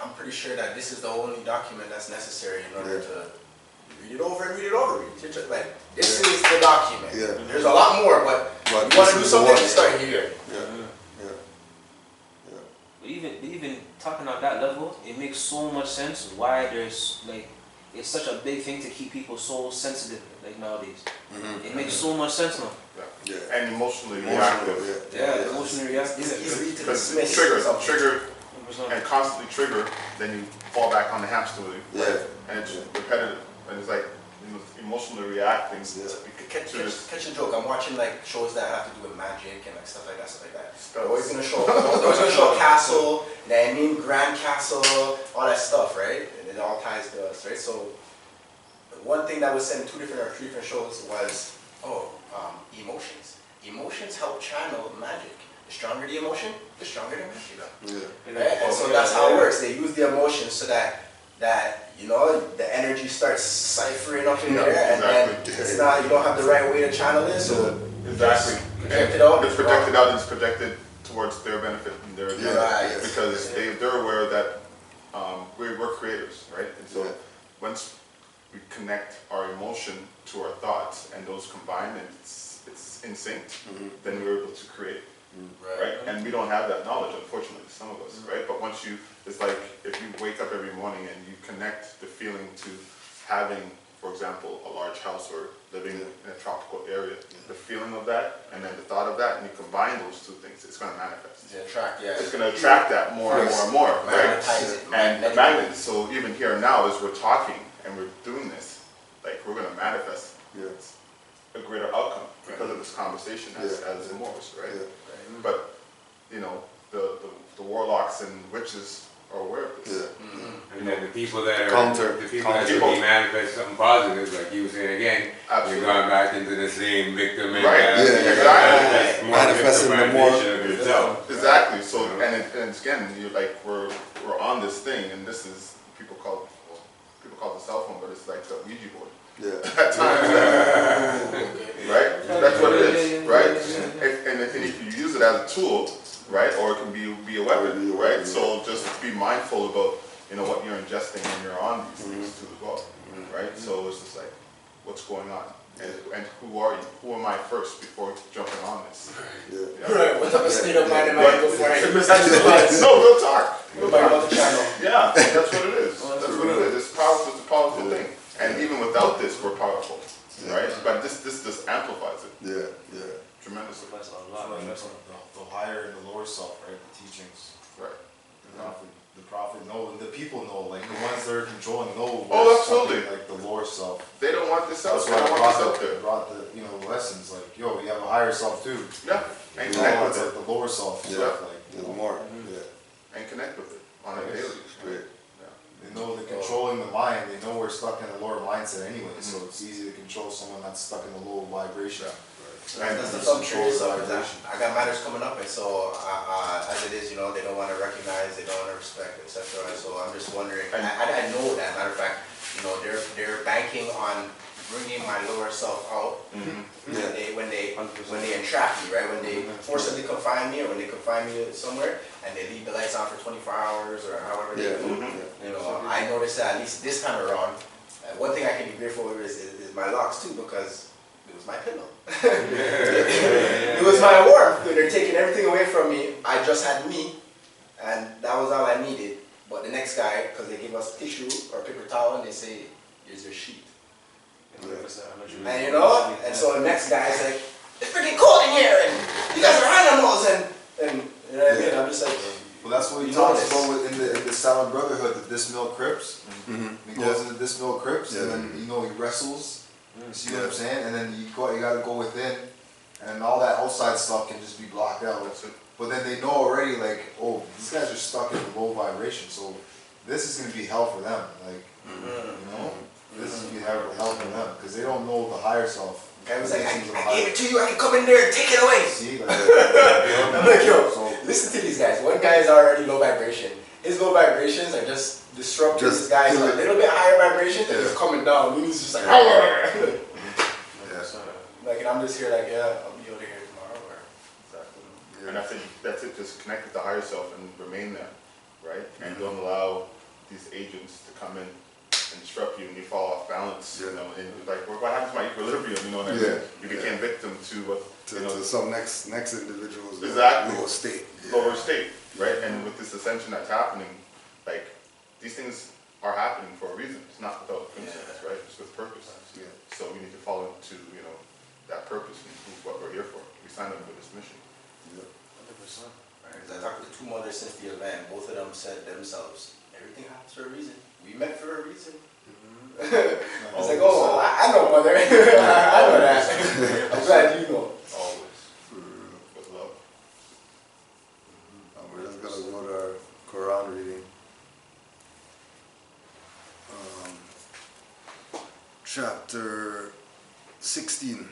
I'm pretty sure that this is the only document that's necessary in order to read it over and read it over. Like, this is the document. There's a lot more, but you want to do something, start here. Even talking on that level, it makes so much sense why there's like, it's such a big thing to keep people so sensitive like nowadays. It makes so much sense now. And emotionally reactive. Emotionally reactive. It's easy to Because dismiss. trigger, and constantly trigger, then you fall back on the hamster wheel. And it's repetitive. And it's like, you know, emotionally reacting. Catch a joke. I'm watching like shows that have to do with magic and like stuff like that. They're always gonna show a castle, I mean, Grand Castle, all that stuff, right? And it all ties to us, right? So one thing that was said in 2 different or 3 different shows was, emotions. Emotions help channel magic. The stronger the emotion, the stronger the magic. Right? And so that's how it works. They use the emotions so that you know, the energy starts ciphering up in there, and then it's not, you don't have the right way to channel it, so exactly. project it out. It's projected out, and it's projected towards their benefit and their Right. because they're aware that we're creators, right? And so once we connect our emotion to our thoughts, and those combine, and it's in sync, then we're able to create. Right? And we don't have that knowledge, unfortunately, some of us, right? But once it's like if you wake up every morning and you connect the feeling to having, for example, a large house or living in a tropical area, the feeling of that and then the thought of that, and you combine those 2 things, it's going to manifest. It's going to attract that more and more and more, right? And magnet. So even here now, as we're talking and we're doing this, like we're going to manifest. a greater outcome because of this conversation as the Moors, right? But, you know, the warlocks and witches are aware of this. And then the people that are, Counter- the people that should be manifest something positive, like you were saying again, Absolutely. you're going back into the same victim Right. mentality. Yeah, exactly. Manifesting the more- of yourself. Exactly. So, and again, you're like, we're on this thing, and this is, people call it the cell phone, but it's like the Ouija board. Yeah. At times, right? That's what it is, right? And if you use it as a tool, right, or it can be a weapon, right? So just be mindful about, you know, what you're ingesting when you're on these things too as well, right? So it's just like, what's going on? And who are you? Who am I first before jumping on this? Right, what type of state of mind am I before I No, real talk. on the channel? Yeah, that's what it is. That's what it is. It's powerful. It's a powerful thing. And even without this, we're powerful, right? But this just amplifies it Yeah. tremendously. That's a So lot. that's the higher and the lower self, right? The teachings. Right. The prophet know, the people know, like the ones that are controlling know. Oh, what's absolutely. something Like the lower self. They don't want this out. That's They why don't I want this out there. brought the, you know, lessons, like, yo, we have a higher self too. Yeah. And You connect know, with it's it. like the lower self Yeah. stuff, like, There's more. Yeah. And connect with it on a daily. Great. they know they're controlling the mind, they know we're stuck in a lower mindset anyway, so it's easy to control someone that's stuck in a low vibration. That's the I'm curious of. I got matters coming up, and so as it is, you know, they don't want to recognize, they don't want to respect, etc. And so I'm just wondering. I know that. Matter of fact, you know, they're banking on bringing my lower self out. When they entrap me, right? When they forcibly confine me, or when they confine me somewhere, and they leave the lights on for 24 hours or however they do. You know, I noticed that at least this time around. One thing I can be grateful for is my locks too, because it was my pillow. It was my warmth. They're taking everything away from me. I just had me, and that was all I needed. But the next guy, because they give us tissue or paper towel, and they say, "Here's your sheet." And you know, and so the next guy is like, "It's freaking cold in here, and you guys are animals," and you know what I mean? I'm just like, Well, that's what he You talks notice. about in the Silent Brotherhood, the Dismill Crips. He goes into Dismill Crips, and then, you know, he wrestles. You see what I'm saying? And then you gotta go within, and all that outside stuff can just be blocked out. But then they know already, like, oh, these guys are stuck in low vibration, so this is gonna be hell for them. Like, you know, this is gonna be hell for them, because they don't know the higher self. guy was like, I gave it to you, I can come in there and take it away. See, like, I'm like, yo, so, listen to these guys. One guy is already low vibration. His low vibrations are just disrupting this guy's a little bit higher vibrations, and he's coming down. He's just like, like, and I'm just here like, yeah, I'll be over here tomorrow. Or, And I think that's it. Just connect with the higher self and remain there, right? And don't allow these agents to come in and disrupt you, and you fall off balance. You know, and like, what happens to my equilibrium? You know what I mean? You became victim to what you know. To some next individual's Exactly. lower state. Lower state, right? And with this ascension that's happening, like, these things are happening for a reason. It's not without coincidence, right? It's with purpose. So we need to fall into, you know, that purpose and what we're here for. We signed up for this mission. 100%. I talked to two mothers since the event. Both of them said themselves, everything happens for a reason. We met for a reason. I was like, oh, I know, mother. I know that. I'm glad you know. Always. With love. We're just gonna go to our Quran reading. Chapter 16.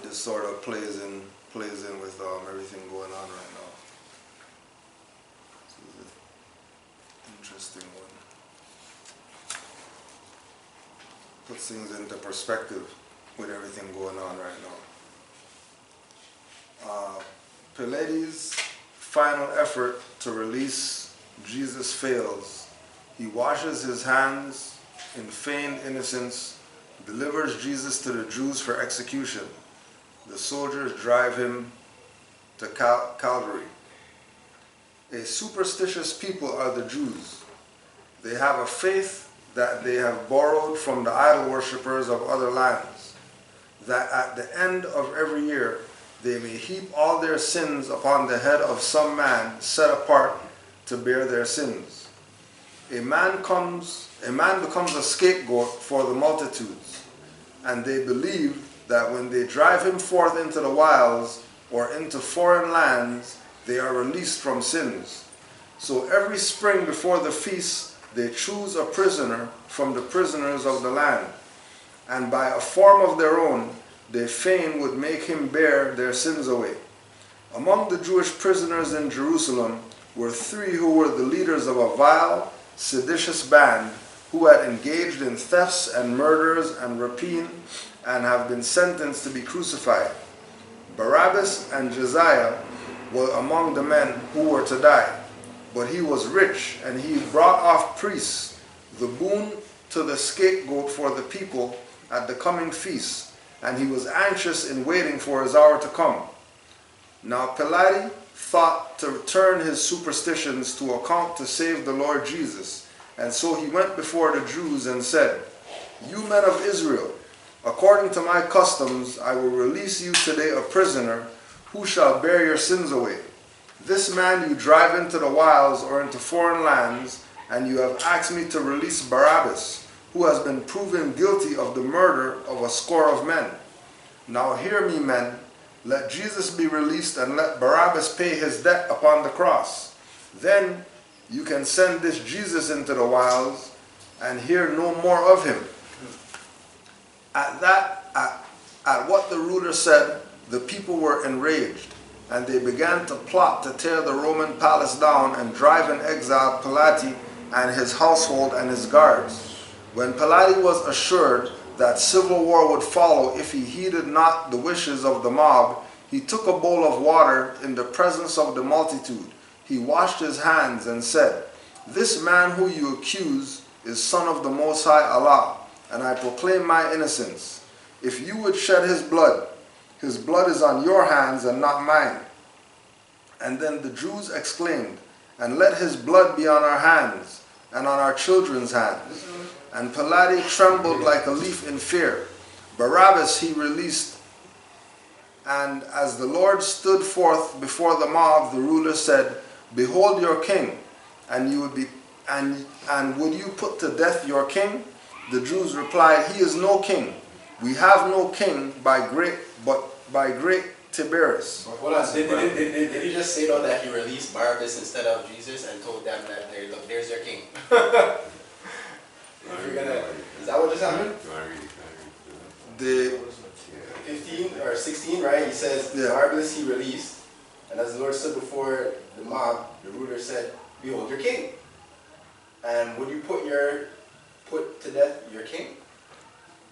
This sort of plays in with everything going on right now. This is an interesting one. Puts things into perspective with everything going on right now. Pelagius' final effort to release Jesus fails. He washes his hands in feigned innocence, delivers Jesus to the Jews for execution. The soldiers drive him to Calvary. A superstitious people are the Jews. They have a faith that they have borrowed from the idol worshippers of other lands, that at the end of every year they may heap all their sins upon the head of some man set apart to bear their sins. A man becomes a scapegoat for the multitudes, and they believe that when they drive him forth into the wilds or into foreign lands, they are released from sins. So every spring before the feast, they choose a prisoner from the prisoners of the land, and by a form of their own, they fain would make him bear their sins away. Among the Jewish prisoners in Jerusalem were 3 who were the leaders of a vile, seditious band who had engaged in thefts and murders and rapine and have been sentenced to be crucified. Barabbas and Josiah were among the men who were to die, but he was rich, and he brought off priests, the boon to the scapegoat for the people at the coming feast, and he was anxious in waiting for his hour to come. Now Pilate thought to turn his superstitions to account to save the Lord Jesus, and so he went before the Jews and said, "You men of Israel, according to my customs, I will release you today a prisoner who shall bear your sins away. This man you drive into the wilds or into foreign lands, and you have asked me to release Barabbas, who has been proven guilty of the murder of a score of men. Now hear me, men. Let Jesus be released, and let Barabbas pay his debt upon the cross. Then you can send this Jesus into the wilds and hear no more of him." At what the ruler said, the people were enraged, and they began to plot to tear the Roman palace down and drive in exile Pilate and his household and his guards. When Pilate was assured that civil war would follow if he heeded not the wishes of the mob, he took a bowl of water in the presence of the multitude. He washed his hands and said, "This man who you accuse is son of the Most High Allah, and I proclaim my innocence. If you would shed his blood is on your hands and not mine." And then the Jews exclaimed, "And let his blood be on our hands and on our children's hands." And Pilate trembled like a leaf in fear. Barabbas he released, and as the Lord stood forth before the mob, the ruler said, "Behold your king." And would you put to death your king? The Jews replied, "He is no king. We have no king but by great Tiberius." But hold on, did he just say though that he released Barabbas instead of Jesus and told them that, "Hey, look, there's your king"? Is that what just happened? The 15 or 16, right? He says, Yeah. Barabbas he released, and as the Lord stood before the mob, the ruler said, "Behold your king." And would you put to death your king?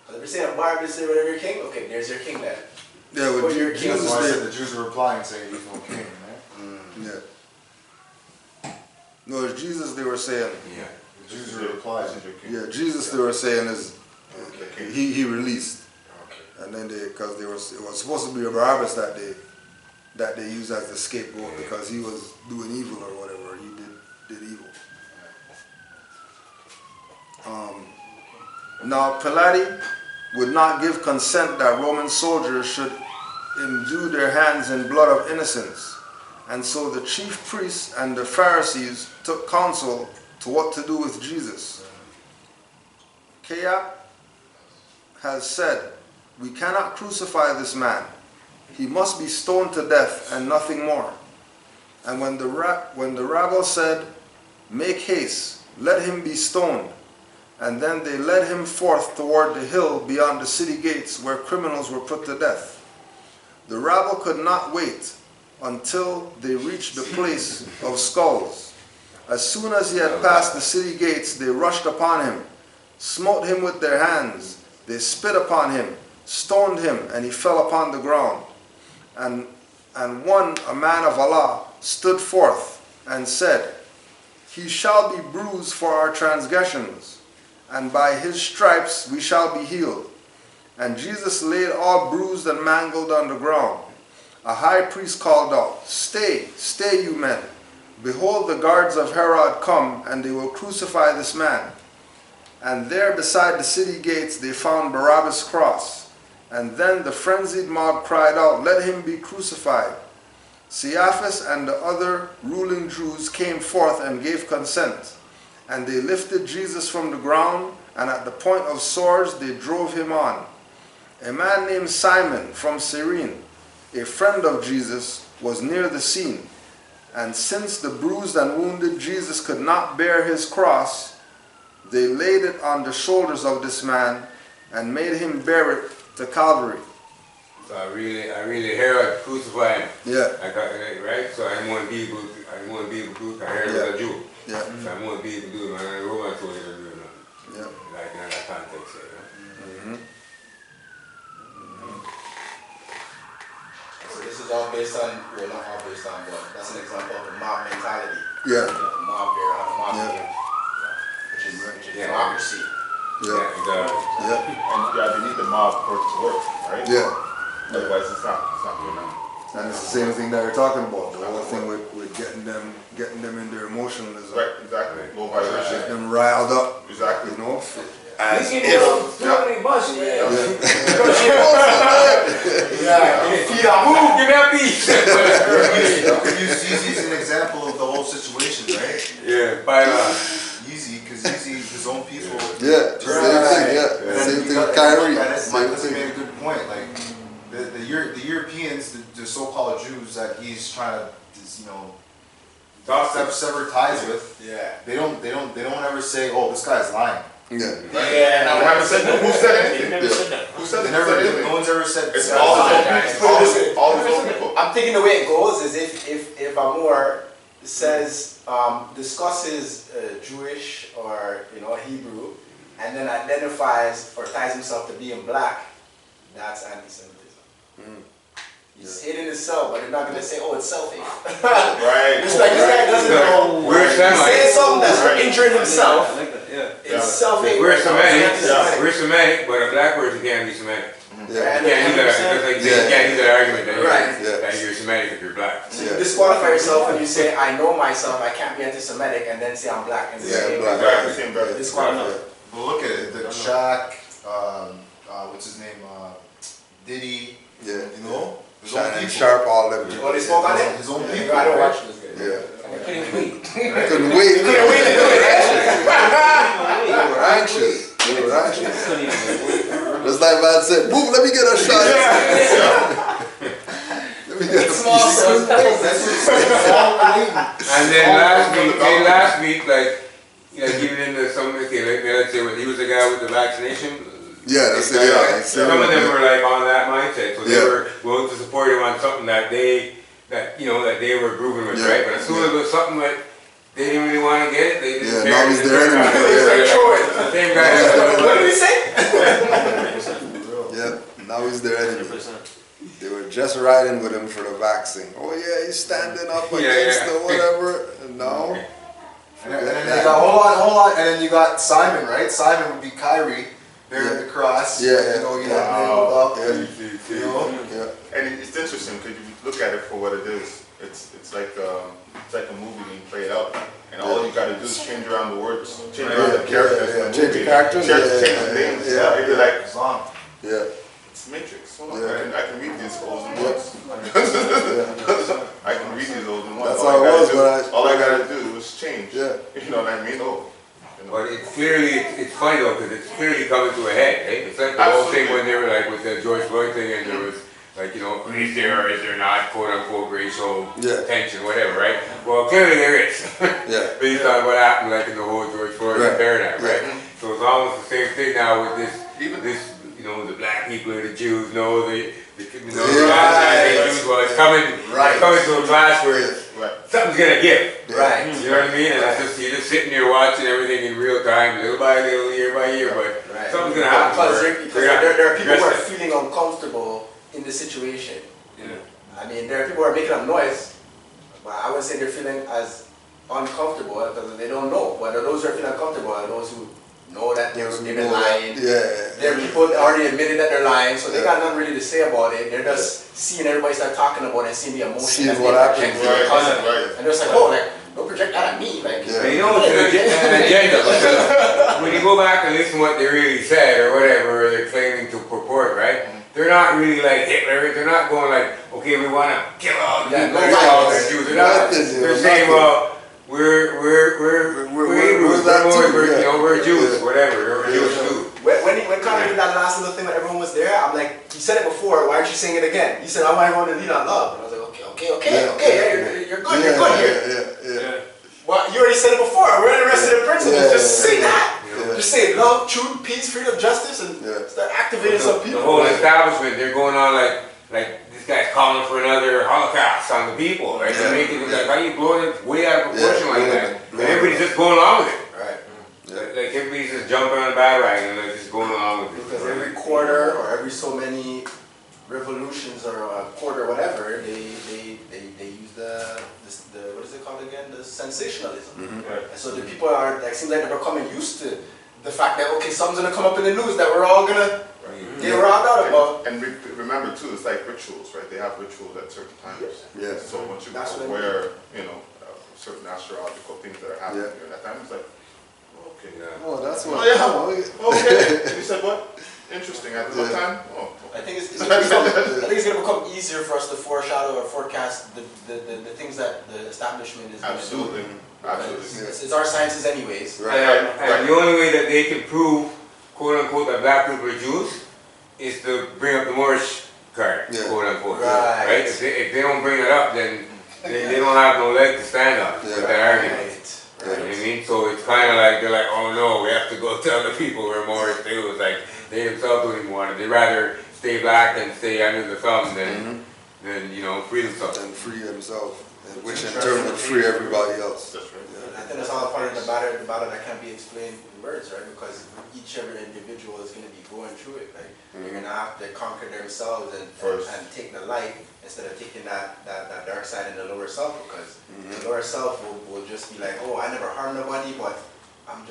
So if you're saying Barabbas say whatever your king, okay, there's your king then. Yeah, with Put your Jesus, That's why I they, said the Jews were replying saying he's no king, right? yeah. No, it's Jesus they were saying. Yeah. The Jews were replying to your king. Yeah, Jesus they were saying is Okay. he released, Okay. and then it was supposed to be a Barabbas that they used as the scapegoat because he was doing evil or whatever he did evil. Now Pilate would not give consent that Roman soldiers should imdue their hands in blood of innocents, and so the chief priests and the Pharisees took counsel to what to do with Jesus. Caiaphas has said, "We cannot crucify this man. He must be stoned to death and nothing more." And when the rabble said, "Make haste, let him be stoned," and then they led him forth toward the hill beyond the city gates where criminals were put to death. The rabble could not wait until they reached the place of skulls. As soon as he had passed the city gates, they rushed upon him, smote him with their hands. They spit upon him, stoned him, and he fell upon the ground. And one, a man of Allah, stood forth and said, "He shall be bruised for our transgressions, and by his stripes we shall be healed." And Jesus laid all bruised and mangled on the ground. A high priest called out, "Stay, stay, you men. Behold, the guards of Herod come, and they will crucify this man." And there beside the city gates they found Barabbas' cross. And then the frenzied mob cried out, "Let him be crucified." Caiaphas and the other ruling Jews came forth and gave consent. And they lifted Jesus from the ground, and at the point of swords they drove him on. A man named Simon from Cyrene, a friend of Jesus, was near the scene. And since the bruised and wounded Jesus could not bear his cross, they laid it on the shoulders of this man and made him bear it to Calvary. So I really Herod crucify him. Yeah. Right? So I didn't want to be able to Herod was a Jew. Yeah. So I didn't want to be able to do it, man. The Roman told you to do it. Yeah. Like in that context there, Mm-hmm. So this is all based on, well, not all based on, but that's an example of the mob mentality. Yeah. The mob there, how the mob Yeah. behave, which is Yeah. democracy. Yeah. exactly. Yeah. And yeah, they need the mob for it to work, right? Yeah. Otherwise, it's not good enough. And it's the same thing that we're talking about. The whole thing with getting them in their emotionalism. Right, exactly. Low vibration. Get them riled up. Exactly. You know? As if, Move, give me a piece. Use Yeezy as an example of the whole situation, right? Yeah, by Yeezy, because Yeezy, his own people. Yeah. Same thing. Yeah. And then Same you thing got- with Kyrie. Mike Same thing. made a good point. Like the Europeans, the so-called Jews that he's trying to, sever ties with. Yeah. They don't ever say, oh, this guy's lying. Yeah. Yeah, they haven't said that. Who said They anything? never said that. Who said They it? never, Who said anything? no one's ever said. It's this all guy's his lying. own people. All his own people. I'm thinking the way it goes is if Amor says, discusses Jewish or Hebrew, and then identifies or ties himself to being black, that's anti-Semitism. He's hidden himself, but they're not gonna say, oh, it's self-hate. Right. It's like this guy doesn't know. We're He's saying something that's for Right. injuring himself. I like that, yeah. It's self-hate. We're right now. It's Semitic, anti-Semitic. we're Semitic, but a black person can't be Semitic. Yeah. You can't use that, just like you can't use that argument that Right. that you're Semitic if you're black. So you disqualify yourself when you say, I know myself, I can't be anti-Semitic, and then say I'm black. And Yeah, say, black. Right, the same brother. disqualify. But look at it, the Shaq, what's his name, Diddy, Yeah. you know? His own Shannon people. Sharp, all them. Oh, they spoke on it? His own Yeah, people. I don't watch this guy. Yeah. I couldn't wait. Couldn't wait. Couldn't wait to do it. They were anxious. They were anxious. Just like man said, move, let me get a shot. Let me get a Small piece. cells. And then last week, like, giving into some, let's say, when he was the guy with the vaccination. Yeah, that's it. Yeah. Some of them were like on that mindset, so they Yeah. were willing to support him on something that they were grooving with, Yeah. right? But as soon as it was something that they didn't really want to get it, they didn't Yeah, care. now he's their enemy. The same guy that What did we say? Yeah, now he's their enemy. 100%. They were just riding with him for the vaccine. Oh yeah, he's standing up against yeah. the whatever. No. And then you got, hold on, and then you got Simon, right? Simon would be Kyrie, there at the cross. Yeah, yeah. You nailed up. Yeah. And, you know? Yeah. And it's interesting because if you look at it for what it is, it's like a movie being played out, and all you gotta do is change around the words, change around the characters. in the Change the movie, characters, change yeah, the names. yeah. It'd be like It's on. Yeah. it's Matrix. Hold on, Yeah. I can read these old Yeah. ones. Yeah. I can read these old ones. That's All how I it gotta was, do- but all I gotta do is change. Yeah. You know what I mean? Oh. You know. But it's clearly, it's funny though, because it's clearly coming to a head, right? It's like the whole thing Absolutely. when they were like with the George Floyd thing and there was like, is there or is there not quote unquote racial Yeah. tension, whatever, right? Well, clearly there is. Yeah. Based on what happened like in the whole George Floyd Right. paradigm, right? Yeah. So it's almost the same thing now with this, Even- the black people and the Jews, the Yeah. Jews, well, it's coming to a class where Right. something's gonna give. Right. You know what I mean? And it's just, you're just sitting there watching everything in real time, little by little, year by year, but Right. something's gonna happen. Because They're not there are people who are addressing feeling uncomfortable in the situation. it. Yeah. I mean, there are people who are making up noise, but I wouldn't say they're feeling as uncomfortable because they don't know. Whether those who are feeling uncomfortable are those who know that they've been lying. Yeah. There are people that already admitted that they're lying, so they got nothing really to say about it. They're just seeing everybody start talking about it and seeing the emotion Seeing that's what being happens. projected Right, because of it. right. And they're just like, oh, like, don't project that at me. Like, Yeah. But you know, it's an agenda. But when you go back and listen to what they really said or whatever they're claiming to purport, right? They're not really like Hitler. They're not going like, okay, we want to kill all the Yeah, Jews, no kill all the violence. Jews. They're not. Nothing, They're yeah, saying, nothing. well, we're Hebrews, that too, we're yeah. Jews, Yeah. whatever, we're Jewish too. when Connor did that last little thing when everyone was there, I'm like, you said it before, why aren't you saying it again? He said, I want everyone to lead on love. And I was like, okay, you're good here. Yeah. Well, you already said it before, we're interested in principles, just say that. Yeah. Just say love, truth, peace, freedom, justice, and start activating some people. The whole establishment, they're going on like this guy's calling for another Holocaust on the people, right? They're making it like, how you blowing it way out of proportion like that? And everybody's just going along with it. Right. Like everybody's just jumping on the bandwagon and like just going along with it. Because every quarter or every so many revolutions or a quarter, whatever, they use the what is it called again? The sensationalism. And so the people are, like, seems like they're becoming used to the fact that, okay, something's gonna come up in the news that we're all gonna get riled out about. And remember too, it's like rituals, right? They have rituals at certain times. Yeah. So once you That's what I mean. aware, certain astrological things that are happening during that time, it's like, okay. Oh, that's what. Oh yeah. Okay. You said what? Interesting. At what time? Oh. I think it's gonna become easier for us to foreshadow or forecast the things that the establishment is gonna do. Absolutely. Absolutely. It's our sciences anyways. And the only way that they can prove, quote unquote, that black people are Jews is to bring up the Moorish card, quote unquote. Right. If they don't bring it up, then they don't have no leg to stand on with that argument. You know what I mean? So it's kind of like, they're like, oh no, we have to go tell the people we're Moorish too. It's like, they themselves don't even want it. They'd rather stay black and stay under the thumb than free themselves. And free themselves, which in turn would free everybody else. That's right. I think that's all part of the battle that can't be explained in words, right? Because every individual is going to be going through it. Like they're going to have to conquer themselves and take the light instead of taking that dark side in the lower self. Because the lower self will just be like, oh, I never harmed nobody, but I'm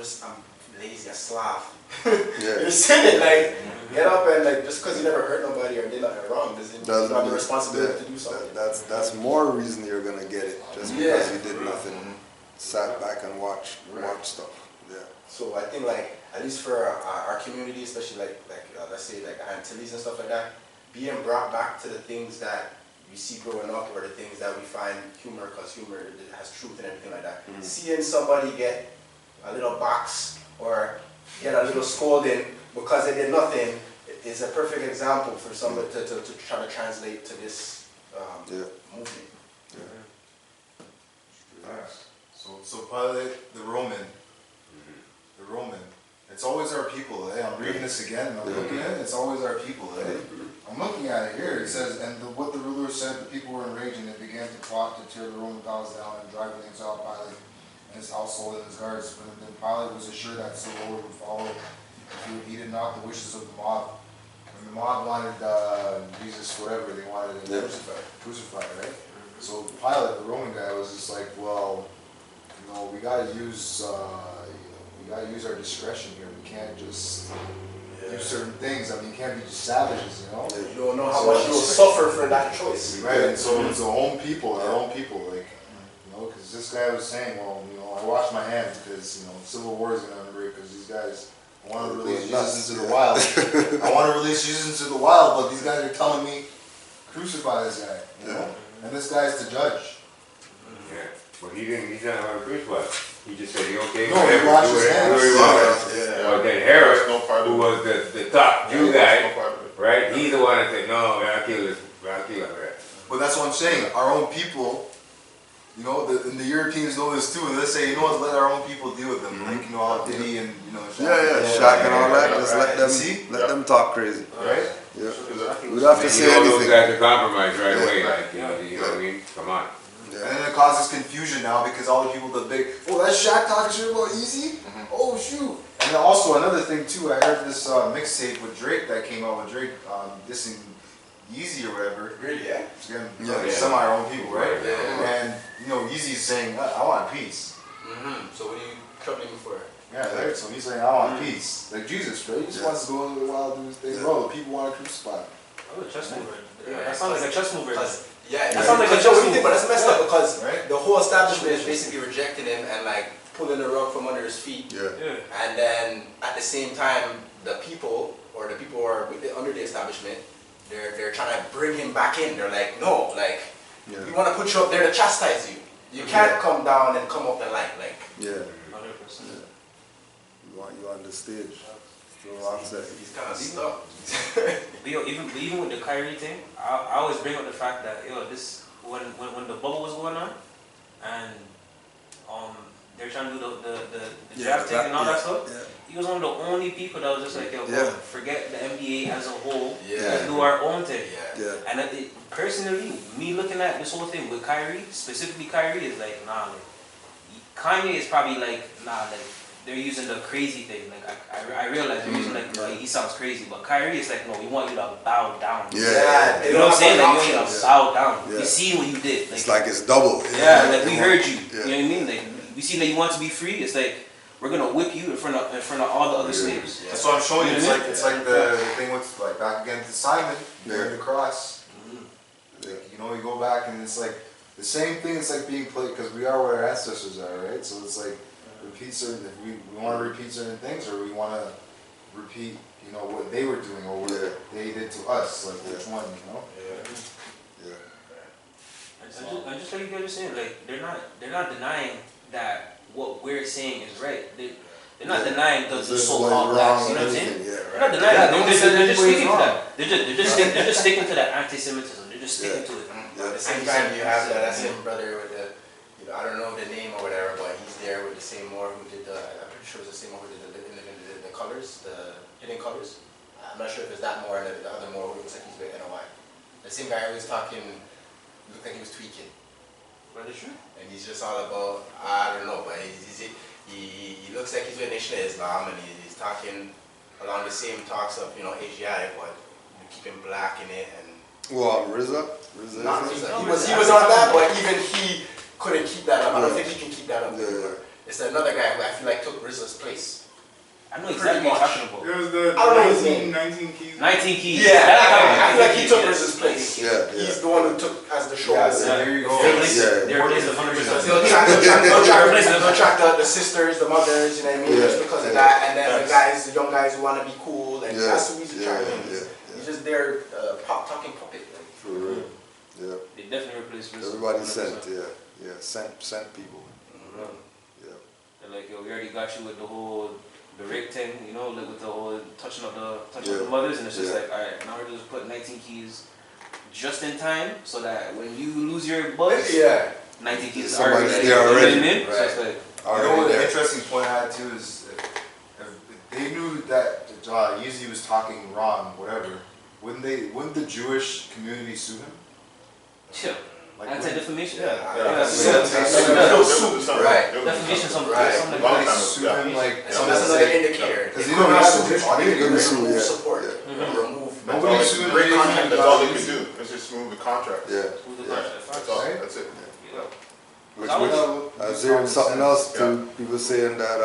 lazy, a sloth. You're sinning, like get up and like just because you never hurt nobody or did nothing wrong doesn't mean you have the responsibility to do something. That's more reason you're gonna get it just because you did nothing, sat back and watch stuff. Yeah. So I think like at least for our community, especially like let's say like Antilles and stuff like that, being brought back to the things that we see growing up or the things that we find humor, because humor has truth and everything like that. Seeing somebody get a little box or get a little scolding because they did nothing is a perfect example for somebody to try to translate to this movement. So Pilate, the Roman, it's always our people. I'm reading this again and I'm looking at it, it's always our people. I'm looking at it here, it says, what the ruler said, the people were enraged and they began to plot to tear the Roman gods down and drive them out Pilate and his household and his guards. But then Pilate was assured that the Lord would follow if he heeded not the wishes of the mob. When the mob wanted Jesus, whatever, they wanted him crucified, right? So Pilate, the Roman guy, was just like, well, we gotta use our discretion here. We can't just do certain things. I mean, you can't be just savages, You don't know how much you'll suffer for that choice. Right, and so it's our own people, like, because this guy was saying, well, I wash my hands because, civil war is gonna break because these guys want to release Jesus into the wild. I want to release Jesus into the wild, but these guys are telling me, crucify this guy, And this guy's the judge. Yeah, but he's not going to crucify. He just said, okay, no, he washed his hands. But then Herod, who was the top Jew guy, right? He's the one that said, no, I'll kill this, I'll kill him. But that's what I'm saying. Our own people, and the Europeans know this too. Let's say, what, let our own people deal with them. Like, how Diddy and, Shaq and all that. Just let them talk crazy. Right? Yeah. We don't have to say anything. Those guys are compromised right away. Like, you know what I mean? Come on. Yeah. And then it causes confusion now because all the people that that's Shaq talking shit about Easy? Oh shoot. And then also another thing too, I heard this mixtape with Drake that came out with Drake dissing Yeezy or whatever. Really, yeah? Some of our own people, right? And Yeezy's saying, I want peace. So what are you troubling for? Yeah, right. So he's saying, I want peace. Like Jesus, right? He just wants to go into the wild, do his thing. Bro, the people want to crucify him. Oh, a chess mover. That sounds like a chess mover. Yeah, that sounds like a chess mover. But that's messed up because the whole establishment is basically rejecting him and like pulling the rug from under his feet. Yeah. And then at the same time, the people who are under the establishment, they're trying to bring him back in. They're like, no, like we want to put you up there to chastise you. You can't come down and come up the light, like. Yeah. 100%. You want you on the stage. He's kind of stuck. But yo, even with the Kyrie thing, I always bring up the fact that yo, this when the bubble was going on, and they're trying to do the draft thing and all that stuff. Yeah. He was one of the only people that was just like, yo, bro, Yeah. forget the NBA as a whole. Yeah. Let's do our own thing. Yeah. Yeah. And personally, me looking at this whole thing with Kyrie, specifically Kyrie, is like, nah, like, Kanye is probably like, nah, like, they're using the crazy thing. Like, I realize they're using like, he sounds crazy, but Kyrie is like, no, we want you to bow down. Yeah. You know what I'm saying? Like, we want you to bow down. Yeah. We see what you did. It's like it's double. Yeah, like we heard you. Yeah. You know what I mean? Like we see that you want to be free. It's like we're gonna whip you in front of all the other slaves. That's what I'm showing you. It's like the thing with like back again to Simon, bearing the cross. Like, you know, you go back and it's like the same thing. It's like being played because we are where our ancestors are, right? So it's like repeat certain. If we want to repeat certain things, or we want to repeat, you know, what they were doing or what they did to us. Like which one, you know? Yeah. And just like you guys are saying, like they're not denying that what we're saying is right. They're not denying the so-called blacks. You know what I'm saying? They're not denying that. They're just sticking to that. They're just sticking to that anti-Semitism. They're just sticking to it. At the same time, you have that same brother with the, you know, I don't know the name or whatever, but he's there with the same Moor who did the, I'm pretty sure it's the same Moor who did the colors, the hidden colors. I'm not sure if it's that Moor and the other Moor who looks like he's with NOI. The same guy who was talking, looked like he was tweaking. But it's true. And he's just all about, I don't know, but he looks like he's with Nation of Islam, and he's talking along the same talks of, you know, Asiatic, but keeping black in it. And Well, Rizza? not he was on that, but even he couldn't keep that up. I don't think he can keep that up anymore. It's another guy who I feel like took Rizza's place. I know exactly what you're talking about. There was the I don't know his name. 19 keys. 19 keys. Yeah, That's I feel like he took yeah. Rizza's place. Yeah. He's the one who took as the show. Yeah, there you go. They replaced the 100%. They'll track the sisters, the mothers, you know what I mean? Yeah. Just because of that. And then the young guys who want to be cool, and Yeah. that's who he's trying to Yeah. He's just there, talking puppet. Like. For real. Yeah. They definitely replaced Rizzo. Everybody 100%. sent, sent people. Yeah. They're like, yo, we already got you with the rape thing, you know, like with the whole touching of Yeah. the mothers, and it's just Yeah. like, alright, now we're just put 19 keys just in time, so that when you lose your buzz, Yeah. 19 keys is Somebody's already there already. You know what I mean? So Right. it's like, You know what the interesting point I had too is if they knew that Yeezy was talking wrong, whatever, wouldn't the Jewish community sue him? chill. Like, Anti-defamation? Yeah. Yeah. Right. Defamation, something Right. like Why would that. they sue him like? So that's another indicator. Because They you know could not that's sue the him, or they They're gonna could sue, remove yeah. support. Mhm. Remove. Nobody's suing Break Yeezy contract, that's all they because can do. Let's just move the contract. Yeah. Who's the Yeah, contract? that's all, Right? that's it. Which I was- I was hearing something else too. People saying that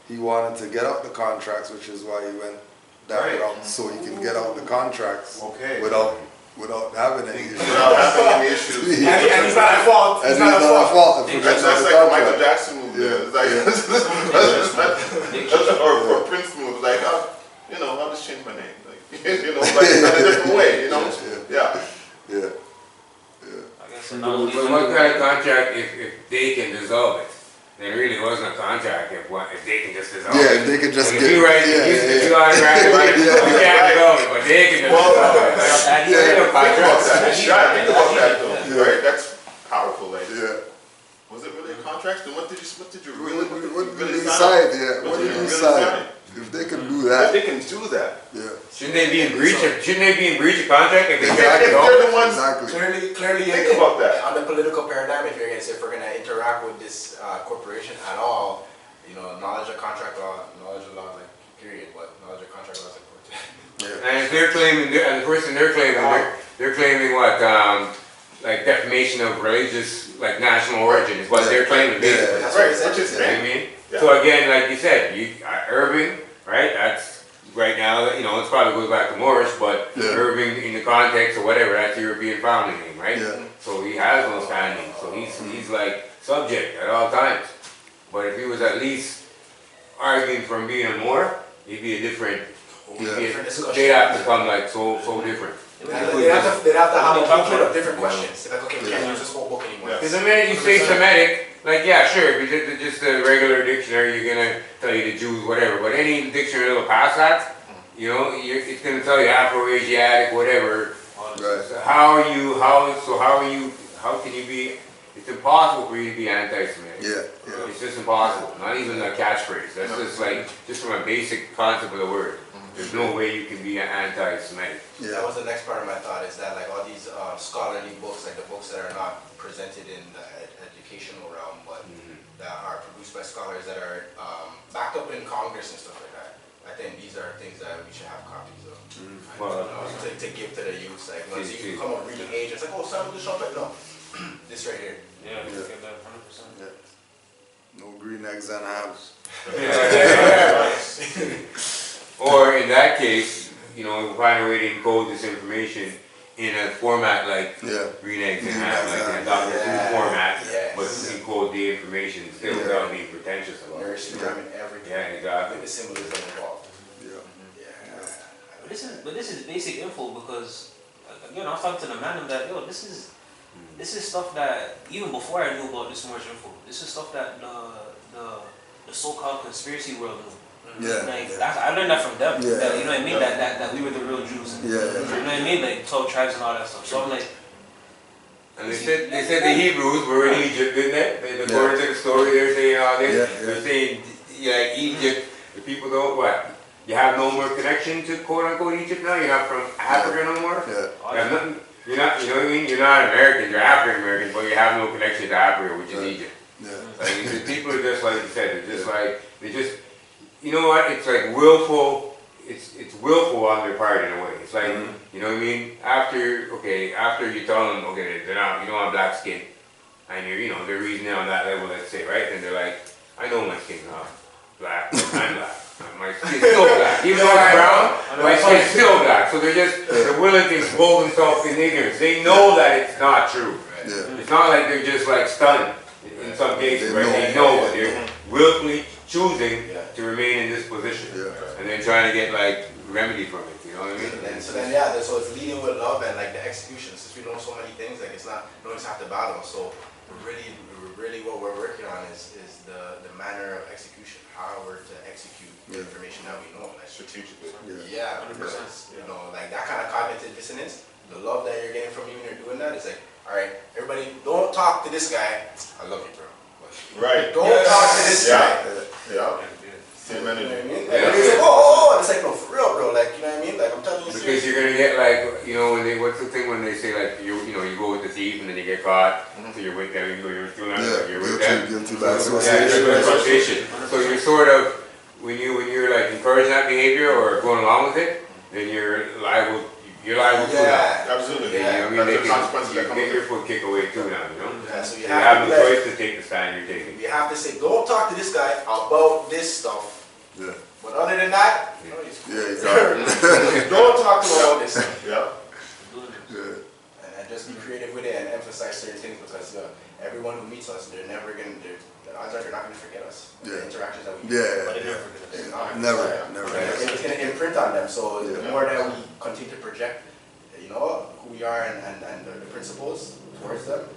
he wanted to get out the contracts, which is why he went that Right. route, so he can get out the contracts Okay. without having any issues. Without having any issues. And he's not at fault. And he's not at fault. for That's getting out like the a Michael contract. Jackson move. Yeah. It's like, or Prince move. Like, you know, I'll just change my name. Like, you know, like in a different way. You know, yeah. Yeah. I guess But now what kind of contract if they can dissolve it? Then it really wasn't a contract if they can just dissolve Yeah, it. if they could just Like get. if you write, if you autograph it, right, you can't dissolve it, but they can just dissolve it. Like, Yeah, it's a Think about contract. that. Think about that though. Yeah. Right? That's powerful. Like, Yeah. was it really a contract? Then what did you really? What did really you sign? decide? Yeah. What What did did you you really decide? sign? If they can do If that, they can do that. yeah. Shouldn't they be in breach of contract if they can't Exactly. dissolve They're it? the ones. Exactly. Clearly, Think about that. on the political paradigm, if you're going to interact with this corporation at all, you know, knowledge of contract law, knowledge of law, like period, but knowledge of contract law is important. Yeah. And if they're claiming, and the person they're claiming what, like defamation of religious, like national origin is what they're claiming. Yeah. basically. That's right. Which is You know what I mean? Yeah. So again, like you said, Irving, right? That's right now, you know, it's probably goes back to Moorish, but Yeah. Irving in the context or whatever, that's European founding name, right? Yeah. So he has no standing. So he's like subject at all times. But if he was at least arguing from being a Moor, he'd be a different. Yeah. Different discussion. They'd have to come like so different. They'd have to have a booklet of different questions. They're like, okay, we can't use this whole book anymore. Yeah. Because the minute you say Semitic, like, yeah, sure, if you did just a regular dictionary, you're gonna tell you the Jews, whatever, but any dictionary that'll pass that, you know, it's gonna tell you Afro-Asiatic, whatever. Right. So how can you be, it's impossible for you to be anti-Semitic. Yeah. It's just impossible, not even a catchphrase, that's just like, just from a basic concept of the word. There's no way you can be an anti-Semitic. That was the next part of my thought, is that like all these scholarly books, like the books that are not presented in the educational realm, but that are produced by scholars that are backed up in Congress and stuff like that. I think these are things that we should have copies of. Well, To give to the youth, like once you come of reading age, it's like, oh, Samuel the Trumpet, no, this right here. Yeah, you get that 100%. No green eggs and hams. Or in that case, you know, find a way to encode this information in a format like green eggs and ham, like in a Dr. Seuss format, but encode the information still without being pretentious about it. Nourishing them in everything. Yeah, exactly. With the symbolism involved. But this is basic info because, again, I was talking to the man that, yo, this is stuff that, even before I knew about this Moorish info, this is stuff that the so-called conspiracy world knew. I learned that from them. That, you know what I mean? That we were the real Jews. You know what I mean? Like 12 tribes and all that stuff. So I'm like, and they said the Hebrews were in Egypt, didn't they? According to the story, they're saying all this. They're saying, like Egypt, the people don't what? You have no more connection to quote unquote Egypt now. You're not from Africa no more. You have nothing. You're not. You know what I mean? You're not American. You're African American, but you have no connection to Africa, which is Egypt. Like, the people are just like you said. They're just like they just. You know what? It's like willful. It's willful on their part in a way. It's like you know what I mean. After you tell them they're not. You don't have black skin, and they're reasoning on that level. Let's say right, and they're like, I know my skin's not black. I'm black. My skin's still black. Even though I'm brown, my skin's still black. So they're willing to expose themselves in ignorance. They know that it's not true. It's not like they're just like stunned in some cases, right? They know, but they're willfully choosing to remain in this position. And they're trying to get like remedy from it, you know what I mean? So it's leading with love and like the execution. Since we know so many things, like it's not, you don't just have to battle. So really what we're working on is the manner of execution, how we're to execute the information that we know, like strategically. 100%. You know, like that kind of cognitive dissonance, the love that you're getting from me when you're doing that, it's like, all right, everybody, don't talk to this guy. I love you, bro. Right. Don't talk to this guy. Same energy. You know what I mean? Like, it's like, oh, it's like, no, for real, bro. Like, you know what I mean? Like, I'm telling you. Because you're gonna get like, when they, what's the thing when they say like, you go with the thief and then you get caught, so you're with them, you're still not, you're with them. Guilty by association. So you're sort of, when you're like encouraging that behavior or going along with it, then you're liable to that. Absolutely. You know what I mean? They can get your foot kicked away too now, you know? So you have no choice to take the stand you're taking. You have to say, don't talk to this guy about this stuff. But other than that, exactly. don't talk to him about this stuff. And just be creative with it and emphasize certain things because everyone who meets us, the odds are they're not going to forget us. The interactions that we do. Never. It's going to imprint on them. So the more that we continue to project, who we are and the principles towards them,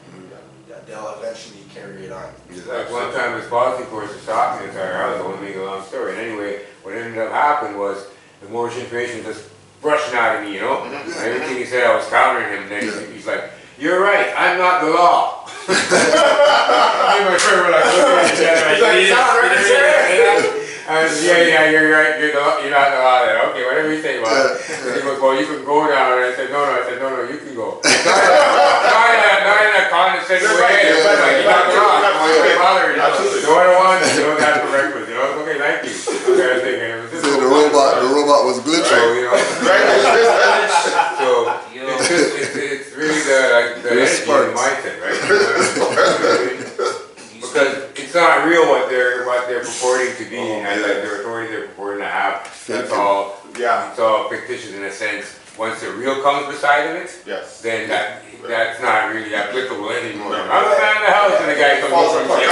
they'll eventually carry it on. Like one time this policy course was talking the entire house, I want to make a long story. And anyway, what ended up happening was the Moorish information just rushing out of me, And everything he said, I was countering him. And then he's like, "You're right, I'm not the law." Me and my friend were like looking at each other. And you're right, you're not the law then. Okay, whatever you say about it. And he goes, "Well, you can go now." And I said, no, you can go. Not in a condescending way. You're not the law. No, I don't want it. That's for breakfast. Okay, thank you. Okay, I was thinking it was just the robot was glitching. So, it's really the energy and mindset, right? Because it's not real what they're purporting to be and like the authority they're purporting to have. That's all. It's all fictitious in a sense. Once the real comes beside of it, then that's not really applicable anymore. I'm a man of the house, and the guy comes over and says,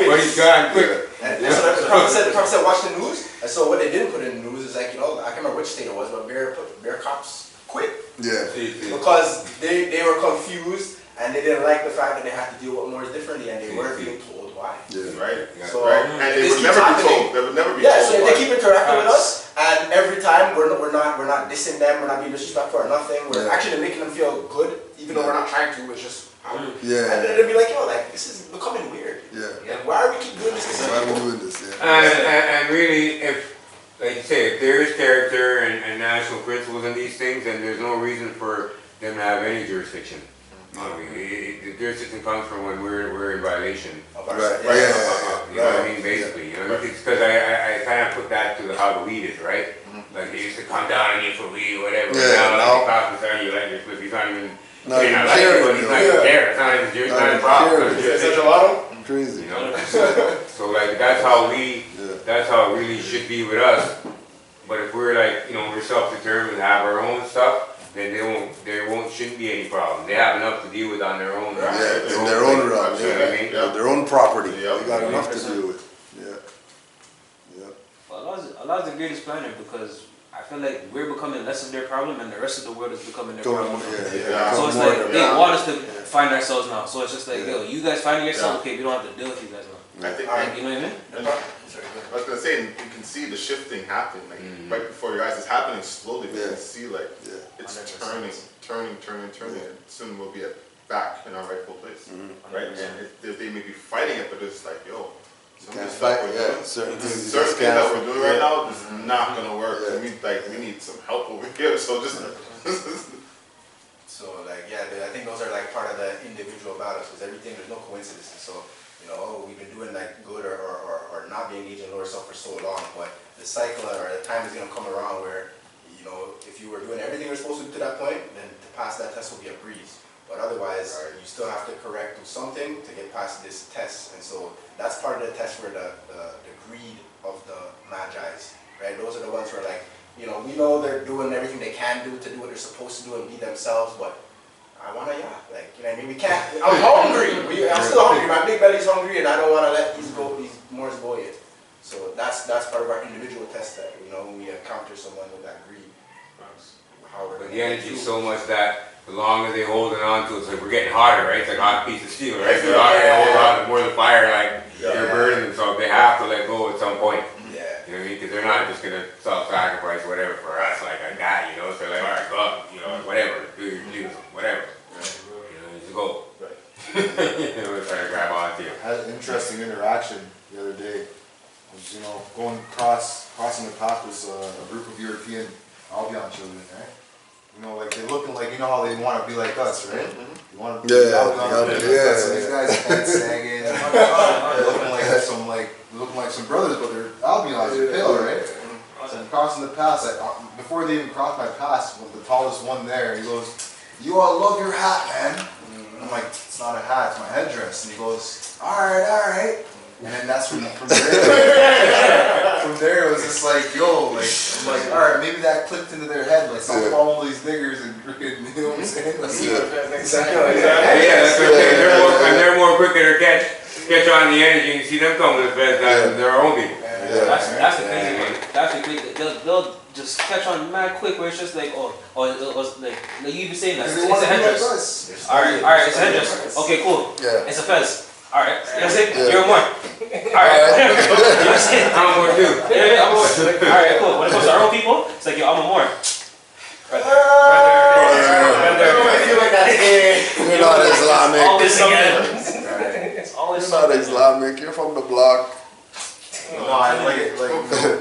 but he's gone quick. So the prophet said, watch the news. And so what they didn't put in the news is like, I can't remember which state it was, but bear cops quit. Because they were confused and they didn't like the fact that they had to deal with Moors differently, and they weren't being told why. Right, So right, and they this would keeps never be happening. told, they would never be Yeah, told so if why. they keep interacting with us, and every time we're not dissing them, we're not being disrespectful or nothing, we're actually making them feel good, even though we're not trying to, it's just, and then they'll be like, yo, like, this is becoming weird. Like, why are we keep doing this? Why are we doing this? And really, if, like you say, if there is character and national principles in these things, then there's no reason for them to have any jurisdiction. I mean, the jurisdiction comes from when we're in violation. Right. You know what I mean, basically, you know, because I kind of put that to how the weed is, right? Like they used to come down on you for weed or whatever. Yeah, now like the cops are you like your flip. He's not even. Not even Like caring, but he's not even there. It's not even. It's not a problem. Is that such a lot? Crazy. You know, so like that's how that's how it really should be with us. But if we're like, you know, we're self-determined, have our own stuff, then shouldn't be any problem. They have enough to deal with on their own. In their own realm, You know what I mean? their own property. Yeah. They got enough to deal with. Well, Allah's the greatest planner because I feel like we're becoming less of their problem and the rest of the world is becoming their problem. So it's like they want us to find ourselves now. So it's just like, yo, you guys finding yourself, okay, we don't have to deal with you guys now. I think, You know what I mean? I was gonna say, you can see the shifting happen, like right before your eyes. It's happening slowly, but you can see like it's 100%. turning, and soon we'll be back in our rightful place, right? And they may be fighting it, but it's like, yo, some of the stuff we're doing, certain things that we're doing right now is not gonna work. And we need some help over here. So just. So like, I think those are like part of the individual battles, because everything, there's no coincidences. So, you know, we've been doing like good or not being engaged in lower stuff for so long, but the cycle or the time is gonna come around where, you know, if you were doing everything you're supposed to do to that point, then to pass that test will be a breeze. But otherwise, you still have to correct something to get past this test. And so that's part of the test where the greed of the Magi's, right? Those are the ones where like, you know, we know they're doing everything they can do to do what they're supposed to do and be themselves, but I want to yacht. Like, you know what I mean? We can't, I'm hungry. I'm still hungry. My big belly's hungry and I don't want to let these Moors go yet. So that's part of our individual test that, you know, when we encounter someone with that greed. But the energy is so much that the longer they holding on to it, it's like we're getting hotter, right? It's like a hot piece of steel, right? The longer they hold on, the more the fire, like, they're burning themselves. They have to let go at some point. Yeah. You know what I mean? Because they're not just going to self-sacrifice whatever for us, like that, you know? So they're like, all right, go up, you know, whatever, do your dues, whatever. You know, just go. Right. You know, trying to grab onto you. I had an interesting interaction the other day. I was, you know, crossing the path was a group of European Albion children, right? You know, like they're looking like, you know how they want to be like us, right? You want to be Albion, so these guys heads sagging, looking like some brothers, but they're Albions, they're pale, right? So I'm crossing the path. Before they even crossed my path, the tallest one there, he goes, "You all love your hat, man." I'm like, "It's not a hat, it's my headdress." And he goes, all right. And then that's from there. From there, it was just like, yo, like, I'm like, all right, maybe that clicked into their head, like, stop following these niggers and, you know what I'm saying? Like, Exactly. Yeah, that's what I'm saying. They're more quicker to catch on the energy and see them coming to the best than their own people. That's the crazy one. That's the crazy. They'll just catch on mad quick where it's just like, like you even saying that. It's a headdress. Alright, it's a headdress. Okay, cool. Yeah. It's a fez. Alright, that's it. You're more. Alright. I'm more too. Yeah, I'm more. Alright, cool. When it comes to our own people, it's like, yo, I'm a more. You're not Islamic. Always something. It's always You're not something. Islamic. You're from the block. no, I like it, like,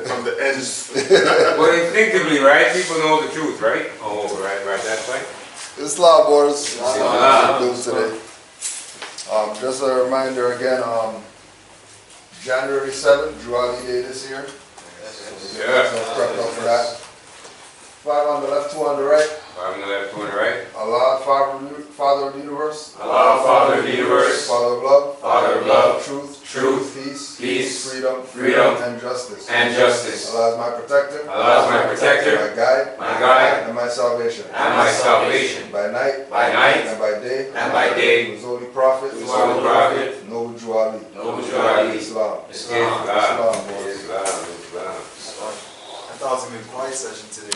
from the ends. Well, instinctively, right? People know the truth, right? Oh, right, that's right. Islam Wars. Islam. Doing today. Just a reminder again, January 7th, Juali Day this year. Yeah. So prep up for that. 5 on the left, 2 on the right. 5 on the left, 2 on the right. Allah, Father of the universe. Allah, Father of the universe. Father of love. Father of love. Truth. Peace. Freedom. And justice. Allah is my protector. Allah is my protector. My guide. And my salvation. By night. And by day. His holy prophet. Noble Juali. Islam. I thought it was gonna be a quiet session today.